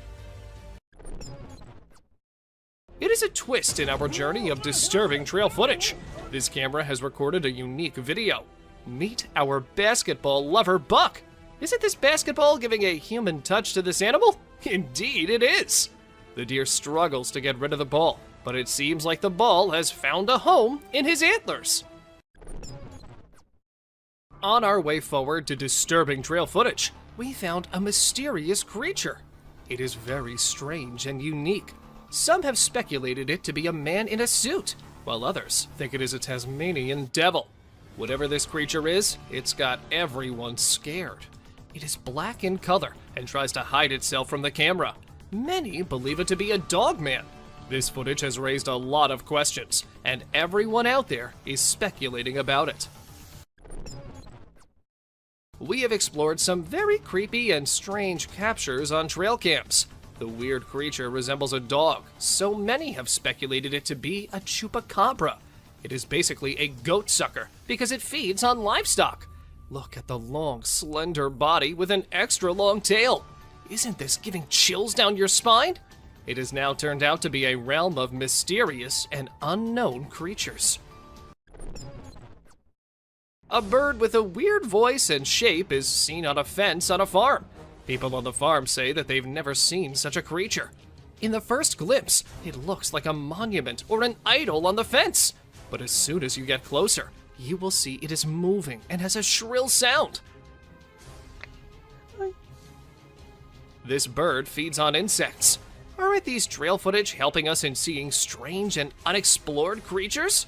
It is a twist in our journey of disturbing trail footage. This camera has recorded a unique video. Meet our basketball lover, Buck. Isn't this basketball giving a human touch to this animal? Indeed it is. The deer struggles to get rid of the ball, but it seems like the ball has found a home in his antlers. On our way forward to disturbing trail footage, we found a mysterious creature. It is very strange and unique. Some have speculated it to be a man in a suit, while others think it is a Tasmanian devil. Whatever this creature is, it's got everyone scared. It is black in color and tries to hide itself from the camera. Many believe it to be a dog man. This footage has raised a lot of questions, and everyone out there is speculating about it. We have explored some very creepy and strange captures on trail cams. The weird creature resembles a dog, so many have speculated it to be a chupacabra. It is basically a goat sucker because it feeds on livestock. Look at the long, slender body with an extra long tail. Isn't this giving chills down your spine? It has now turned out to be a realm of mysterious and unknown creatures. A bird with a weird voice and shape is seen on a fence on a farm. People on the farm say that they've never seen such a creature. In the first glimpse, it looks like a monument or an idol on the fence. But as soon as you get closer, you will see it is moving and has a shrill sound. This bird feeds on insects. Aren't these trail footage helping us in seeing strange and unexplored creatures?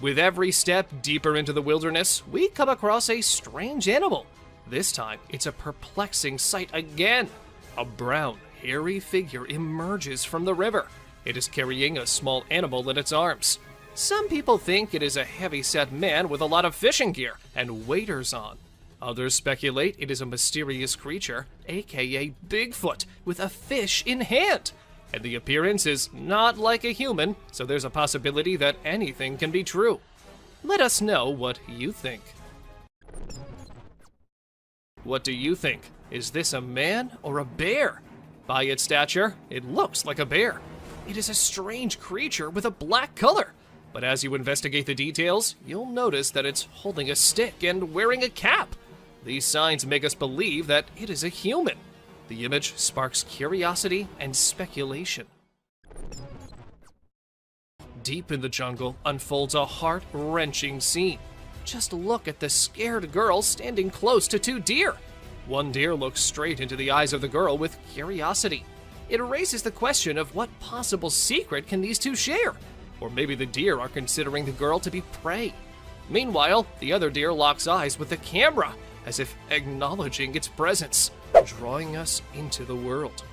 With every step deeper into the wilderness, we come across a strange animal. This time, it's a perplexing sight again. A brown, hairy figure emerges from the river. It is carrying a small animal in its arms. Some people think it is a heavy-set man with a lot of fishing gear and waders on. Others speculate it is a mysterious creature, aka Bigfoot, with a fish in hand. And the appearance is not like a human, so there's a possibility that anything can be true. Let us know what you think. What do you think? Is this a man or a bear? By its stature, it looks like a bear. It is a strange creature with a black color. But as you investigate the details, you'll notice that it's holding a stick and wearing a cap. These signs make us believe that it is a human. The image sparks curiosity and speculation. Deep in the jungle unfolds a heart-wrenching scene. Just look at the scared girl standing close to two deer. One deer looks straight into the eyes of the girl with curiosity. It raises the question of what possible secret can these two share? Or maybe the deer are considering the girl to be prey. Meanwhile, the other deer locks eyes with the camera, as if acknowledging its presence, drawing us into the world.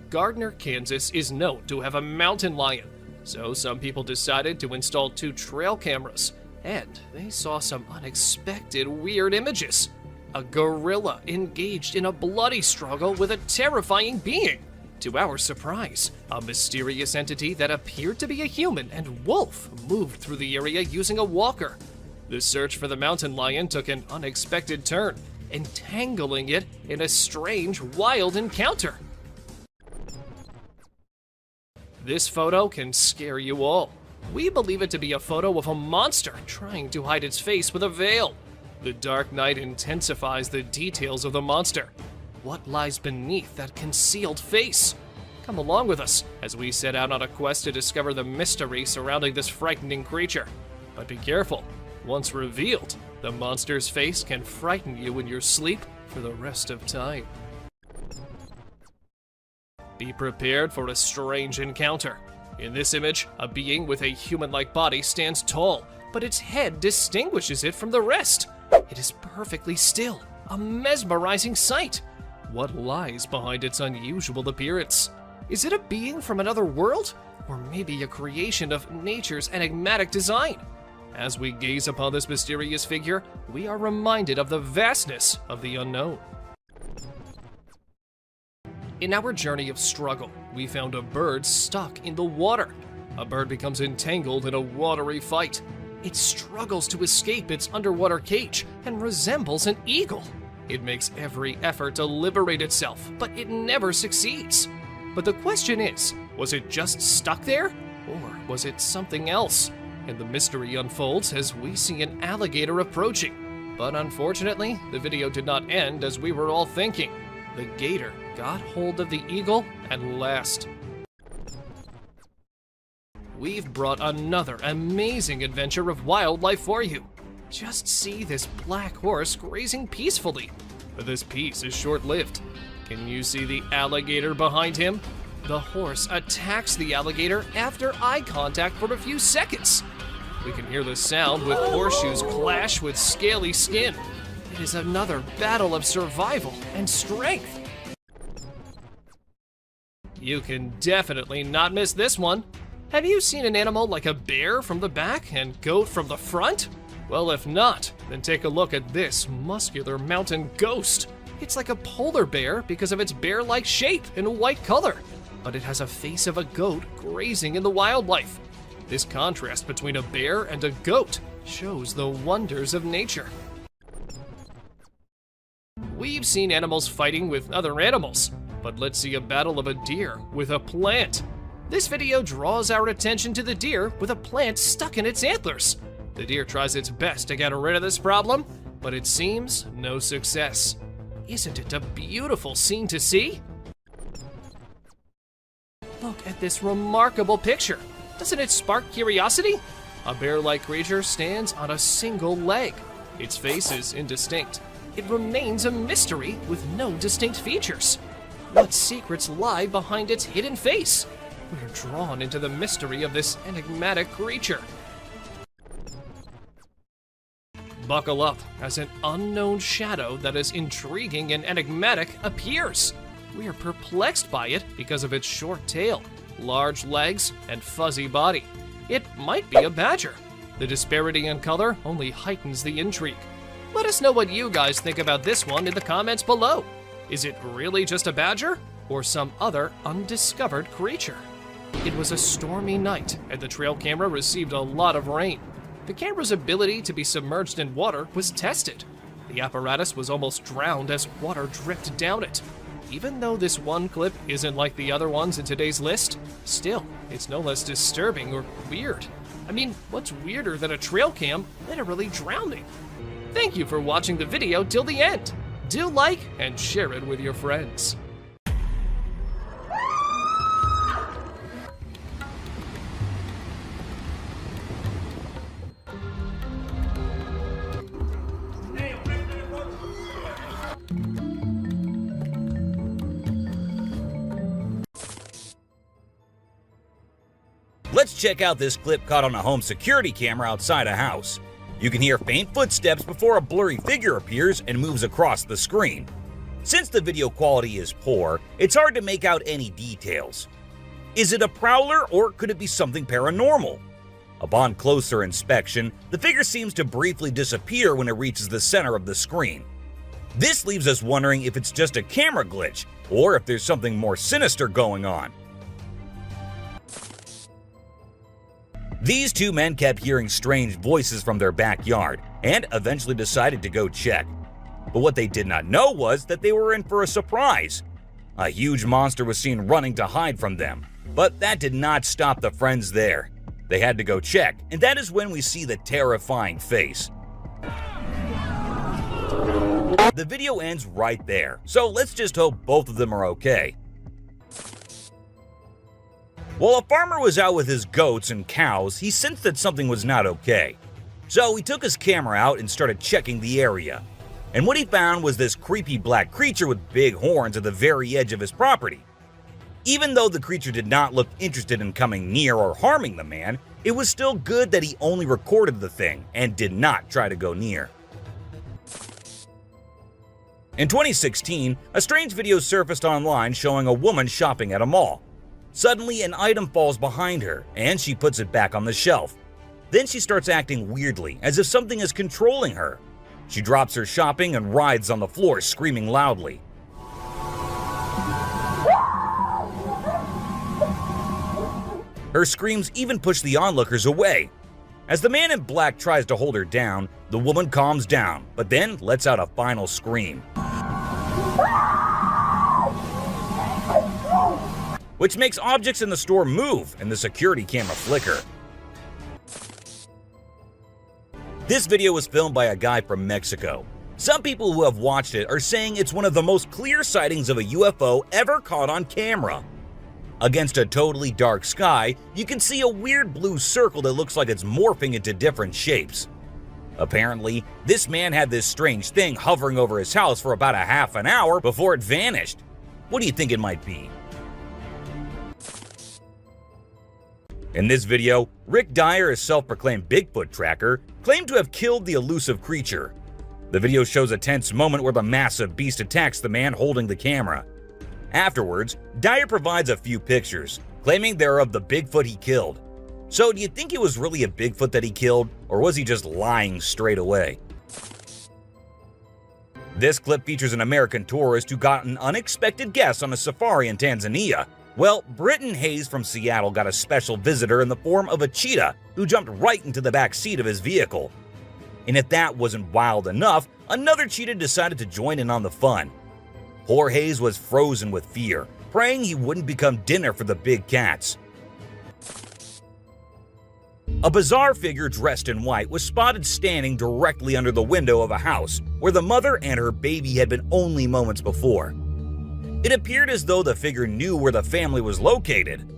Gardner, Kansas is known to have a mountain lion, so some people decided to install 2 trail cameras, and they saw some unexpected weird images. A gorilla engaged in a bloody struggle with a terrifying being. To our surprise, a mysterious entity that appeared to be a human and wolf moved through the area using a walker. The search for the mountain lion took an unexpected turn, entangling it in a strange, wild encounter. This photo can scare you all. We believe it to be a photo of a monster trying to hide its face with a veil. The dark night intensifies the details of the monster. What lies beneath that concealed face? Come along with us as we set out on a quest to discover the mystery surrounding this frightening creature. But be careful. Once revealed, the monster's face can frighten you in your sleep for the rest of time. Be prepared for a strange encounter. In this image, a being with a human-like body stands tall, but its head distinguishes it from the rest. It is perfectly still, a mesmerizing sight. What lies behind its unusual appearance? Is it a being from another world? Or maybe a creation of nature's enigmatic design? As we gaze upon this mysterious figure, we are reminded of the vastness of the unknown. In our journey of struggle, we found a bird stuck in the water. A bird becomes entangled in a watery fight. It struggles to escape its underwater cage and resembles an eagle. It makes every effort to liberate itself, but it never succeeds. But the question is, was it just stuck there? Or was it something else? And the mystery unfolds as we see an alligator approaching. But unfortunately, the video did not end as we were all thinking. The gator got hold of the eagle at last. We've brought another amazing adventure of wildlife for you. Just see this black horse grazing peacefully. But this peace is short-lived. Can you see the alligator behind him? The horse attacks the alligator after eye contact for a few seconds. We can hear the sound with horseshoes clash with scaly skin. It is another battle of survival and strength. You can definitely not miss this one. Have you seen an animal like a bear from the back and goat from the front? Well, if not, then take a look at this muscular mountain ghost. It's like a polar bear because of its bear-like shape and white color, but it has a face of a goat grazing in the wildlife. This contrast between a bear and a goat shows the wonders of nature. We've seen animals fighting with other animals, but let's see a battle of a deer with a plant. This video draws our attention to the deer with a plant stuck in its antlers. The deer tries its best to get rid of this problem, but it seems no success. Isn't it a beautiful scene to see? Look at this remarkable picture. Doesn't it spark curiosity? A bear-like creature stands on a single leg. Its face is indistinct. It remains a mystery with no distinct features. What secrets lie behind its hidden face? We're drawn into the mystery of this enigmatic creature. Buckle up as an unknown shadow that is intriguing and enigmatic appears. We are perplexed by it because of its short tail, large legs, and fuzzy body. It might be a badger. The disparity in color only heightens the intrigue. Let us know what you guys think about this one in the comments below. Is it really just a badger or some other undiscovered creature? It was a stormy night and the trail camera received a lot of rain. The camera's ability to be submerged in water was tested. The apparatus was almost drowned as water dripped down it. Even though this one clip isn't like the other ones in today's list, still, it's no less disturbing or weird. I mean, what's weirder than a trail cam literally drowning? Thank you for watching the video till the end. Do like and share it with your friends. Let's check out this clip caught on a home security camera outside a house. You can hear faint footsteps before a blurry figure appears and moves across the screen. Since the video quality is poor, it's hard to make out any details. Is it a prowler or could it be something paranormal? Upon closer inspection, the figure seems to briefly disappear when it reaches the center of the screen. This leaves us wondering if it's just a camera glitch or if there's something more sinister going on. These two men kept hearing strange voices from their backyard and eventually decided to go check. But what they did not know was that they were in for a surprise. A huge monster was seen running to hide from them, but that did not stop the friends there. They had to go check, and that is when we see the terrifying face. The video ends right there, so let's just hope both of them are okay. While a farmer was out with his goats and cows, he sensed that something was not okay. So he took his camera out and started checking the area. And what he found was this creepy black creature with big horns at the very edge of his property. Even though the creature did not look interested in coming near or harming the man, it was still good that he only recorded the thing and did not try to go near. In 2016, a strange video surfaced online showing a woman shopping at a mall. Suddenly, an item falls behind her, and she puts it back on the shelf. Then she starts acting weirdly, as if something is controlling her. She drops her shopping and writhes on the floor, screaming loudly. Her screams even push the onlookers away. As the man in black tries to hold her down, the woman calms down, but then lets out a final scream, which makes objects in the store move and the security camera flicker. This video was filmed by a guy from Mexico. Some people who have watched it are saying it's one of the most clear sightings of a UFO ever caught on camera. Against a totally dark sky, you can see a weird blue circle that looks like it's morphing into different shapes. Apparently, this man had this strange thing hovering over his house for about a half an hour before it vanished. What do you think it might be? In this video, Rick Dyer, a self-proclaimed Bigfoot tracker, claimed to have killed the elusive creature. The video shows a tense moment where the massive beast attacks the man holding the camera. Afterwards, Dyer provides a few pictures, claiming they're of the Bigfoot he killed. So do you think it was really a Bigfoot that he killed, or was he just lying straight away? This clip features an American tourist who got an unexpected guest on a safari in Tanzania. Well, Britton Hayes from Seattle got a special visitor in the form of a cheetah who jumped right into the back seat of his vehicle. And if that wasn't wild enough, another cheetah decided to join in on the fun. Poor Hayes was frozen with fear, praying he wouldn't become dinner for the big cats. A bizarre figure dressed in white was spotted standing directly under the window of a house where the mother and her baby had been only moments before. It appeared as though the figure knew where the family was located.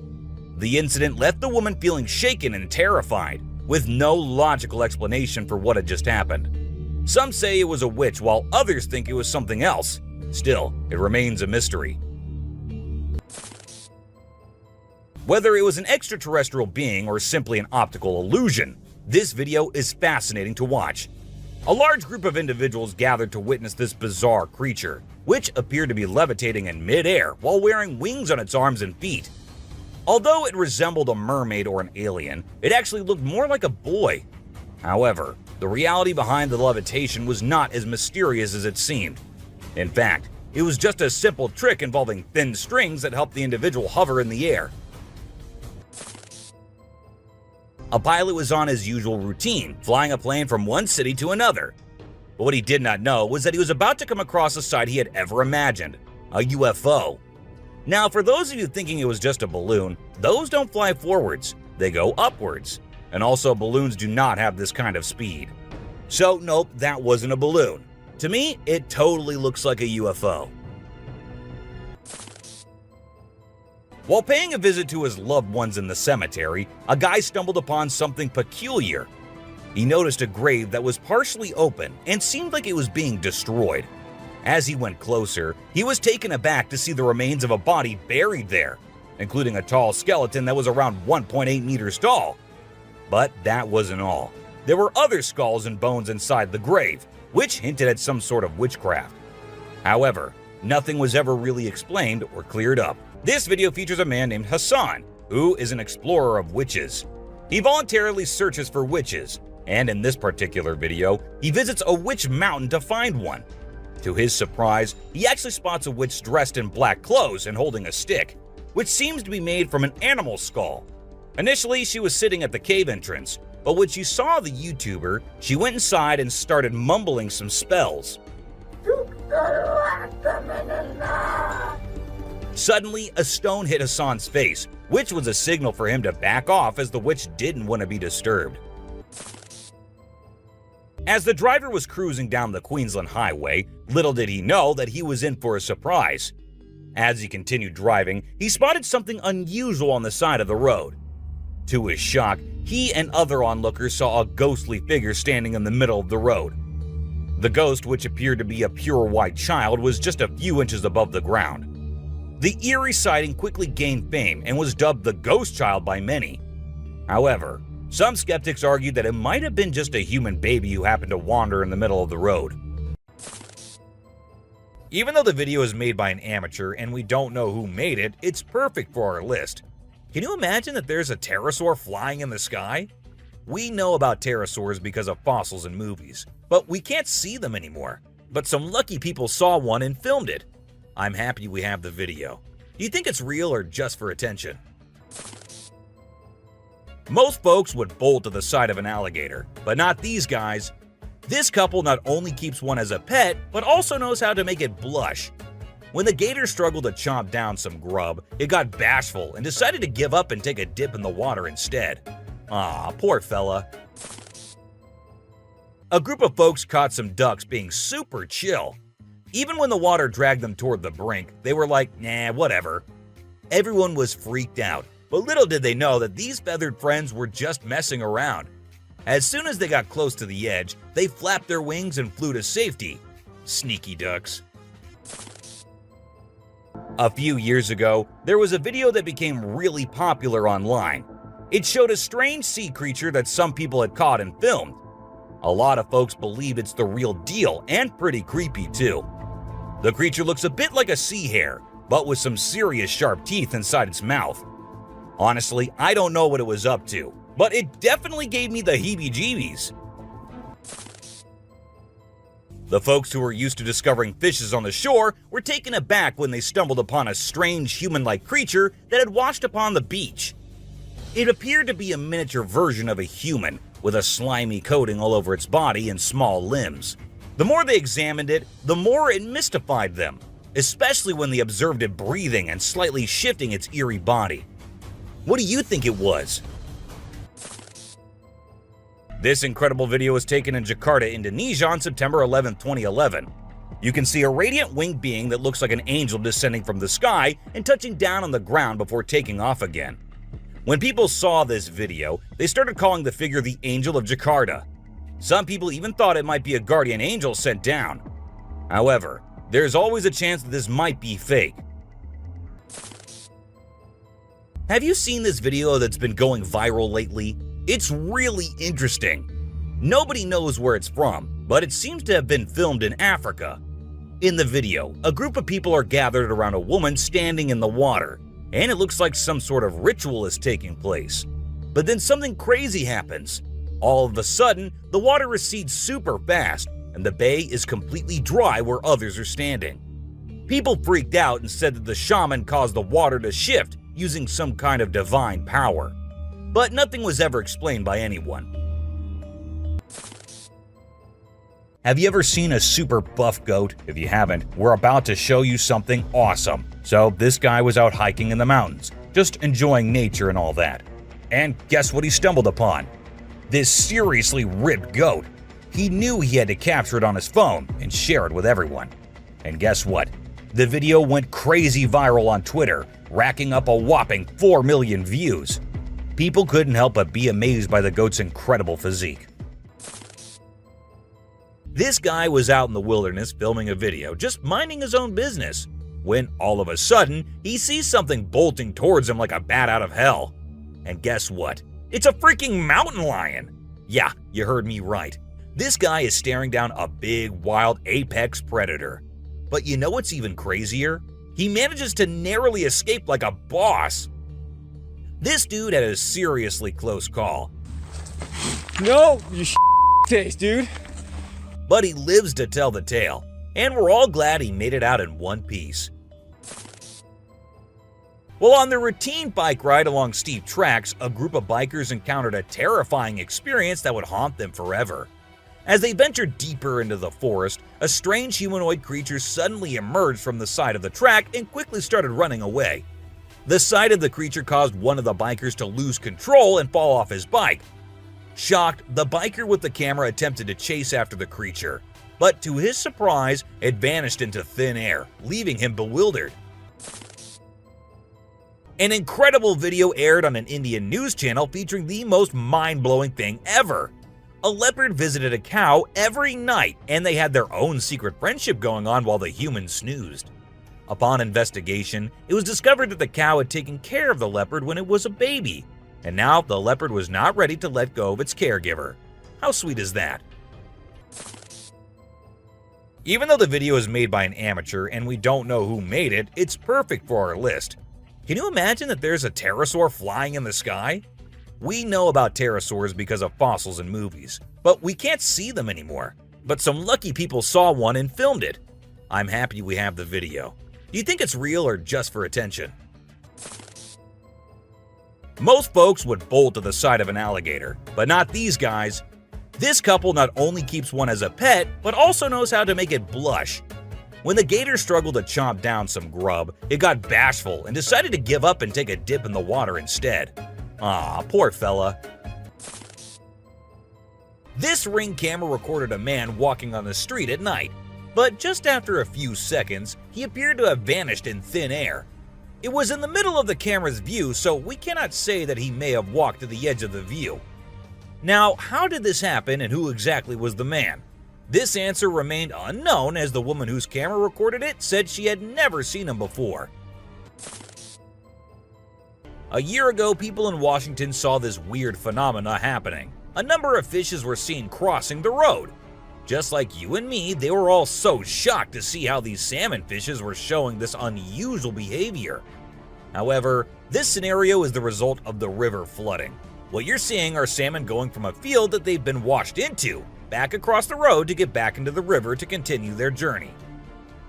The incident left the woman feeling shaken and terrified, with no logical explanation for what had just happened. Some say it was a witch, while others think it was something else. Still, it remains a mystery. Whether it was an extraterrestrial being or simply an optical illusion, this video is fascinating to watch. A large group of individuals gathered to witness this bizarre creature, which appeared to be levitating in midair while wearing wings on its arms and feet. Although it resembled a mermaid or an alien, it actually looked more like a boy. However, the reality behind the levitation was not as mysterious as it seemed. In fact, it was just a simple trick involving thin strings that helped the individual hover in the air. A pilot was on his usual routine, flying a plane from one city to another. But what he did not know was that he was about to come across a sight he had ever imagined, a UFO. Now, for those of you thinking it was just a balloon, those don't fly forwards, they go upwards. And also, balloons do not have this kind of speed. So nope, that wasn't a balloon. To me, it totally looks like a UFO. While paying a visit to his loved ones in the cemetery, a guy stumbled upon something peculiar. He noticed a grave that was partially open and seemed like it was being destroyed. As he went closer, he was taken aback to see the remains of a body buried there, including a tall skeleton that was around 1.8 meters tall. But that wasn't all. There were other skulls and bones inside the grave, which hinted at some sort of witchcraft. However, nothing was ever really explained or cleared up. This video features a man named Hassan, who is an explorer of witches. He voluntarily searches for witches, and in this particular video, he visits a witch mountain to find one. To his surprise, he actually spots a witch dressed in black clothes and holding a stick, which seems to be made from an animal skull. Initially, she was sitting at the cave entrance, but when she saw the YouTuber, she went inside and started mumbling some spells. Suddenly, a stone hit Hassan's face, which was a signal for him to back off as the witch didn't want to be disturbed. As the driver was cruising down the Queensland Highway, little did he know that he was in for a surprise. As he continued driving, he spotted something unusual on the side of the road. To his shock, he and other onlookers saw a ghostly figure standing in the middle of the road. The ghost, which appeared to be a pure white child, was just a few inches above the ground. The Eerie sighting quickly gained fame and was dubbed the ghost child by many. However, some skeptics argued that it might have been just a human baby who happened to wander in the middle of the road. Even though the video is made by an amateur and we don't know who made it, it's perfect for our list. Can you imagine that there's a pterosaur flying in the sky? We know about pterosaurs because of fossils in movies, but we can't see them anymore. But some lucky people saw one and filmed it. I'm happy we have the video. Do you think it's real or just for attention? Most folks would bolt to the side of an alligator, but not these guys. This couple not only keeps one as a pet, but also knows how to make it blush. When the gator struggled to chomp down some grub, it got bashful and decided to give up and take a dip in the water instead. Aw, poor fella. A group of folks caught some ducks being super chill. Even when the water dragged them toward the brink, they were like, nah, whatever. Everyone was freaked out, but little did they know that these feathered friends were just messing around. As soon as they got close to the edge, they flapped their wings and flew to safety. Sneaky ducks. A few years ago, there was a video that became really popular online. It showed a strange sea creature that some people had caught and filmed. A lot of folks believe it's the real deal and pretty creepy too. The creature looks a bit like a sea hare, but with some serious sharp teeth inside its mouth. Honestly, I don't know what it was up to, but it definitely gave me the heebie-jeebies. The folks who were used to discovering fishes on the shore were taken aback when they stumbled upon a strange human-like creature that had washed upon the beach. It appeared to be a miniature version of a human, with a slimy coating all over its body and small limbs. The more they examined it, the more it mystified them, especially when they observed it breathing and slightly shifting its eerie body. What do you think it was? This incredible video was taken in Jakarta, Indonesia on September 11, 2011. You can see a radiant winged being that looks like an angel descending from the sky and touching down on the ground before taking off again. When people saw this video, they started calling the figure the Angel of Jakarta. Some people even thought it might be a guardian angel sent down. However, there's always a chance that this might be fake. Have you seen this video that's been going viral lately? It's really interesting. Nobody knows where it's from, but it seems to have been filmed in Africa. In the video, a group of people are gathered around a woman standing in the water, and it looks like some sort of ritual is taking place. But then something crazy happens. All of a sudden, the water recedes super fast, and the bay is completely dry where others are standing. People freaked out and said that the shaman caused the water to shift using some kind of divine power. But nothing was ever explained by anyone. Have you ever seen a super buff goat? If you haven't, we're about to show you something awesome. So this guy was out hiking in the mountains, just enjoying nature and all that. And guess what he stumbled upon? This seriously ripped goat. He knew he had to capture it on his phone and share it with everyone. And guess what? The video went crazy viral on Twitter, racking up a whopping 4 million views. People couldn't help but be amazed by the goat's incredible physique. This guy was out in the wilderness filming a video, just minding his own business, when all of a sudden, he sees something bolting towards him like a bat out of hell. And guess what? It's a freaking mountain lion! Yeah, you heard me right. This guy is staring down a big, wild apex predator. But you know what's even crazier? He manages to narrowly escape like a boss. This dude had a seriously close call. No, you face, dude. But he lives to tell the tale, and we're all glad he made it out in one piece. Well, on their routine bike ride along steep tracks, a group of bikers encountered a terrifying experience that would haunt them forever. As they ventured deeper into the forest, a strange humanoid creature suddenly emerged from the side of the track and quickly started running away. The sight of the creature caused one of the bikers to lose control and fall off his bike. Shocked, the biker with the camera attempted to chase after the creature, but to his surprise, it vanished into thin air, leaving him bewildered. An incredible video aired on an Indian news channel featuring the most mind-blowing thing ever. A leopard visited a cow every night, and they had their own secret friendship going on while the humans snoozed. Upon investigation, it was discovered that the cow had taken care of the leopard when it was a baby, and now the leopard was not ready to let go of its caregiver. How sweet is that? Even though the video is made by an amateur and we don't know who made it, it's perfect for our list. Can you imagine that there's a pterosaur flying in the sky? We know about pterosaurs because of fossils in movies, but we can't see them anymore. But some lucky people saw one and filmed it. I'm happy we have the video. Do you think it's real or just for attention? Most folks would bolt to the side of an alligator, but not these guys. This couple not only keeps one as a pet, but also knows how to make it blush. When the gator struggled to chomp down some grub, it got bashful and decided to give up and take a dip in the water instead. Aw, poor fella. This Ring camera recorded a man walking on the street at night, but just after a few seconds, he appeared to have vanished in thin air. It was in the middle of the camera's view, so we cannot say that he may have walked to the edge of the view. Now, how did this happen and who exactly was the man? This answer remained unknown as the woman whose camera recorded it said she had never seen him before. A year ago, people in Washington saw this weird phenomena happening. A number of fishes were seen crossing the road. Just like you and me, they were all so shocked to see how these salmon fishes were showing this unusual behavior. However, this scenario is the result of the river flooding. What you're seeing are salmon going from a field that they've been washed into, back across the road to get back into the river to continue their journey.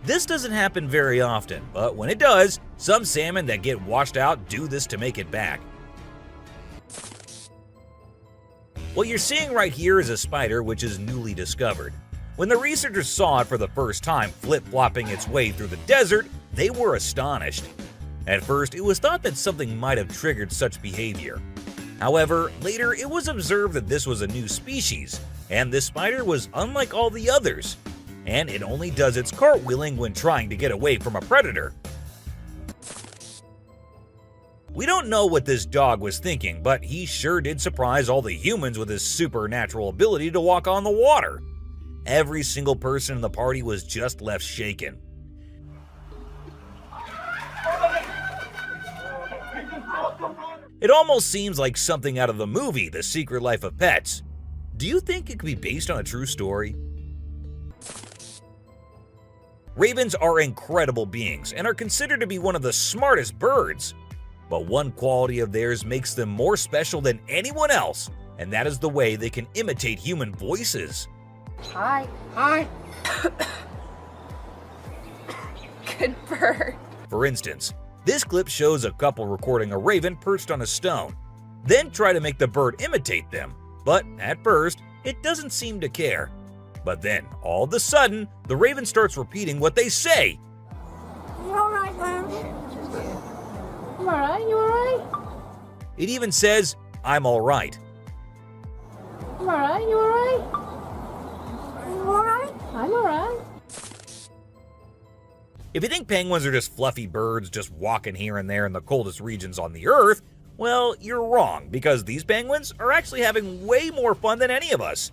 This doesn't happen very often, but when it does, some salmon that get washed out do this to make it back. What you're seeing right here is a spider which is newly discovered. When the researchers saw it for the first time flip-flopping its way through the desert, they were astonished. At first, it was thought that something might have triggered such behavior. However, later it was observed that this was a new species, and this spider was unlike all the others, and it only does its cartwheeling when trying to get away from a predator. We don't know what this dog was thinking, but he sure did surprise all the humans with his supernatural ability to walk on the water. Every single person in the party was just left shaken. It almost seems like something out of the movie The Secret Life of Pets. Do you think it could be based on a true story? Ravens are incredible beings and are considered to be one of the smartest birds. But one quality of theirs makes them more special than anyone else, and that is the way they can imitate human voices. Hi. Hi. Good bird. For instance, this clip shows a couple recording a raven perched on a stone, then try to make the bird imitate them, but at first, it doesn't seem to care. But then, all of a sudden, the raven starts repeating what they say. You alright, man? You alright? You alright? It even says, "I'm alright." You alright? You alright? You alright? I'm alright. If you think penguins are just fluffy birds just walking here and there in the coldest regions on the Earth, well, you're wrong, because these penguins are actually having way more fun than any of us.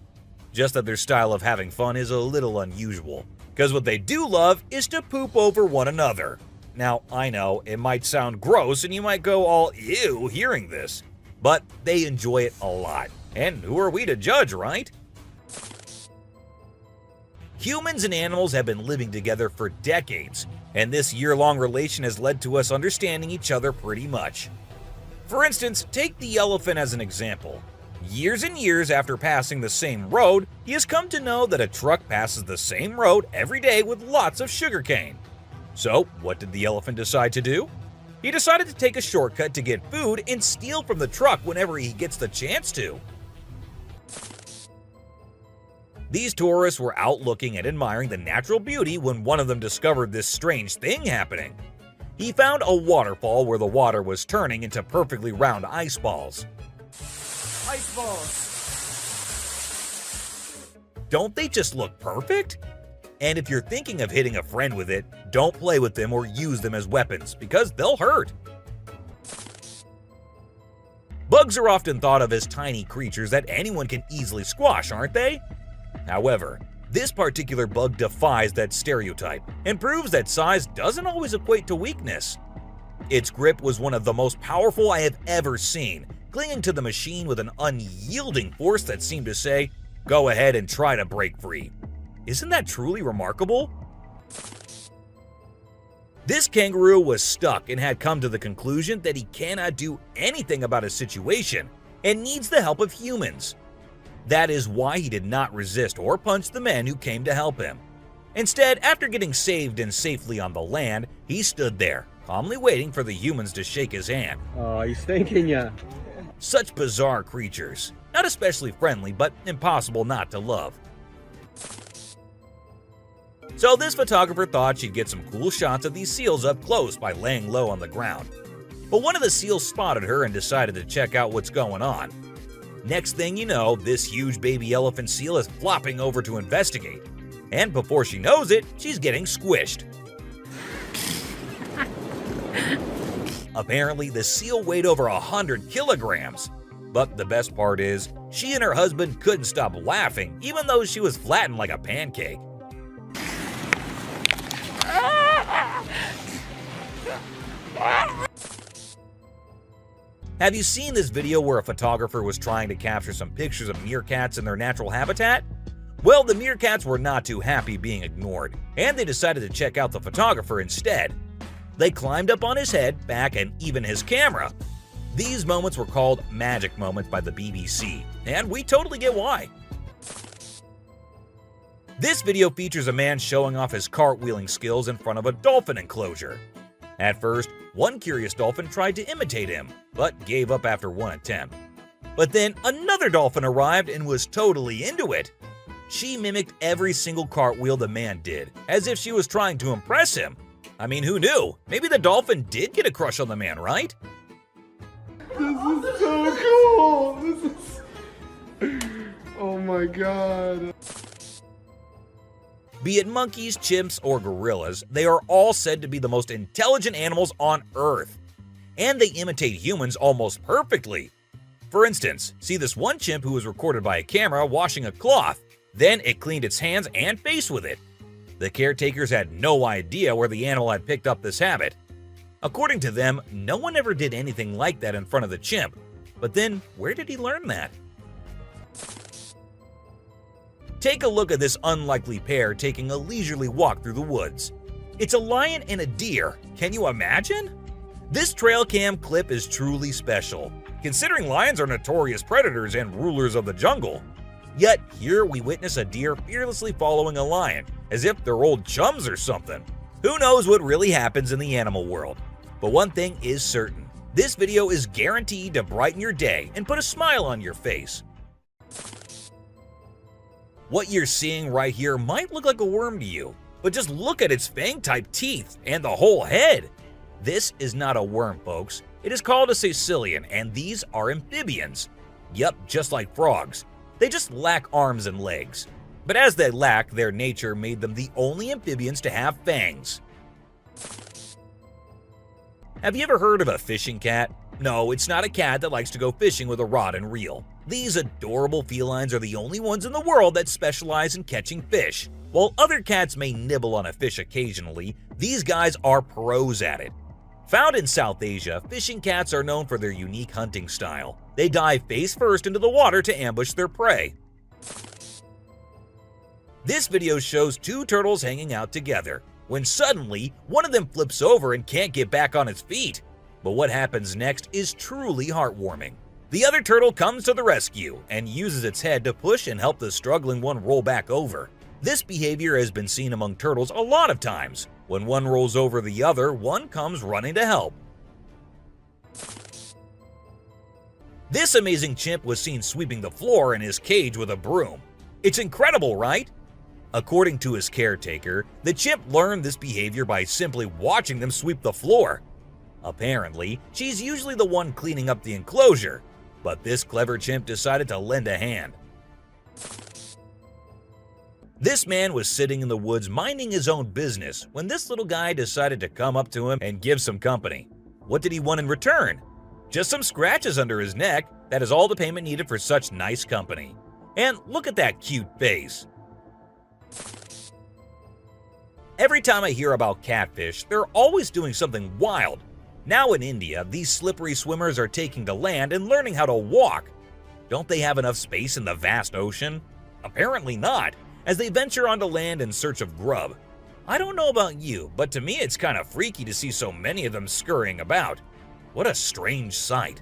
Just that their style of having fun is a little unusual, because what they do love is to poop over one another. Now, I know, it might sound gross and you might go all ew hearing this, but they enjoy it a lot. And who are we to judge, right? Humans and animals have been living together for decades, and this year-long relation has led to us understanding each other pretty much. For instance, take the elephant as an example. Years and years after passing the same road, he has come to know that a truck passes the same road every day with lots of sugarcane. So, what did the elephant decide to do? He decided to take a shortcut to get food and steal from the truck whenever he gets the chance to. These tourists were out looking and admiring the natural beauty when one of them discovered this strange thing happening. He found a waterfall where the water was turning into perfectly round ice balls. Ice balls. Don't they just look perfect? And if you're thinking of hitting a friend with it, don't play with them or use them as weapons, because they'll hurt. Bugs are often thought of as tiny creatures that anyone can easily squash, aren't they? However, This particular bug defies that stereotype and proves that size doesn't always equate to weakness. Its grip was one of the most powerful I have ever seen, clinging to the machine with an unyielding force that seemed to say, "Go ahead and try to break free." Isn't that truly remarkable? This kangaroo was stuck and had come to the conclusion that he cannot do anything about his situation and needs the help of humans. That is why he did not resist or punch the men who came to help him. Instead, after getting saved and safely on the land, he stood there, calmly waiting for the humans to shake his hand. Oh, he's thanking ya. Such bizarre creatures. Not especially friendly, but impossible not to love. So this photographer thought she'd get some cool shots of these seals up close by laying low on the ground. But one of the seals spotted her and decided to check out what's going on. Next thing you know, this huge baby elephant seal is flopping over to investigate. And before she knows it, she's getting squished. Apparently, the seal weighed over 100 kilograms. But the best part is, she and her husband couldn't stop laughing even though she was flattened like a pancake. Have you seen this video where a photographer was trying to capture some pictures of meerkats in their natural habitat? Well, the meerkats were not too happy being ignored, and they decided to check out the photographer instead. They climbed up on his head, back, and even his camera. These moments were called magic moments by the BBC, and we totally get why. This video features a man showing off his cartwheeling skills in front of a dolphin enclosure. At first, one curious dolphin tried to imitate him, but gave up after one attempt. But then another dolphin arrived and was totally into it. She mimicked every single cartwheel the man did, as if she was trying to impress him. I mean, who knew? Maybe the dolphin did get a crush on the man, right? This is so cool! This is... Oh my god. Be it monkeys, chimps, or gorillas, they are all said to be the most intelligent animals on Earth. And they imitate humans almost perfectly. For instance, see this one chimp who was recorded by a camera washing a cloth. Then it cleaned its hands and face with it. The caretakers had no idea where the animal had picked up this habit. According to them, no one ever did anything like that in front of the chimp. But then, where did he learn that? Take a look at this unlikely pair taking a leisurely walk through the woods. It's a lion and a deer. Can you imagine? This trail cam clip is truly special, considering lions are notorious predators and rulers of the jungle. Yet here we witness a deer fearlessly following a lion, as if they're old chums or something. Who knows what really happens in the animal world? But one thing is certain, this video is guaranteed to brighten your day and put a smile on your face. What you're seeing right here might look like a worm to you, but just look at its fang-type teeth and the whole head. This is not a worm, folks. It is called a caecilian, and these are amphibians. Yup, just like frogs. They just lack arms and legs. But as they lack, their nature made them the only amphibians to have fangs. Have you ever heard of a fishing cat? No, it's not a cat that likes to go fishing with a rod and reel. These adorable felines are the only ones in the world that specialize in catching fish. While other cats may nibble on a fish occasionally, these guys are pros at it. Found in South Asia, fishing cats are known for their unique hunting style. They dive face first into the water to ambush their prey. This video shows two turtles hanging out together, when suddenly one of them flips over and can't get back on its feet. But what happens next is truly heartwarming. The other turtle comes to the rescue and uses its head to push and help the struggling one roll back over. This behavior has been seen among turtles a lot of times. When one rolls over the other, one comes running to help. This amazing chimp was seen sweeping the floor in his cage with a broom. It's incredible, right? According to his caretaker, the chimp learned this behavior by simply watching them sweep the floor. Apparently, she's usually the one cleaning up the enclosure, but this clever chimp decided to lend a hand. This man was sitting in the woods minding his own business when this little guy decided to come up to him and give some company. What did he want in return? Just some scratches under his neck. That is all the payment needed for such nice company. And look at that cute face. Every time I hear about catfish, they're always doing something wild. Now in India, these slippery swimmers are taking to land and learning how to walk. Don't they have enough space in the vast ocean? Apparently not, as they venture onto land in search of grub. I don't know about you, but to me it's kind of freaky to see so many of them scurrying about. What a strange sight.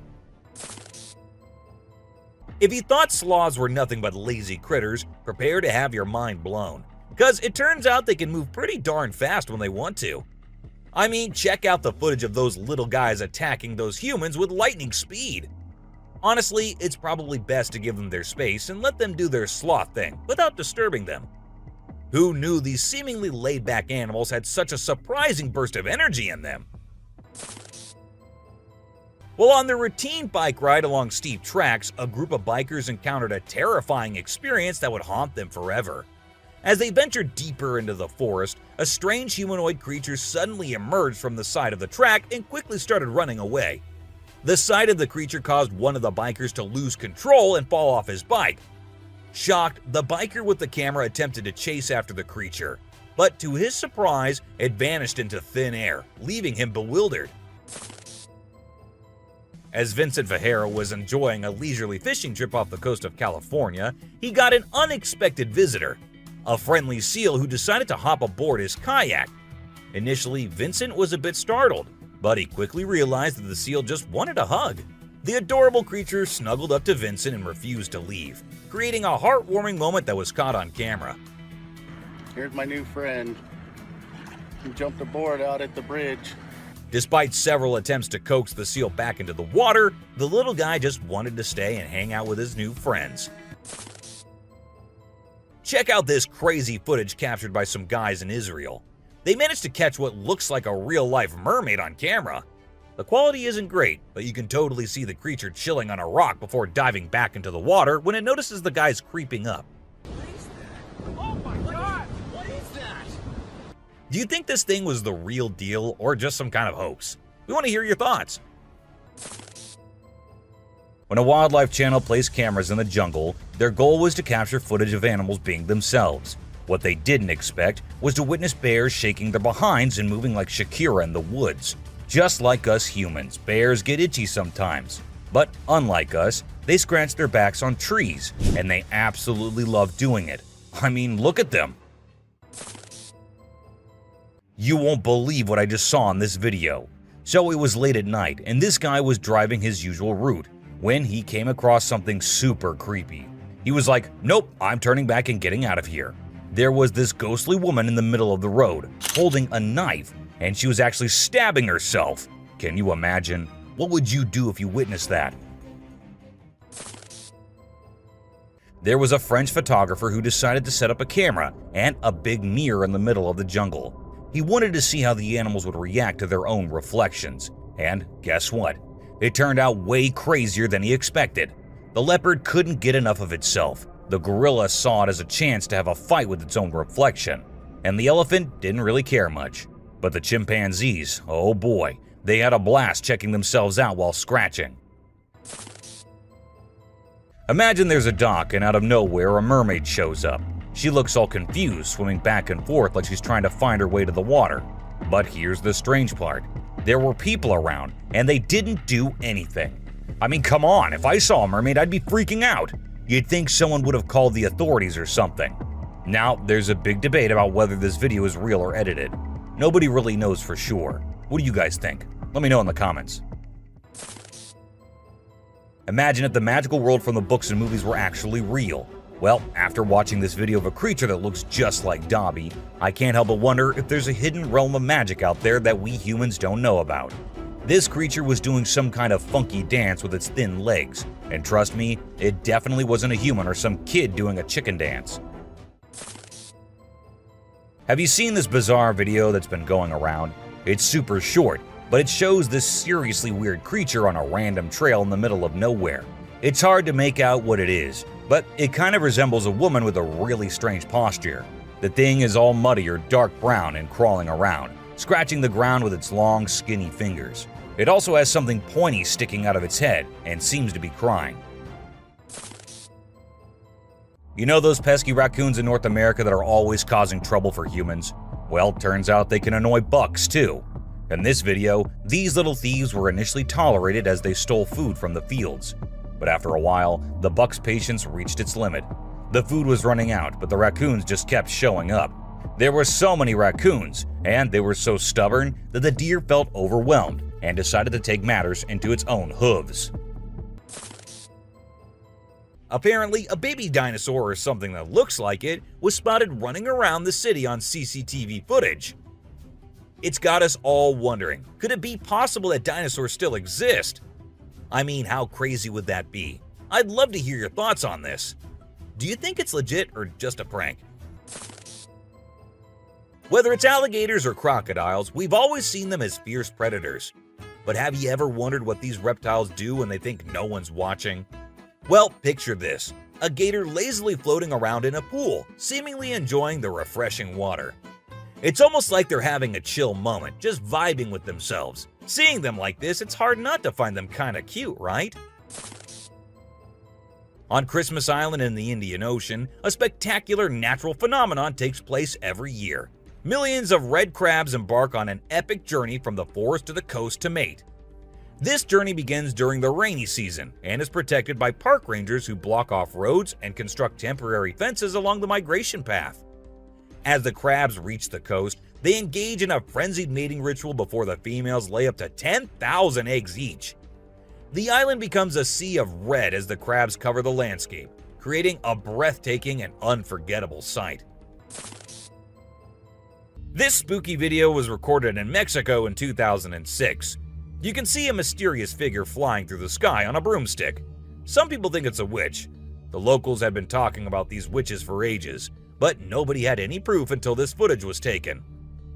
If you thought sloths were nothing but lazy critters, prepare to have your mind blown. Because it turns out they can move pretty darn fast when they want to. I mean, check out the footage of those little guys attacking those humans with lightning speed. Honestly, it's probably best to give them their space and let them do their sloth thing without disturbing them. Who knew these seemingly laid-back animals had such a surprising burst of energy in them? Well, on their routine bike ride along steep tracks, a group of bikers encountered a terrifying experience that would haunt them forever. As they ventured deeper into the forest, a strange humanoid creature suddenly emerged from the side of the track and quickly started running away. The sight of the creature caused one of the bikers to lose control and fall off his bike. Shocked, the biker with the camera attempted to chase after the creature, but to his surprise, it vanished into thin air, leaving him bewildered. As Vincent Vajera was enjoying a leisurely fishing trip off the coast of California, he got an unexpected visitor. A friendly seal who decided to hop aboard his kayak. Initially, Vincent was a bit startled, but he quickly realized that the seal just wanted a hug. The adorable creature snuggled up to Vincent and refused to leave, creating a heartwarming moment that was caught on camera. Here's my new friend. He jumped aboard out at the bridge. Despite several attempts to coax the seal back into the water, the little guy just wanted to stay and hang out with his new friends. Check out this crazy footage captured by some guys in Israel. They managed to catch what looks like a real-life mermaid on camera. The quality isn't great, but you can totally see the creature chilling on a rock before diving back into the water when it notices the guys creeping up. Oh my god! What is that? Do you think this thing was the real deal or just some kind of hoax? We want to hear your thoughts. When a wildlife channel placed cameras in the jungle, their goal was to capture footage of animals being themselves. What they didn't expect was to witness bears shaking their behinds and moving like Shakira in the woods. Just like us humans, bears get itchy sometimes. But unlike us, they scratch their backs on trees, and they absolutely love doing it. I mean, look at them. You won't believe what I just saw in this video. So it was late at night, and this guy was driving his usual route when he came across something super creepy. He was like, nope, I'm turning back and getting out of here. There was this ghostly woman in the middle of the road, holding a knife, and she was actually stabbing herself. Can you imagine? What would you do if you witnessed that? There was a French photographer who decided to set up a camera and a big mirror in the middle of the jungle. He wanted to see how the animals would react to their own reflections. And guess what? It turned out way crazier than he expected. The leopard couldn't get enough of itself. The gorilla saw it as a chance to have a fight with its own reflection. And the elephant didn't really care much. But the chimpanzees, oh boy, they had a blast checking themselves out while scratching. Imagine there's a dock and out of nowhere a mermaid shows up. She looks all confused, swimming back and forth like she's trying to find her way to the water. But here's the strange part. There were people around, and they didn't do anything. I mean, come on, if I saw a mermaid, I'd be freaking out. You'd think someone would have called the authorities or something. Now, there's a big debate about whether this video is real or edited. Nobody really knows for sure. What do you guys think? Let me know in the comments. Imagine if the magical world from the books and movies were actually real. Well, after watching this video of a creature that looks just like Dobby, I can't help but wonder if there's a hidden realm of magic out there that we humans don't know about. This creature was doing some kind of funky dance with its thin legs, and trust me, it definitely wasn't a human or some kid doing a chicken dance. Have you seen this bizarre video that's been going around? It's super short, but it shows this seriously weird creature on a random trail in the middle of nowhere. It's hard to make out what it is, but it kind of resembles a woman with a really strange posture. The thing is all muddy or dark brown and crawling around, scratching the ground with its long, skinny fingers. It also has something pointy sticking out of its head and seems to be crying. You know those pesky raccoons in North America that are always causing trouble for humans? Well, turns out they can annoy bucks too. In this video, these little thieves were initially tolerated as they stole food from the fields. But after a while, the buck's patience reached its limit. The food was running out, but the raccoons just kept showing up. There were so many raccoons, and they were so stubborn that the deer felt overwhelmed and decided to take matters into its own hooves. Apparently, a baby dinosaur or something that looks like it was spotted running around the city on CCTV footage. It's got us all wondering, could it be possible that dinosaurs still exist? I mean, how crazy would that be? I'd love to hear your thoughts on this. Do you think it's legit or just a prank? Whether it's alligators or crocodiles, we've always seen them as fierce predators. But have you ever wondered what these reptiles do when they think no one's watching? Well, picture this. A gator lazily floating around in a pool, seemingly enjoying the refreshing water. It's almost like they're having a chill moment, just vibing with themselves. Seeing them like this, it's hard not to find them kinda cute, right? On Christmas Island in the Indian Ocean, a spectacular natural phenomenon takes place every year. Millions of red crabs embark on an epic journey from the forest to the coast to mate. This journey begins during the rainy season and is protected by park rangers who block off roads and construct temporary fences along the migration path. As the crabs reach the coast, they engage in a frenzied mating ritual before the females lay up to 10,000 eggs each. The island becomes a sea of red as the crabs cover the landscape, creating a breathtaking and unforgettable sight. This spooky video was recorded in Mexico in 2006. You can see a mysterious figure flying through the sky on a broomstick. Some people think it's a witch. The locals had been talking about these witches for ages, but nobody had any proof until this footage was taken.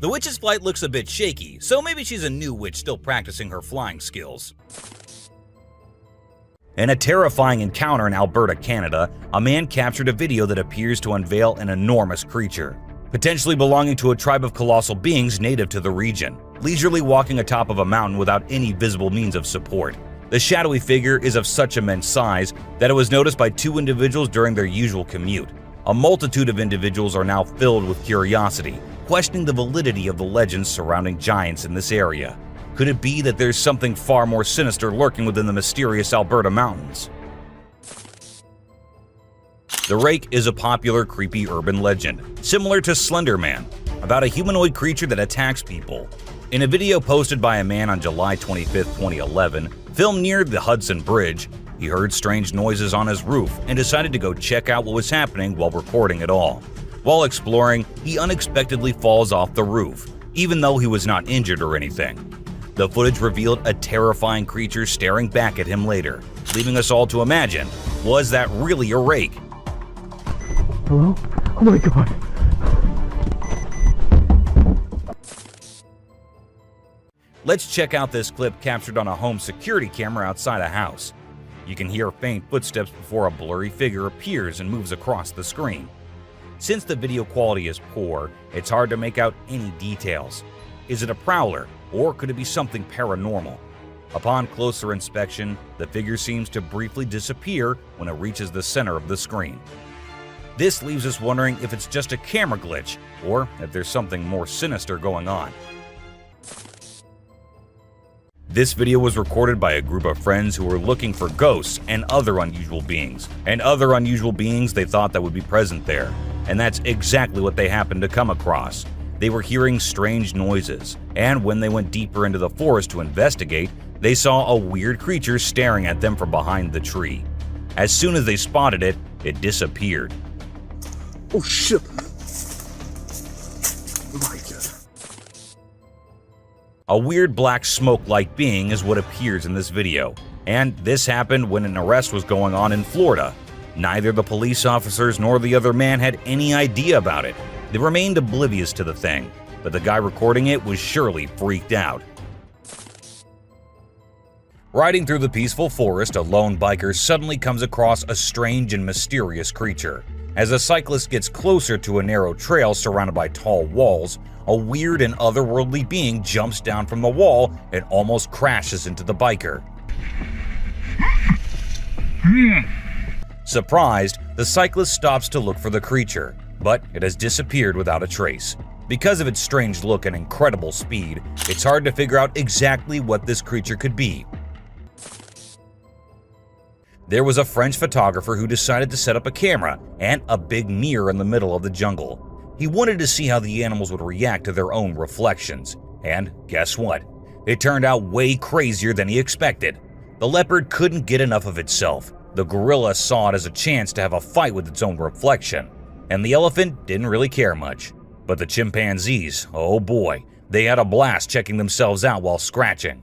The witch's flight looks a bit shaky, so maybe she's a new witch still practicing her flying skills. In a terrifying encounter in Alberta, Canada, a man captured a video that appears to unveil an enormous creature, potentially belonging to a tribe of colossal beings native to the region, leisurely walking atop of a mountain without any visible means of support. The shadowy figure is of such immense size that it was noticed by two individuals during their usual commute. A multitude of individuals are now filled with curiosity, questioning the validity of the legends surrounding giants in this area. Could it be that there's something far more sinister lurking within the mysterious Alberta mountains? The Rake is a popular creepy urban legend, similar to Slender Man, about a humanoid creature that attacks people. In a video posted by a man on July 25, 2011, filmed near the Hudson Bridge, he heard strange noises on his roof and decided to go check out what was happening while recording it all. While exploring, he unexpectedly falls off the roof, even though he was not injured or anything. The footage revealed a terrifying creature staring back at him later, leaving us all to imagine, was that really a rake? Hello? Oh my god. Let's check out this clip captured on a home security camera outside a house. You can hear faint footsteps before a blurry figure appears and moves across the screen. Since the video quality is poor, it's hard to make out any details. Is it a prowler, or could it be something paranormal? Upon closer inspection, the figure seems to briefly disappear when it reaches the center of the screen. This leaves us wondering if it's just a camera glitch, or if there's something more sinister going on. This video was recorded by a group of friends who were looking for ghosts and other unusual beings, they thought that would be present there. And that's exactly what they happened to come across. They were hearing strange noises, and when they went deeper into the forest to investigate, they saw a weird creature staring at them from behind the tree. As soon as they spotted it, it disappeared. Oh shit! Oh my god. A weird black smoke-like being is what appears in this video, and this happened when an arrest was going on in Florida. Neither the police officers nor the other man had any idea about it. They remained oblivious to the thing, but the guy recording it was surely freaked out. Riding through the peaceful forest, a lone biker suddenly comes across a strange and mysterious creature. As the cyclist gets closer to a narrow trail surrounded by tall walls, a weird and otherworldly being jumps down from the wall and almost crashes into the biker. Surprised, the cyclist stops to look for the creature, but it has disappeared without a trace. Because of its strange look and incredible speed, it's hard to figure out exactly what this creature could be. There was a French photographer who decided to set up a camera and a big mirror in the middle of the jungle. He wanted to see how the animals would react to their own reflections. And guess what? It turned out way crazier than he expected. The leopard couldn't get enough of itself. The gorilla saw it as a chance to have a fight with its own reflection. And the elephant didn't really care much. But the chimpanzees, oh boy, they had a blast checking themselves out while scratching.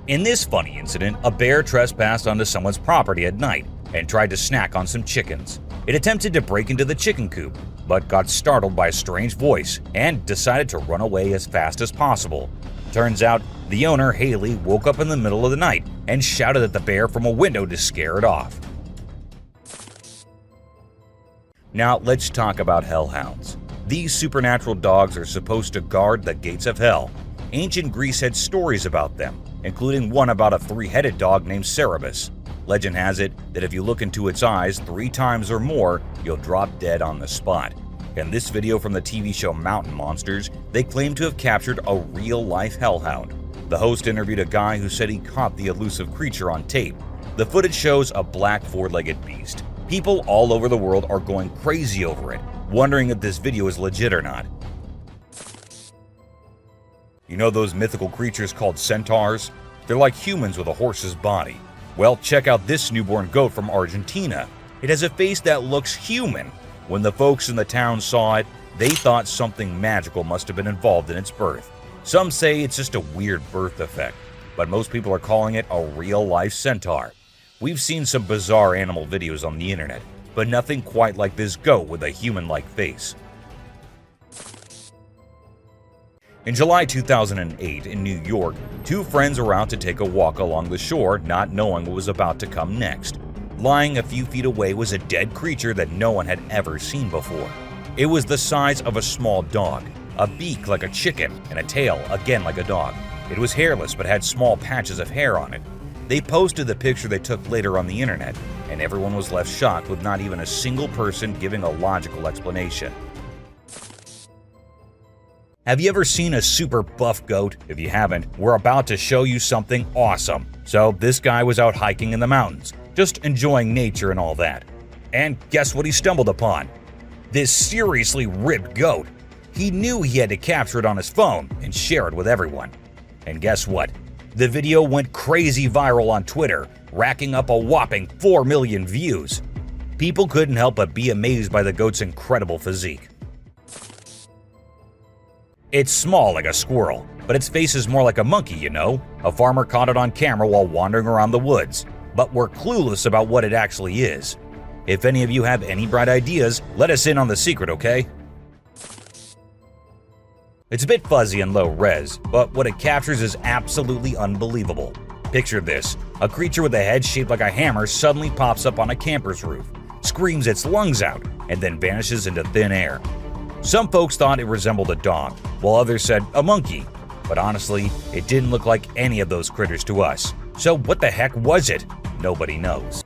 In this funny incident, a bear trespassed onto someone's property at night and tried to snack on some chickens. It attempted to break into the chicken coop, but got startled by a strange voice and decided to run away as fast as possible. Turns out, the owner, Haley, woke up in the middle of the night and shouted at the bear from a window to scare it off. Now let's talk about hellhounds. These supernatural dogs are supposed to guard the gates of hell. Ancient Greece had stories about them, including one about a three-headed dog named Cerberus. Legend has it that if you look into its eyes 3 times or more, you'll drop dead on the spot. In this video from the TV show Mountain Monsters, they claim to have captured a real-life hellhound. The host interviewed a guy who said he caught the elusive creature on tape. The footage shows a black 4-legged beast. People all over the world are going crazy over it, wondering if this video is legit or not. You know those mythical creatures called centaurs? They're like humans with a horse's body. Well, check out this newborn goat from Argentina. It has a face that looks human. When the folks in the town saw it, they thought something magical must have been involved in its birth. Some say it's just a weird birth effect, but most people are calling it a real-life centaur. We've seen some bizarre animal videos on the internet, but nothing quite like this goat with a human-like face. In July 2008 in New York, 2 friends were out to take a walk along the shore, not knowing what was about to come next. Lying a few feet away was a dead creature that no one had ever seen before. It was the size of a small dog, a beak like a chicken, and a tail again like a dog. It was hairless but had small patches of hair on it. They posted the picture they took later on the internet, and everyone was left shocked with not even a single person giving a logical explanation. Have you ever seen a super buff goat? If you haven't, we're about to show you something awesome. So this guy was out hiking in the mountains, just enjoying nature and all that. And guess what he stumbled upon? This seriously ripped goat. He knew he had to capture it on his phone and share it with everyone. And guess what? The video went crazy viral on Twitter, racking up a whopping 4 million views. People couldn't help but be amazed by the goat's incredible physique. It's small like a squirrel, but its face is more like a monkey, you know? A farmer caught it on camera while wandering around the woods, but we're clueless about what it actually is. If any of you have any bright ideas, let us in on the secret, okay? It's a bit fuzzy and low res, but what it captures is absolutely unbelievable. Picture this: a creature with a head shaped like a hammer suddenly pops up on a camper's roof, screams its lungs out, and then vanishes into thin air. Some folks thought it resembled a dog, while others said a monkey. But honestly, it didn't look like any of those critters to us. So what the heck was it? Nobody knows.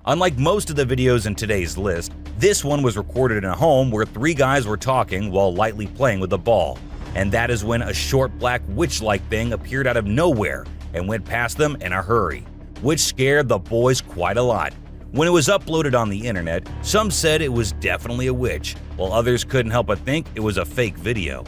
Unlike most of the videos in today's list, this one was recorded in a home where 3 guys were talking while lightly playing with a ball. And that is when a short black witch-like thing appeared out of nowhere and went past them in a hurry, which scared the boys quite a lot. When it was uploaded on the internet, some said it was definitely a witch, while others couldn't help but think it was a fake video.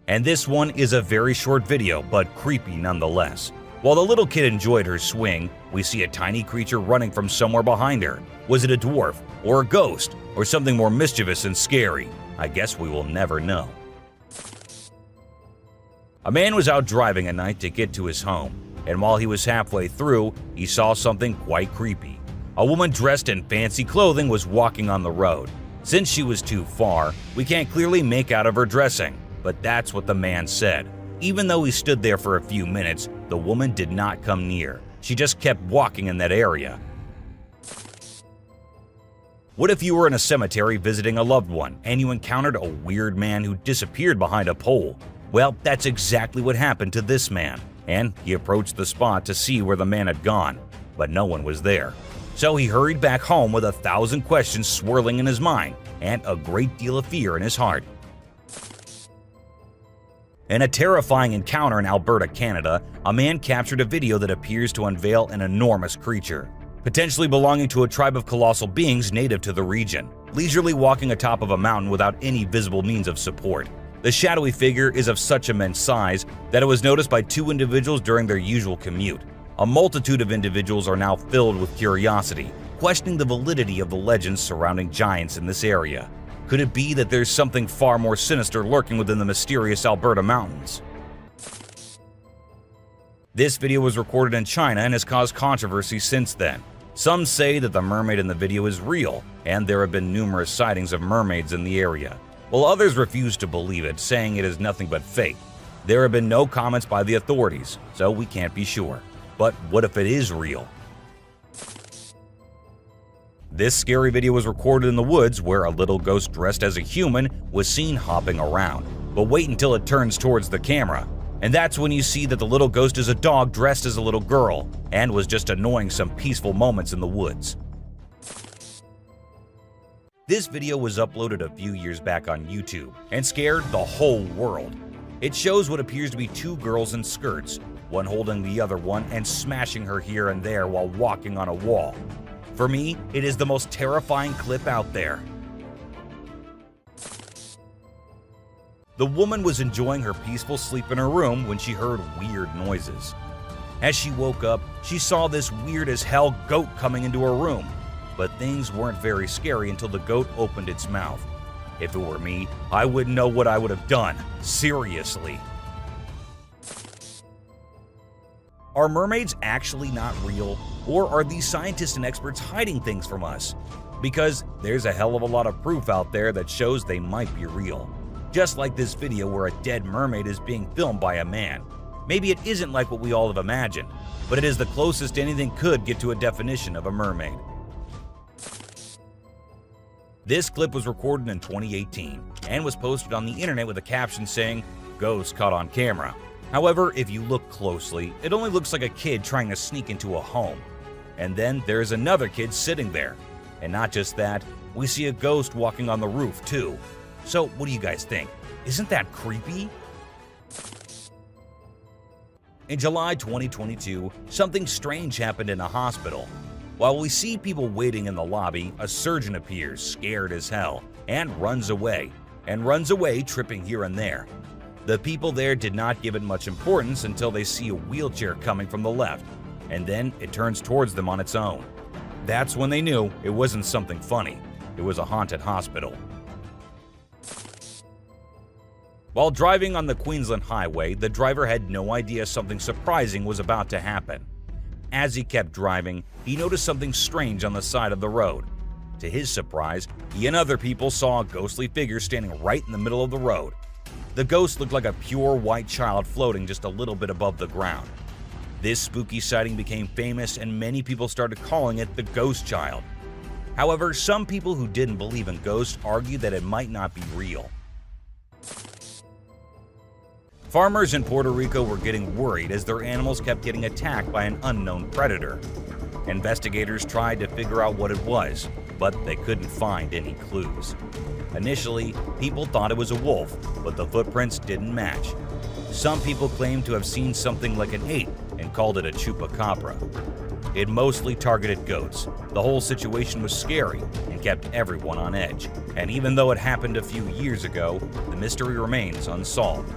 And this one is a very short video, but creepy nonetheless. While the little kid enjoyed her swing, we see a tiny creature running from somewhere behind her. Was it a dwarf, or a ghost, or something more mischievous and scary? I guess we will never know. A man was out driving at night to get to his home, and while he was halfway through, he saw something quite creepy. A woman dressed in fancy clothing was walking on the road. Since she was too far, we can't clearly make out of her dressing, but that's what the man said. Even though he stood there for a few minutes, the woman did not come near. She just kept walking in that area. What if you were in a cemetery visiting a loved one and you encountered a weird man who disappeared behind a pole? Well, that's exactly what happened to this man, and he approached the spot to see where the man had gone, but no one was there. So he hurried back home with 1,000 questions swirling in his mind and a great deal of fear in his heart. In a terrifying encounter in Alberta, Canada, a man captured a video that appears to unveil an enormous creature, potentially belonging to a tribe of colossal beings native to the region, leisurely walking atop of a mountain without any visible means of support. The shadowy figure is of such immense size that it was noticed by 2 individuals during their usual commute. A multitude of individuals are now filled with curiosity, questioning the validity of the legends surrounding giants in this area. Could it be that there's something far more sinister lurking within the mysterious Alberta mountains? This video was recorded in China and has caused controversy since then. Some say that the mermaid in the video is real, and there have been numerous sightings of mermaids in the area, while others refuse to believe it, saying it is nothing but fake. There have been no comments by the authorities, so we can't be sure. But what if it is real? This scary video was recorded in the woods where a little ghost dressed as a human was seen hopping around. But wait until it turns towards the camera, and that's when you see that the little ghost is a dog dressed as a little girl and was just annoying some peaceful moments in the woods. This video was uploaded a few years back on YouTube and scared the whole world. It shows what appears to be 2 girls in skirts, one holding the other one and smashing her here and there while walking on a wall. For me, it is the most terrifying clip out there. The woman was enjoying her peaceful sleep in her room when she heard weird noises. As she woke up, she saw this weird as hell goat coming into her room, but things weren't very scary until the goat opened its mouth. If it were me, I wouldn't know what I would have done. Seriously. Are mermaids actually not real, or are these scientists and experts hiding things from us? Because there's a hell of a lot of proof out there that shows they might be real. Just like this video where a dead mermaid is being filmed by a man. Maybe it isn't like what we all have imagined, but it is the closest anything could get to a definition of a mermaid. This clip was recorded in 2018 and was posted on the internet with a caption saying, "Ghost caught on camera." However, if you look closely, it only looks like a kid trying to sneak into a home. And then there's another kid sitting there. And not just that, we see a ghost walking on the roof too. So what do you guys think? Isn't that creepy? In July 2022, something strange happened in a hospital. While we see people waiting in the lobby, a surgeon appears, scared as hell, and runs away tripping here and there. The people there did not give it much importance until they see a wheelchair coming from the left, and then it turns towards them on its own. That's when they knew it wasn't something funny. It was a haunted hospital. While driving on the Queensland Highway, the driver had no idea something surprising was about to happen. As he kept driving, he noticed something strange on the side of the road. To his surprise, he and other people saw a ghostly figure standing right in the middle of the road. The ghost looked like a pure white child floating just a little bit above the ground. This spooky sighting became famous and many people started calling it the ghost child. However, some people who didn't believe in ghosts argued that it might not be real. Farmers in Puerto Rico were getting worried as their animals kept getting attacked by an unknown predator. Investigators tried to figure out what it was, but they couldn't find any clues. Initially, people thought it was a wolf, but the footprints didn't match. Some people claimed to have seen something like an ape and called it a chupacabra. It mostly targeted goats. The whole situation was scary and kept everyone on edge. And even though it happened a few years ago, the mystery remains unsolved.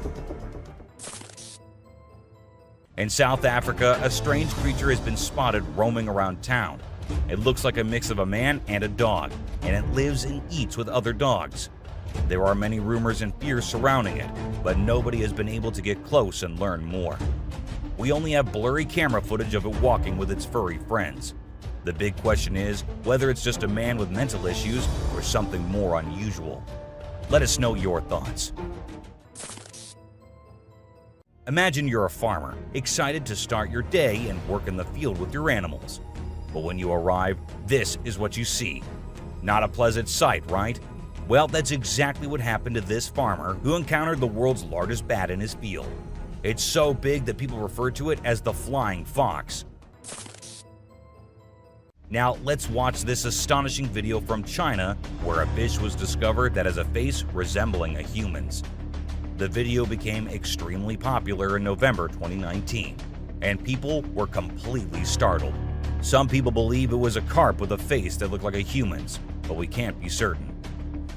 In South Africa, a strange creature has been spotted roaming around town. It looks like a mix of a man and a dog, and it lives and eats with other dogs. There are many rumors and fears surrounding it, but nobody has been able to get close and learn more. We only have blurry camera footage of it walking with its furry friends. The big question is whether it's just a man with mental issues or something more unusual. Let us know your thoughts. Imagine you're a farmer, excited to start your day and work in the field with your animals. But when you arrive, this is what you see. Not a pleasant sight, right? Well, that's exactly what happened to this farmer who encountered the world's largest bat in his field. It's so big that people refer to it as the flying fox. Now let's watch this astonishing video from China where a fish was discovered that has a face resembling a human's. The video became extremely popular in November 2019, and people were completely startled. Some people believe it was a carp with a face that looked like a human's, but we can't be certain.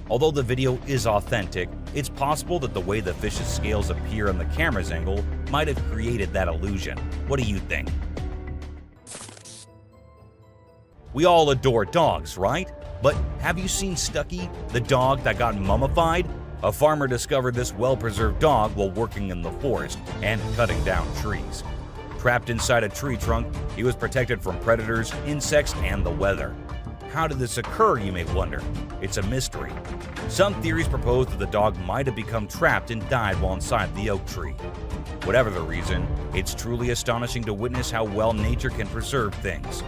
Although the video is authentic, it's possible that the way the fish's scales appear on the camera's angle might have created that illusion. What do you think? We all adore dogs, right? But have you seen Stucky, the dog that got mummified? A farmer discovered this well-preserved dog while working in the forest and cutting down trees. Trapped inside a tree trunk, he was protected from predators, insects, and the weather. How did this occur, you may wonder? It's a mystery. Some theories propose that the dog might have become trapped and died while inside the oak tree. Whatever the reason, it's truly astonishing to witness how well nature can preserve things.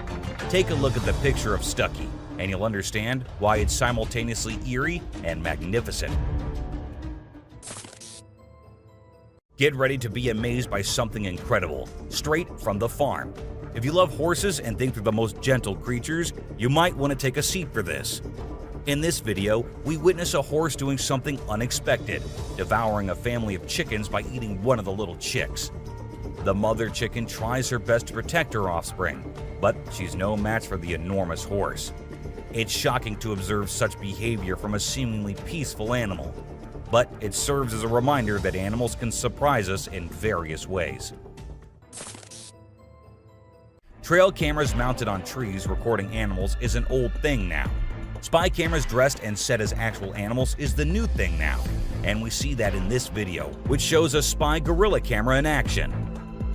Take a look at the picture of Stucky, and you'll understand why it's simultaneously eerie and magnificent. Get ready to be amazed by something incredible, straight from the farm. If you love horses and think they're the most gentle creatures, you might want to take a seat for this. In this video, we witness a horse doing something unexpected, devouring a family of chickens by eating one of the little chicks. The mother chicken tries her best to protect her offspring, but she's no match for the enormous horse. It's shocking to observe such behavior from a seemingly peaceful animal, but it serves as a reminder that animals can surprise us in various ways. Trail cameras mounted on trees recording animals is an old thing now. Spy cameras dressed and set as actual animals is the new thing now, and we see that in this video, which shows a spy gorilla camera in action.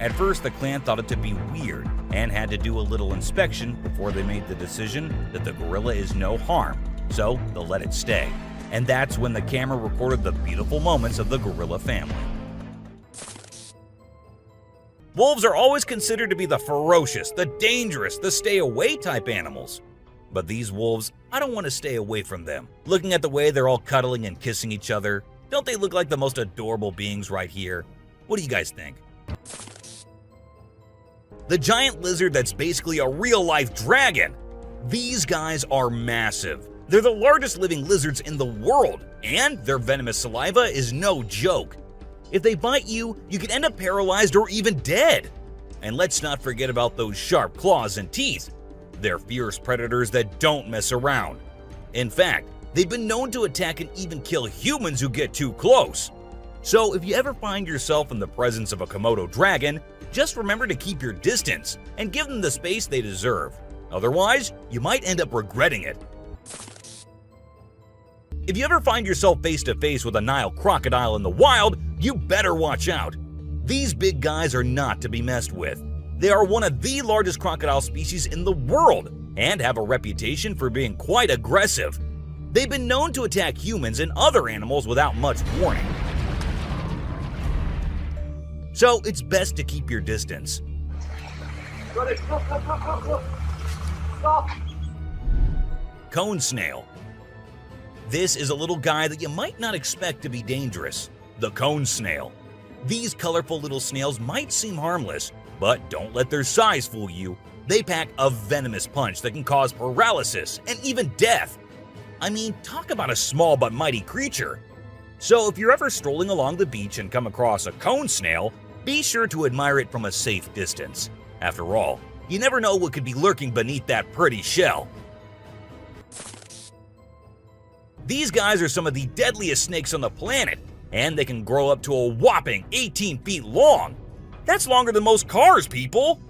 At first, the clan thought it to be weird and had to do a little inspection before they made the decision that the gorilla is no harm, so they'll let it stay. And that's when the camera recorded the beautiful moments of the gorilla family. Wolves are always considered to be the ferocious, the dangerous, the stay-away type animals. But these wolves, I don't want to stay away from them. Looking at the way they're all cuddling and kissing each other, don't they look like the most adorable beings right here? What do you guys think? The giant lizard that's basically a real-life dragon. These guys are massive. They're the largest living lizards in the world, and their venomous saliva is no joke. If they bite you, you could end up paralyzed or even dead. And let's not forget about those sharp claws and teeth. They're fierce predators that don't mess around. In fact, they've been known to attack and even kill humans who get too close. So if you ever find yourself in the presence of a Komodo dragon, just remember to keep your distance and give them the space they deserve. Otherwise, you might end up regretting it. If you ever find yourself face to face with a Nile crocodile in the wild, you better watch out. These big guys are not to be messed with. They are one of the largest crocodile species in the world and have a reputation for being quite aggressive. They've been known to attack humans and other animals without much warning. So it's best to keep your distance. Cone snail. This is a little guy that you might not expect to be dangerous. The cone snail. These colorful little snails might seem harmless, but don't let their size fool you. They pack a venomous punch that can cause paralysis and even death. I mean, talk about a small but mighty creature. So if you're ever strolling along the beach and come across a cone snail, be sure to admire it from a safe distance. After all, you never know what could be lurking beneath that pretty shell. These guys are some of the deadliest snakes on the planet, and they can grow up to a whopping 18 feet long. That's longer than most cars, people!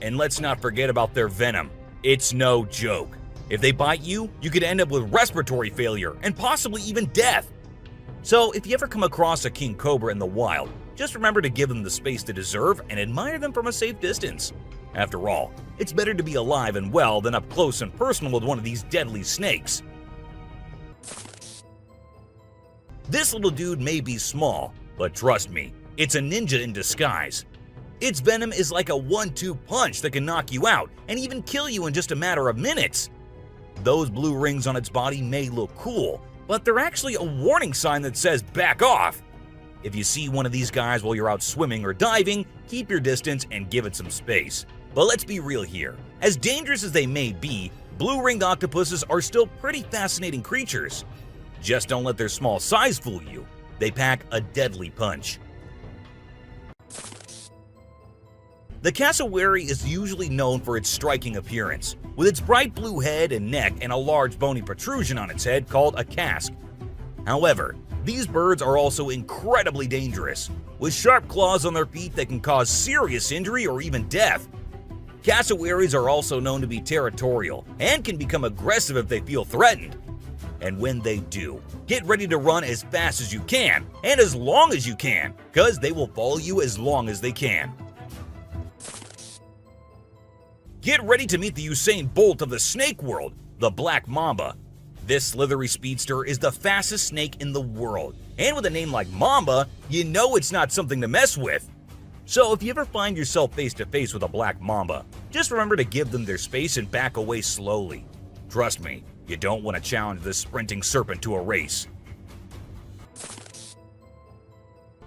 And let's not forget about their venom. It's no joke. If they bite you, you could end up with respiratory failure and possibly even death. So if you ever come across a king cobra in the wild, just remember to give them the space they deserve and admire them from a safe distance. After all, it's better to be alive and well than up close and personal with one of these deadly snakes. This little dude may be small, but trust me, it's a ninja in disguise. Its venom is like a 1-2 punch that can knock you out and even kill you in just a matter of minutes. Those blue rings on its body may look cool, but they're actually a warning sign that says back off. If you see one of these guys while you're out swimming or diving, keep your distance and give it some space. But let's be real here. As dangerous as they may be, blue-ringed octopuses are still pretty fascinating creatures. Just don't let their small size fool you. They pack a deadly punch. The cassowary is usually known for its striking appearance, with its bright blue head and neck and a large bony protrusion on its head called a casque. However, these birds are also incredibly dangerous, with sharp claws on their feet that can cause serious injury or even death. Cassowaries are also known to be territorial and can become aggressive if they feel threatened. And when they do, get ready to run as fast as you can and as long as you can, because they will follow you as long as they can. Get ready to meet the Usain Bolt of the snake world, the black mamba. This slithery speedster is the fastest snake in the world, and with a name like Mamba, you know it's not something to mess with. So if you ever find yourself face to face with a black mamba, just remember to give them their space and back away slowly. Trust me, you don't want to challenge this sprinting serpent to a race.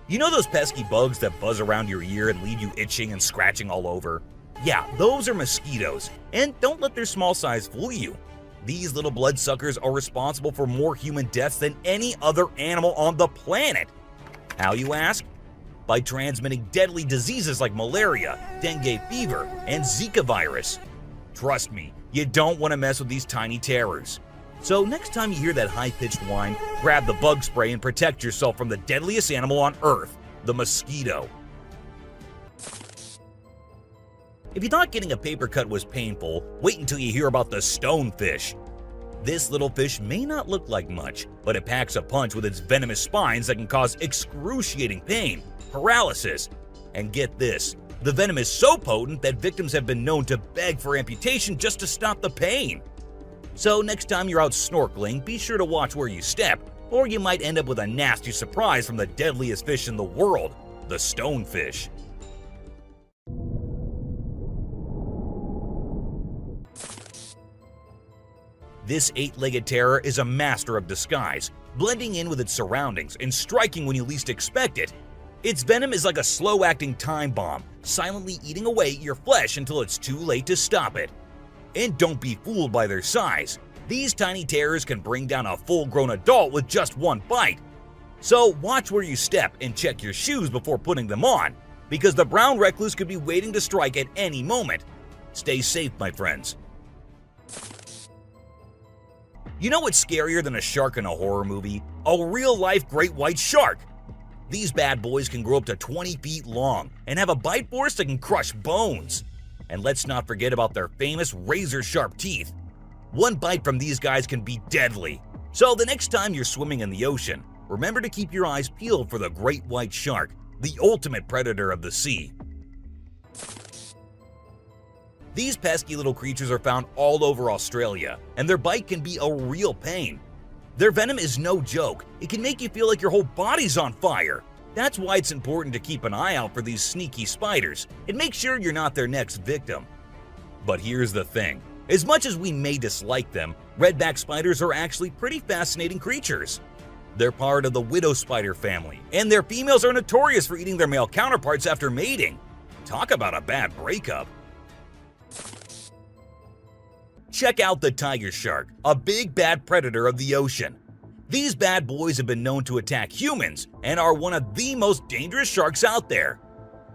You know those pesky bugs that buzz around your ear and leave you itching and scratching all over? Yeah, those are mosquitoes, and don't let their small size fool you. These little bloodsuckers are responsible for more human deaths than any other animal on the planet. How, you ask? By transmitting deadly diseases like malaria, dengue fever, and Zika virus. Trust me, you don't want to mess with these tiny terrors. So next time you hear that high-pitched whine, grab the bug spray and protect yourself from the deadliest animal on Earth, the mosquito. If you thought getting a paper cut was painful, wait until you hear about the stonefish. This little fish may not look like much, but it packs a punch with its venomous spines that can cause excruciating pain, paralysis, and get this, the venom is so potent that victims have been known to beg for amputation just to stop the pain. So next time you're out snorkeling, be sure to watch where you step, or you might end up with a nasty surprise from the deadliest fish in the world, the stonefish. This eight-legged terror is a master of disguise, blending in with its surroundings and striking when you least expect it. Its venom is like a slow-acting time bomb, silently eating away at your flesh until it's too late to stop it. And don't be fooled by their size. These tiny terrors can bring down a full-grown adult with just one bite. So watch where you step and check your shoes before putting them on, because the brown recluse could be waiting to strike at any moment. Stay safe, my friends. You know what's scarier than a shark in a horror movie? A real-life great white shark! These bad boys can grow up to 20 feet long and have a bite force that can crush bones. And let's not forget about their famous razor-sharp teeth. One bite from these guys can be deadly. So the next time you're swimming in the ocean, remember to keep your eyes peeled for the great white shark, the ultimate predator of the sea. These pesky little creatures are found all over Australia, and their bite can be a real pain. Their venom is no joke. It can make you feel like your whole body's on fire. That's why it's important to keep an eye out for these sneaky spiders and make sure you're not their next victim. But here's the thing. As much as we may dislike them, redback spiders are actually pretty fascinating creatures. They're part of the widow spider family, and their females are notorious for eating their male counterparts after mating. Talk about a bad breakup. Check out the tiger shark, a big bad predator of the ocean. These bad boys have been known to attack humans and are one of the most dangerous sharks out there.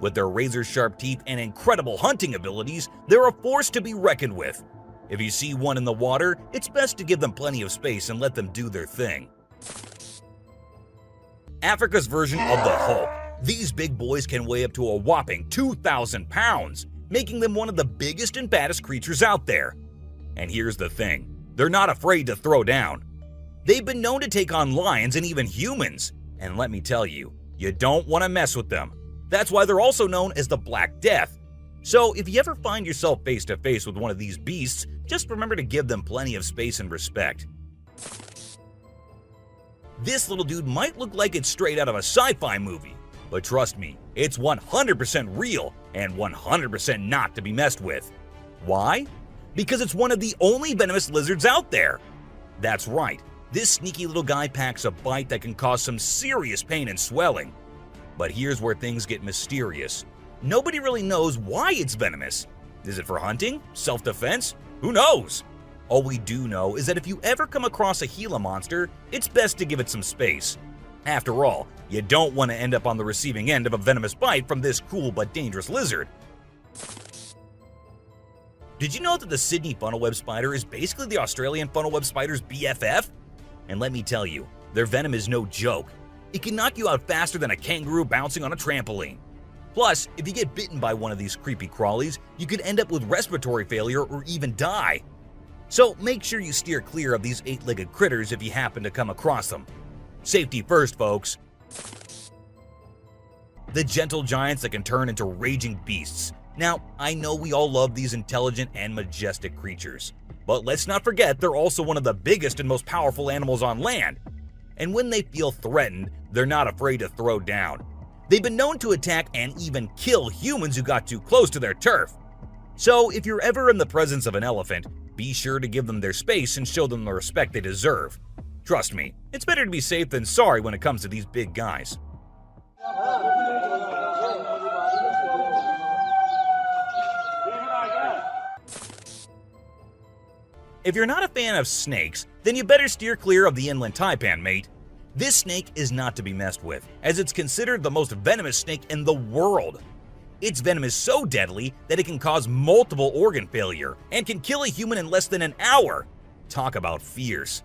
With their razor-sharp teeth and incredible hunting abilities, they're a force to be reckoned with. If you see one in the water, it's best to give them plenty of space and let them do their thing. Africa's version of the Hulk. These big boys can weigh up to a whopping 2,000 pounds, making them one of the biggest and baddest creatures out there. And here's the thing, they're not afraid to throw down. They've been known to take on lions and even humans, and let me tell you, you don't want to mess with them. That's why they're also known as the Black Death. So if you ever find yourself face to face with one of these beasts, just remember to give them plenty of space and respect. This little dude might look like it's straight out of a sci-fi movie, but trust me, it's 100% real and 100% not to be messed with. Why? Because it's one of the only venomous lizards out there. That's right, this sneaky little guy packs a bite that can cause some serious pain and swelling. But here's where things get mysterious. Nobody really knows why it's venomous. Is it for hunting? Self-defense? Who knows? All we do know is that if you ever come across a Gila monster, it's best to give it some space. After all, you don't want to end up on the receiving end of a venomous bite from this cool but dangerous lizard. Did you know that the Sydney funnel-web spider is basically the Australian funnel-web spider's BFF? And let me tell you, their venom is no joke. It can knock you out faster than a kangaroo bouncing on a trampoline. Plus, if you get bitten by one of these creepy crawlies, you could end up with respiratory failure or even die. So make sure you steer clear of these 8-legged critters if you happen to come across them. Safety first, folks. The gentle giants that can turn into raging beasts. Now, I know we all love these intelligent and majestic creatures, but let's not forget they're also one of the biggest and most powerful animals on land. And when they feel threatened, they're not afraid to throw down. They've been known to attack and even kill humans who got too close to their turf. So if you're ever in the presence of an elephant, be sure to give them their space and show them the respect they deserve. Trust me, it's better to be safe than sorry when it comes to these big guys. If you're not a fan of snakes, then you better steer clear of the inland taipan, mate. This snake is not to be messed with, as it's considered the most venomous snake in the world. Its venom is so deadly that it can cause multiple organ failure and can kill a human in less than an hour. Talk about fierce.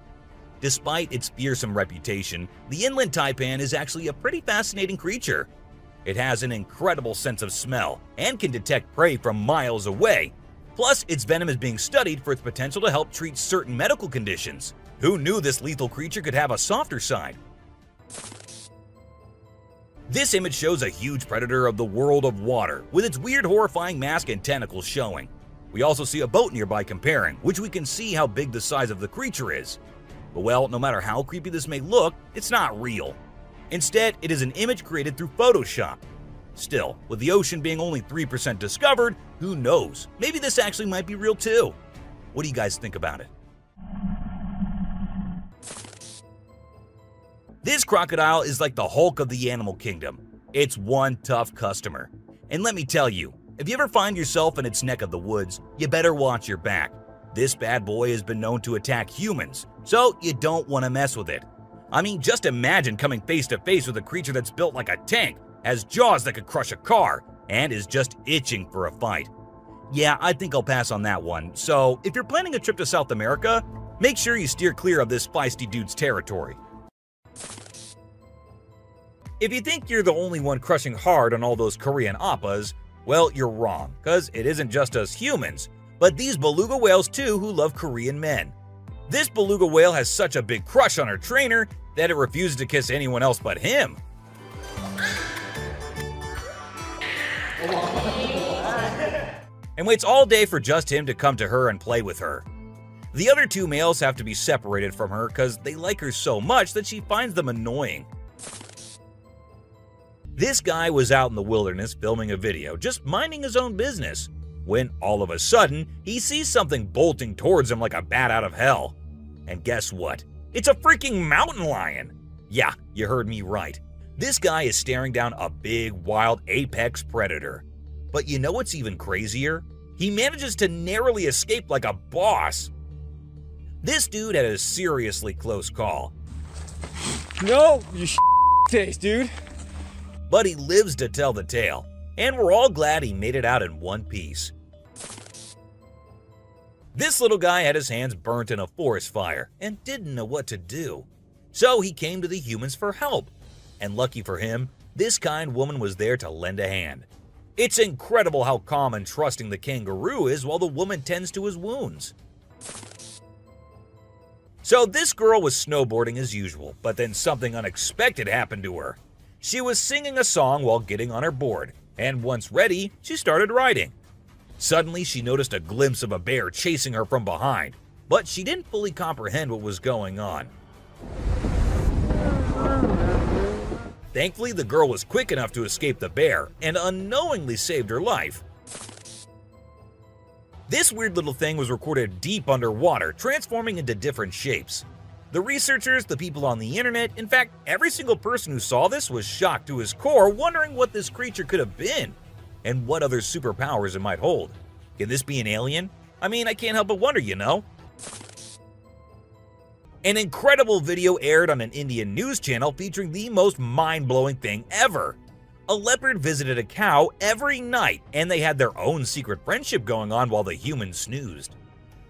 Despite its fearsome reputation, the inland taipan is actually a pretty fascinating creature. It has an incredible sense of smell and can detect prey from miles away. Plus, its venom is being studied for its potential to help treat certain medical conditions. Who knew this lethal creature could have a softer side? This image shows a huge predator of the world of water, with its weird horrifying mask and tentacles showing. We also see a boat nearby comparing, which we can see how big the size of the creature is. But well, no matter how creepy this may look, it's not real. Instead, it is an image created through Photoshop. Still, with the ocean being only 3% discovered, who knows? Maybe this actually might be real too. What do you guys think about it? This crocodile is like the Hulk of the animal kingdom. It's one tough customer. And let me tell you, if you ever find yourself in its neck of the woods, you better watch your back. This bad boy has been known to attack humans, so you don't want to mess with it. I mean, just imagine coming face to face with a creature that's built like a tank, has jaws that could crush a car, and is just itching for a fight. Yeah, I think I'll pass on that one. So if you're planning a trip to South America, make sure you steer clear of this feisty dude's territory. If you think you're the only one crushing hard on all those Korean oppas, well, you're wrong, because it isn't just us humans, but these beluga whales too who love Korean men. This beluga whale has such a big crush on her trainer that it refuses to kiss anyone else but him. And waits all day for just him to come to her and play with her. The other two males have to be separated from her because they like her so much that she finds them annoying. This guy was out in the wilderness filming a video, just minding his own business, when all of a sudden, he sees something bolting towards him like a bat out of hell. And guess what? It's a freaking mountain lion! Yeah, you heard me right. This guy is staring down a big, wild apex predator. But you know what's even crazier? He manages to narrowly escape like a boss. This dude had a seriously close call. No, you face, dude. But he lives to tell the tale, and we're all glad he made it out in one piece. This little guy had his hands burnt in a forest fire and didn't know what to do. So he came to the humans for help. And lucky for him, this kind woman was there to lend a hand. It's incredible how calm and trusting the kangaroo is while the woman tends to his wounds. So this girl was snowboarding as usual, but then something unexpected happened to her. She was singing a song while getting on her board, and once ready, she started riding. Suddenly, she noticed a glimpse of a bear chasing her from behind, but she didn't fully comprehend what was going on. Thankfully, the girl was quick enough to escape the bear and unknowingly saved her life. This weird little thing was recorded deep underwater, transforming into different shapes. The researchers, the people on the internet, in fact, every single person who saw this was shocked to his core, wondering what this creature could have been and what other superpowers it might hold. Can this be an alien? I mean, I can't help but wonder, you know? An incredible video aired on an Indian news channel featuring the most mind-blowing thing ever. A leopard visited a cow every night, and they had their own secret friendship going on while the humans snoozed.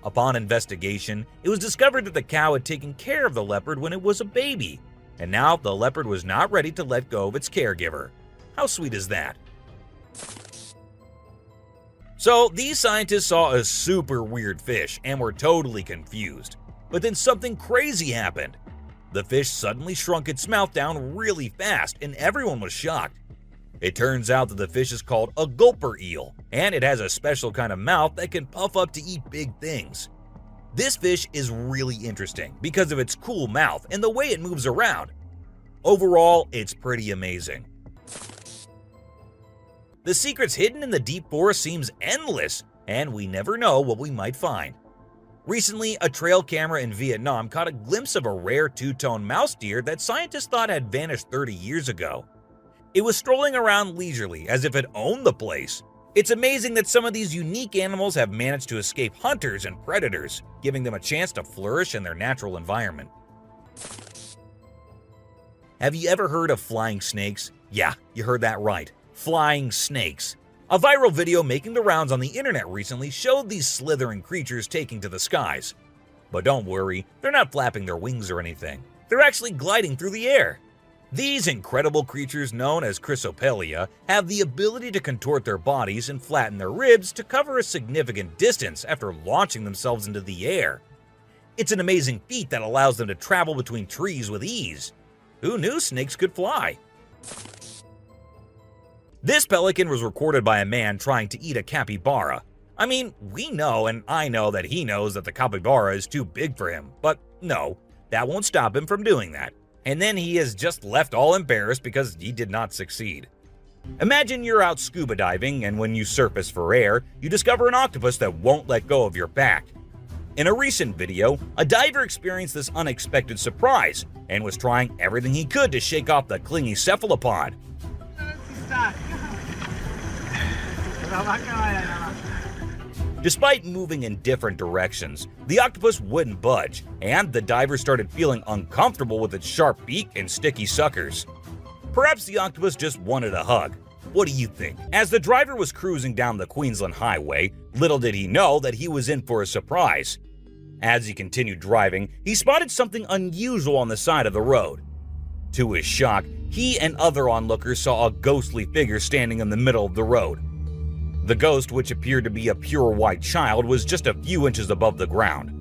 Upon investigation, it was discovered that the cow had taken care of the leopard when it was a baby, and now the leopard was not ready to let go of its caregiver. How sweet is that? So, these scientists saw a super weird fish and were totally confused. But then something crazy happened. The fish suddenly shrunk its mouth down really fast, and everyone was shocked. It turns out that the fish is called a gulper eel, and it has a special kind of mouth that can puff up to eat big things. This fish is really interesting because of its cool mouth and the way it moves around. Overall, it's pretty amazing. The secrets hidden in the deep forest seems endless, and we never know what we might find. Recently, a trail camera in Vietnam caught a glimpse of a rare two-tone mouse deer that scientists thought had vanished 30 years ago. It was strolling around leisurely as if it owned the place. It's amazing that some of these unique animals have managed to escape hunters and predators, giving them a chance to flourish in their natural environment. Have you ever heard of flying snakes? Yeah, you heard that right. Flying snakes. A viral video making the rounds on the internet recently showed these slithering creatures taking to the skies. But don't worry, they're not flapping their wings or anything. They're actually gliding through the air. These incredible creatures, known as Chrysopelia, have the ability to contort their bodies and flatten their ribs to cover a significant distance after launching themselves into the air. It's an amazing feat that allows them to travel between trees with ease. Who knew snakes could fly? This pelican was recorded by a man trying to eat a capybara. I mean, we know and I know that he knows that the capybara is too big for him, but no, that won't stop him from doing that. And then he is just left all embarrassed because he did not succeed. Imagine you're out scuba diving and when you surface for air, you discover an octopus that won't let go of your back. In a recent video, a diver experienced this unexpected surprise and was trying everything he could to shake off the clingy cephalopod. Despite moving in different directions, the octopus wouldn't budge, and the diver started feeling uncomfortable with its sharp beak and sticky suckers. Perhaps the octopus just wanted a hug. What do you think? As the driver was cruising down the Queensland highway, little did he know that he was in for a surprise. As he continued driving, he spotted something unusual on the side of the road. To his shock, he and other onlookers saw a ghostly figure standing in the middle of the road. The ghost, which appeared to be a pure white child, was just a few inches above the ground.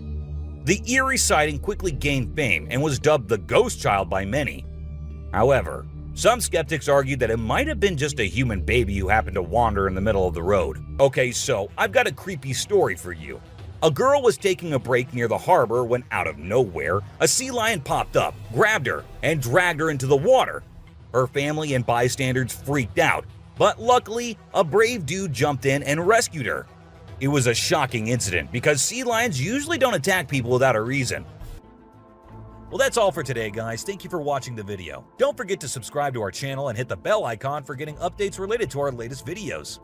The Eerie sighting quickly gained fame and was dubbed the Ghost Child by many. However, some skeptics argued that it might have been just a human baby who happened to wander in the middle of the road. Okay, so I've got a creepy story for you. A girl was taking a break near the harbor when, out of nowhere, a sea lion popped up, grabbed her, and dragged her into the water. Her family and bystanders freaked out, but luckily, a brave dude jumped in and rescued her. It was a shocking incident because sea lions usually don't attack people without a reason. Well, that's all for today, guys. Thank you for watching the video. Don't forget to subscribe to our channel and hit the bell icon for getting updates related to our latest videos.